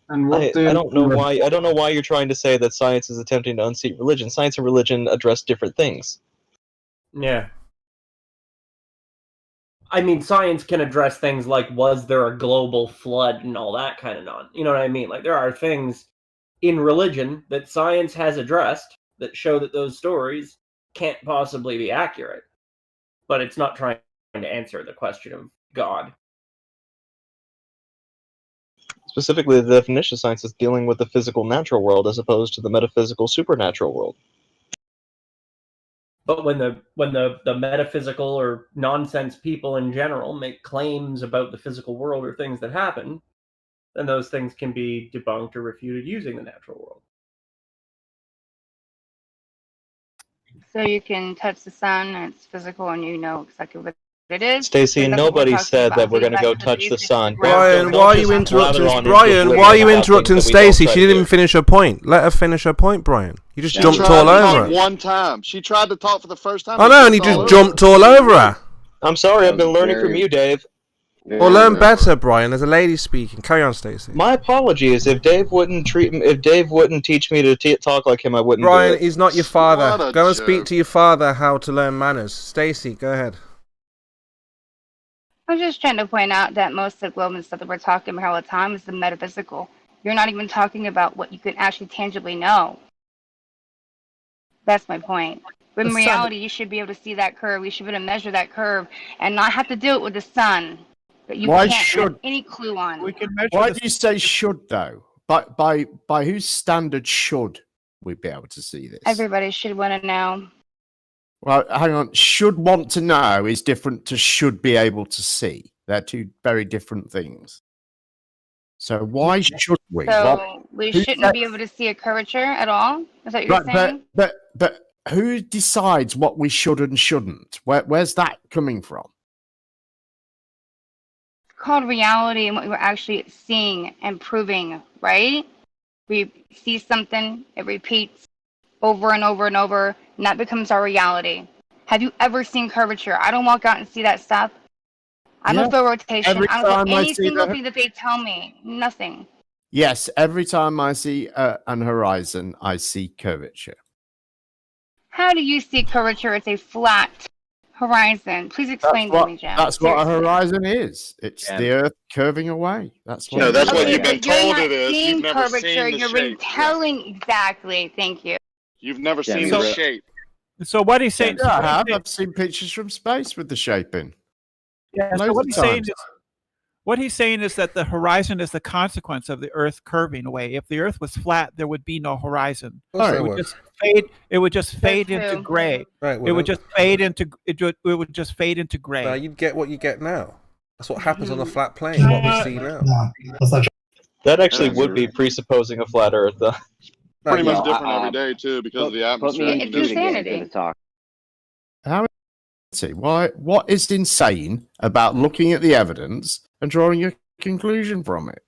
And I don't know why. I don't know why you're trying to say that science is attempting to unseat religion. Science and religion address different things. Yeah. I mean, science can address things like, was there a global flood and all that kind of you know what I mean? Like, there are things in religion that science has addressed that show that those stories can't possibly be accurate. But it's not trying to answer the question of God. Specifically, the definition of science is dealing with the physical natural world as opposed to the metaphysical supernatural world. But when the metaphysical or nonsense people in general make claims about the physical world or things that happen, then those things can be debunked or refuted using the natural world. So you can touch the sun and it's physical and you know exactly what it is. Stacey, nobody said that we're going to go touch the sun. Brian, why are you interrupting? Brian, why are you interrupting Stacey? She didn't even finish her point. Let her finish her point, Brian. You just jumped all over her. One time, she tried to talk for the first time. I know, and you just jumped all over her. I'm sorry, I've been learning from you, Dave. Well, learn better, Brian. There's a lady speaking. Carry on, Stacey. My apologies. If Dave wouldn't teach me to talk like him, I wouldn't. Brian, do it. he's not your father. Go and speak to your father how to learn manners. Stacey, go ahead. I was just trying to point out that most of the globe and stuff that we're talking about all the time is the metaphysical. You're not even talking about what you can actually tangibly know. That's my point. But in reality, you should be able to see that curve. You should be able to measure that curve and not have to do it with the sun. That you can't have any clue on. Why do you say should, though? By whose standard should we be able to see this? Everybody should want to know. Well, hang on. Should want to know is different to should be able to see. They're two very different things. So why should we? So we shouldn't be able to see a curvature at all? Is that what you're saying? But who decides what we should and shouldn't? Where's that coming from? It's called reality and what we're actually seeing and proving, right? We see something, it repeats over and over and over, and that becomes our reality. Have you ever seen curvature? I don't walk out and see that stuff. I don't feel rotation. I don't feel any single thing that they tell me. Nothing. Yes, every time I see an horizon, I see curvature. How do you see curvature? It's a flat horizon. Please explain to me, Jim. That's what a horizon is. It's the Earth curving away. That's what. No, that's what you've been told it is. You've never curvature. seen the You're shape. telling exactly. Thank you. You've never seen the shape. So what he's saying? Yeah, I have. I've seen pictures from space with the shape in. Yeah. So what he's saying is that the horizon is the consequence of the Earth curving away. If the Earth was flat, there would be no horizon. It would just fade. It would just fade into gray. Right. It would just fade into. It would just fade into gray. Now you'd get what you get now. That's what happens on a flat plane. What we see now. That actually would be presupposing a flat Earth, though. Pretty much different every day too, because of the atmosphere. It's insanity. How? What is insane about looking at the evidence and drawing a conclusion from it?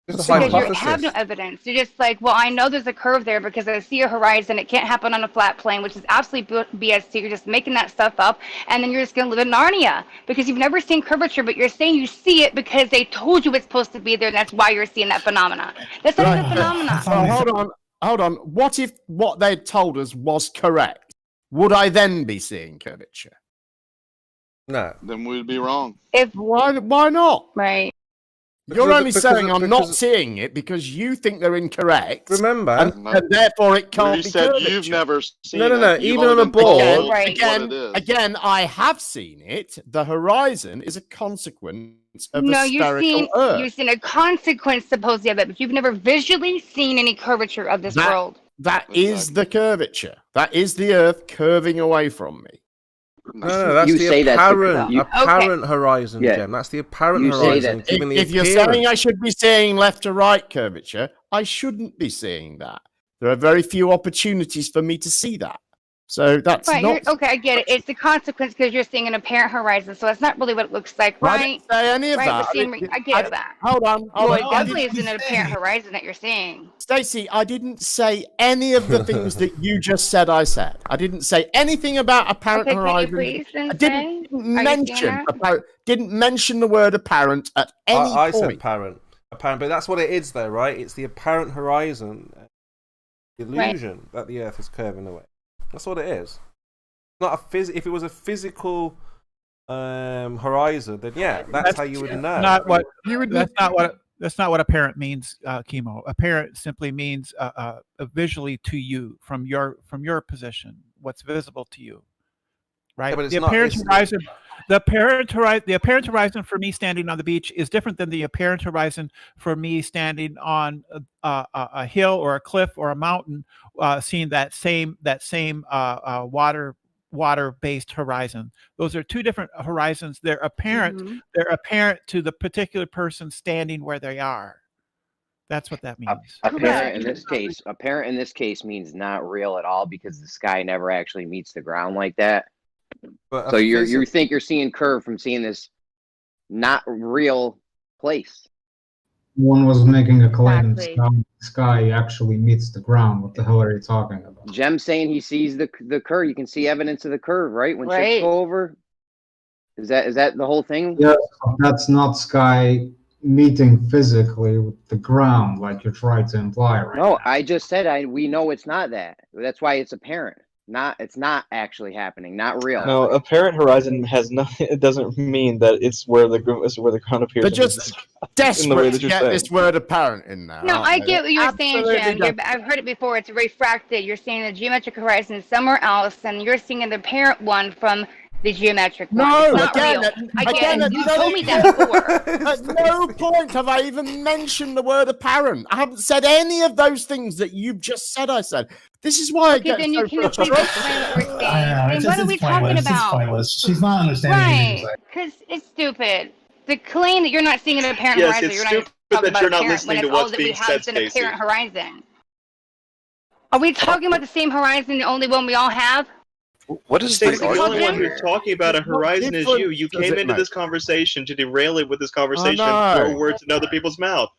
Just a because you hypothesis. have no evidence. You're just like, well, I know there's a curve there because I see a horizon. It can't happen on a flat plane, which is absolutely BS. You're just making that stuff up, and then you're just going to live in Narnia because you've never seen curvature, but you're saying you see it because they told you it's supposed to be there, and that's why you're seeing that phenomena. That's not a phenomena. Hold on. What if what they told us was correct? Would I then be seeing curvature? No. Then we'd be wrong. Why not? Right. You're only saying I'm not seeing it because you think they're incorrect. Remember, and therefore it can't be said curvature. you've never seen No. it. You've Even on only a been board. told Again, I have seen it. The horizon is a consequence of No, a spherical Earth. you've seen a consequence supposedly of it, but you've never visually seen any curvature of this world. That is the curvature. That is the Earth curving away from me. No, that's the apparent horizon, Jem. That's the apparent horizon. If you're saying I should be seeing left to right curvature, I shouldn't be seeing that. There are very few opportunities for me to see that. So that's not... Okay, I get it. It's the consequence because you're seeing an apparent horizon, so it's not really what it looks like, right? I didn't say any of that. I get that. Hold on. It definitely isn't an apparent horizon that you're seeing. Stacey, I didn't say any of the things that you just said I said. I didn't say anything about apparent horizon. I didn't mention the word apparent at any point. I said apparent, but that's what it is, though, right? It's the apparent horizon, the illusion that the Earth is curving away. That's what it is. Not a if it was a physical horizon, then that's how you would know. That's not what apparent means, Chemo. Apparent simply means visually to you from your position, what's visible to you, right? Yeah, but the apparent horizon for me standing on the beach is different than the apparent horizon for me standing on a hill or a cliff or a mountain, seeing that same water-based horizon. Those are two different horizons. They're apparent. Mm-hmm. They're apparent to the particular person standing where they are. That's what that means. Apparent in this case means not real at all because the sky never actually meets the ground like that. But so you think you're seeing curve from seeing this not real place. One was making a claim the sky actually meets the ground. What the hell are you talking about? Jem's saying he sees the curve. You can see evidence of the curve, right? When ships go over. Is that the whole thing? Yes, that's not sky meeting physically with the ground like you're trying to imply right No, now. I just said we know it's not that. That's why it's apparent. It's not actually happening, not real. No, apparent horizon has nothing. It doesn't mean that it's where the ground appears. They're just desperate to get this word apparent in there. No, I get what you're saying, Jem. I've heard it before. It's refracted. You're saying the geometric horizon is somewhere else, and you're seeing the apparent one from the geometric one. No, it's not real. I get it. You told me that before. At no point have I even mentioned the word apparent. I haven't said any of those things that you've just said I said. This is why I get then so you can explain what we're saying. What are we talking about? Pointless. She's not understanding anything. Right, because it's stupid. The claim that you're not seeing an apparent horizon, you're not But that you're not apparent, listening when to it's all what's that being we have said, is an Stacey. apparent horizon. Are we talking about the same horizon, the only one we all have? What is Stacey, the only one argument? who's talking about a horizon is you. You came into this conversation to derail it with this conversation and throw words in other people's mouth.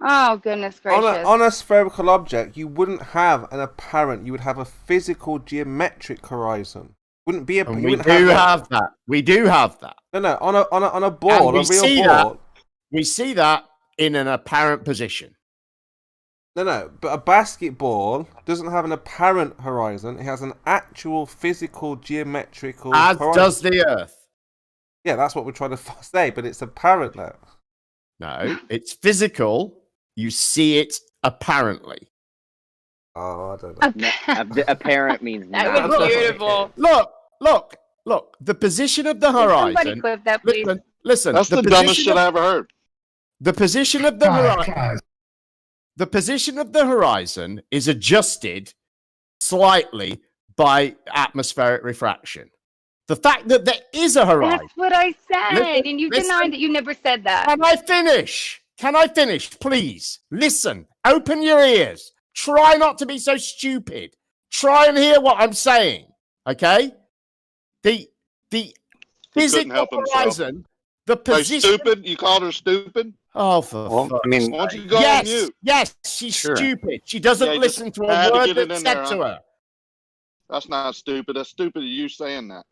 Oh, goodness gracious. On a spherical object, you wouldn't have an apparent. You would have a physical geometric horizon. Wouldn't be a. And we do have that. We do have that. No. On a ball, a real ball. We see that in an apparent position. No. But a basketball doesn't have an apparent horizon. It has an actual physical geometrical. As horizon. does the Earth. Yeah, that's what we're trying to say. But it's apparent though. No, it's physical. You see it apparently. Oh, I don't know. Apparent means that was beautiful. Look. The position of the horizon. Somebody clip that, please. Listen. That's the dumbest shit I ever heard. The position of the horizon. The position of the horizon is adjusted slightly by atmospheric refraction. The fact that there is a horizon. That's what I said, and you denied that you never said that. Can I finish, please? Listen. Open your ears. Try not to be so stupid. Try and hear what I'm saying. Okay? The physical horizon. The position. Stupid? You called her stupid? Oh, for I mean, why don't you go on mute? Yes, she's stupid. She doesn't listen to a word that's said to her. That's not stupid. That's stupid. You saying that?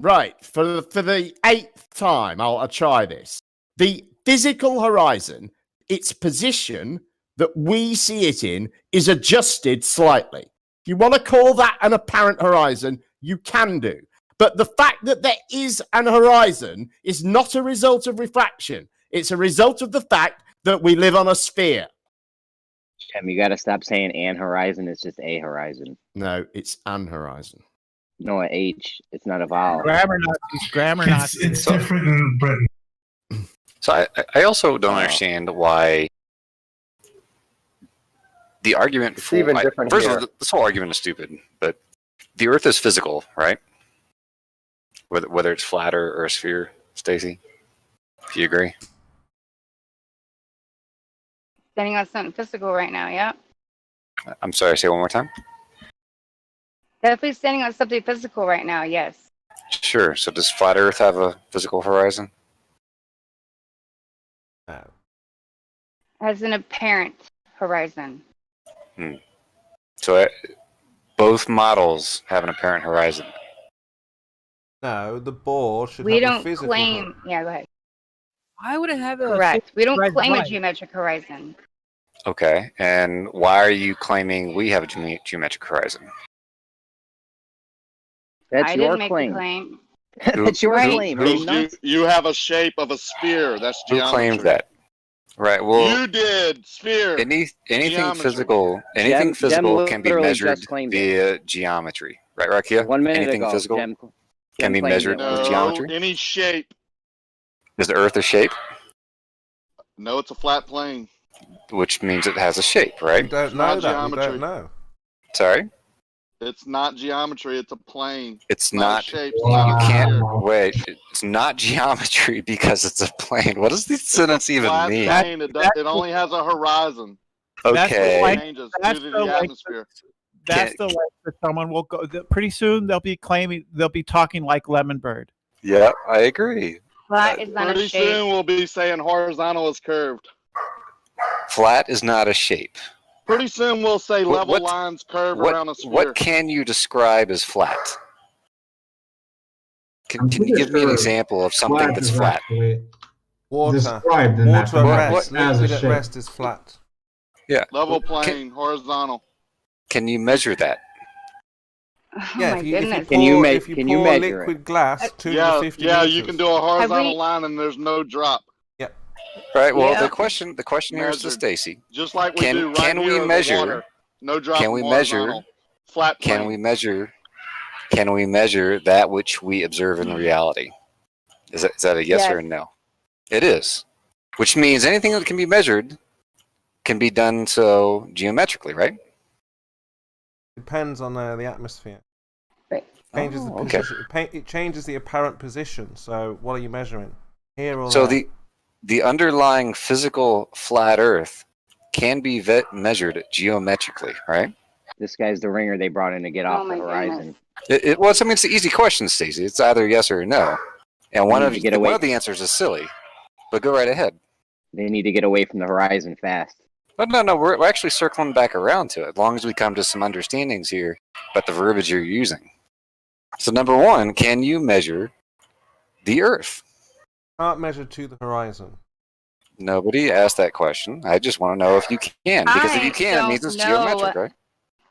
Right. For the 8th time, I'll try this. The physical horizon, its position that we see it in, is adjusted slightly. If you want to call that an apparent horizon, you can do. But the fact that there is an horizon is not a result of refraction. It's a result of the fact that we live on a sphere. You got to stop saying an horizon. It's just a horizon. No, it's an horizon. No, a H. It's not a vowel. Grammar Nazis. It's different in Britain. So I also don't understand why the argument It's even different first of here. all, this whole argument is stupid, but the Earth is physical, right? Whether it's flat or a sphere, Stacey? Do you agree? Standing on something physical right now, yeah. I'm sorry, say it one more time. Definitely standing on something physical right now, yes. Sure. So does flat Earth have a physical horizon? As an apparent horizon. So both models have an apparent horizon. No, the ball should We have a don't physical claim. Yeah, go ahead. Why would it have a Correct. We don't claim a horizon? geometric horizon. Okay. And why are you claiming we have a geometric horizon? That's I your didn't make claim. the claim. That's your claim. Because you have a shape of a sphere. That's Who geometry. claimed that? Right. Well, You did. Sphere. anything Geometry. physical, Jem can be literally measured just claimed via geometry. Right, Rakia? 1 minute anything ago, physical Jem can be claimed measured it. with No, geometry. any shape. Is the Earth a shape? No, it's a flat plane. Which means it has a shape, right? We don't It's know not that. We geometry. don't know. Sorry? It's not geometry. It's a plane. It's a not. shape. You can't wait. It's not geometry because it's a plane. What does this sentence even Flat mean? plane. It only has a horizon. Okay. It changes due to the atmosphere. That's the length that someone will go. Pretty soon they'll be talking like Lemon Bird. Yeah, I agree. Flat is not a Pretty shape. soon we'll be saying horizontal is curved. Flat is not a shape. Pretty soon we'll say What- level what- lines curve around a sphere. What can you describe as flat? Can you give me an example of something that's flat? Water. Described in Water at mathematics rest. as a Liquid at shape. rest is flat. Yeah. Level plane, horizontal. Can you measure that? Oh Yeah, my if you goodness. pour, ma- if you can you pour measure liquid glass, 250 Yeah, meters. you can do a horizontal we- line and there's no drop. Right. Well, Yeah. the question here is to Measured. Stacy. Just like we Can- do right can we here in the measure- water. No drop. can we horizontal. Flat plane. Can we measure that which we observe in reality? Is that a yes Yes. or a no? It is. Which means anything that can be measured can be done so geometrically, right? Depends on the atmosphere. Right. Changes the okay. position. It changes the apparent position. So what are you measuring? Here or So there? the underlying physical flat Earth can be measured geometrically, right? This guy's the ringer they brought in to get off the horizon. Well, I mean, it's an easy question, Stacey. It's either yes or no, and one of the answers is silly. But go right ahead. They need to get away from the horizon fast. But no, we're actually circling back around to it, as long as we come to some understandings here about the verbiage you're using. So number one, can you measure the Earth? Can't measure to the horizon. Nobody asked that question. I just want to know if you can, because if you can, it means it's geometric, right?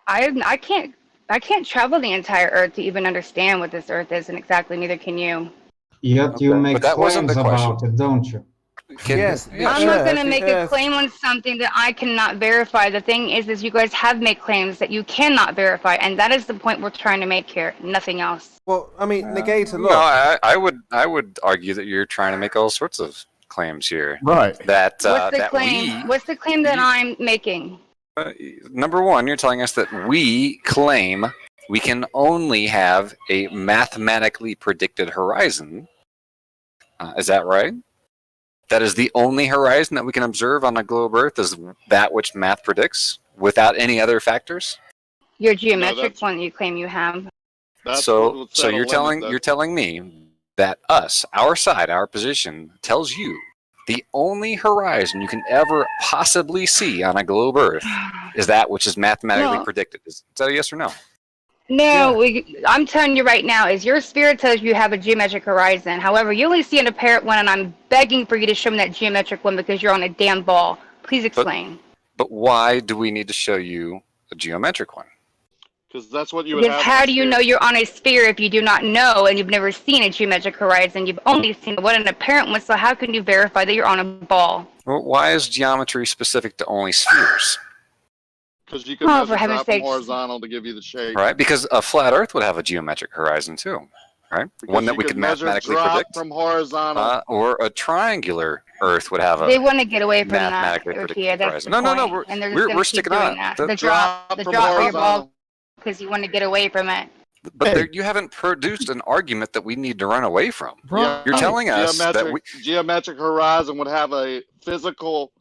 I can't travel the entire Earth to even understand what this Earth is, and exactly neither can you. Yet you make claims about it, don't you? Yes. I'm not going to make a claim on something that I cannot verify. The thing is you guys have made claims that you cannot verify, and that is the point we're trying to make here. Nothing else. Well, I mean, Negator, look. No, I would argue that you're trying to make all sorts of claims here. Right. That What's the that claim? What's the claim that I'm making? Number one, you're telling us that we claim we can only have a mathematically predicted horizon. Is that right? That is the only horizon that we can observe on the globe Earth is that which math predicts without any other factors? Your geometric one that you claim you have. So you're telling me that our side, our position tells you the only horizon you can ever possibly see on a globe Earth is that which is mathematically predicted. Is that a yes or no? No, I'm telling you right now, is your spirit tells you have a geometric horizon. However, you only see an apparent one, and I'm begging for you to show me that geometric one because you're on a damn ball. Please explain. But why do we need to show you a geometric one? Because that's what you would have. Because how do you know you're on a sphere if you do not know and you've never seen a geometric horizon? You've only seen an apparent one, so how can you verify that you're on a ball? Well, why is geometry specific to only spheres? Because you could measure drop from horizontal to give you the shape. Right, because a flat Earth would have a geometric horizon too, right? Because one that you we could could measure mathematically drop predict. From horizontal. Or a triangular Earth would have a They want to get away from that. mathematically predicted That's horizon. the No, point. And they're just we're gonna keep sticking doing on that. it. The drop of your ball because you want to get away from it. But you haven't produced an argument that we need to run away from. Yeah, You're telling us that geometric horizon would have a physical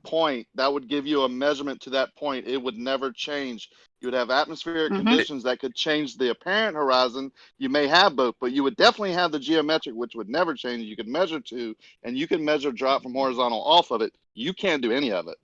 point that would give you a measurement to that point. It would never change. You would have atmospheric conditions that could change the apparent horizon. You may have both, but you would definitely have the geometric, which would never change. You could measure to, and you can measure drop from horizontal off of it. You can't do any of it.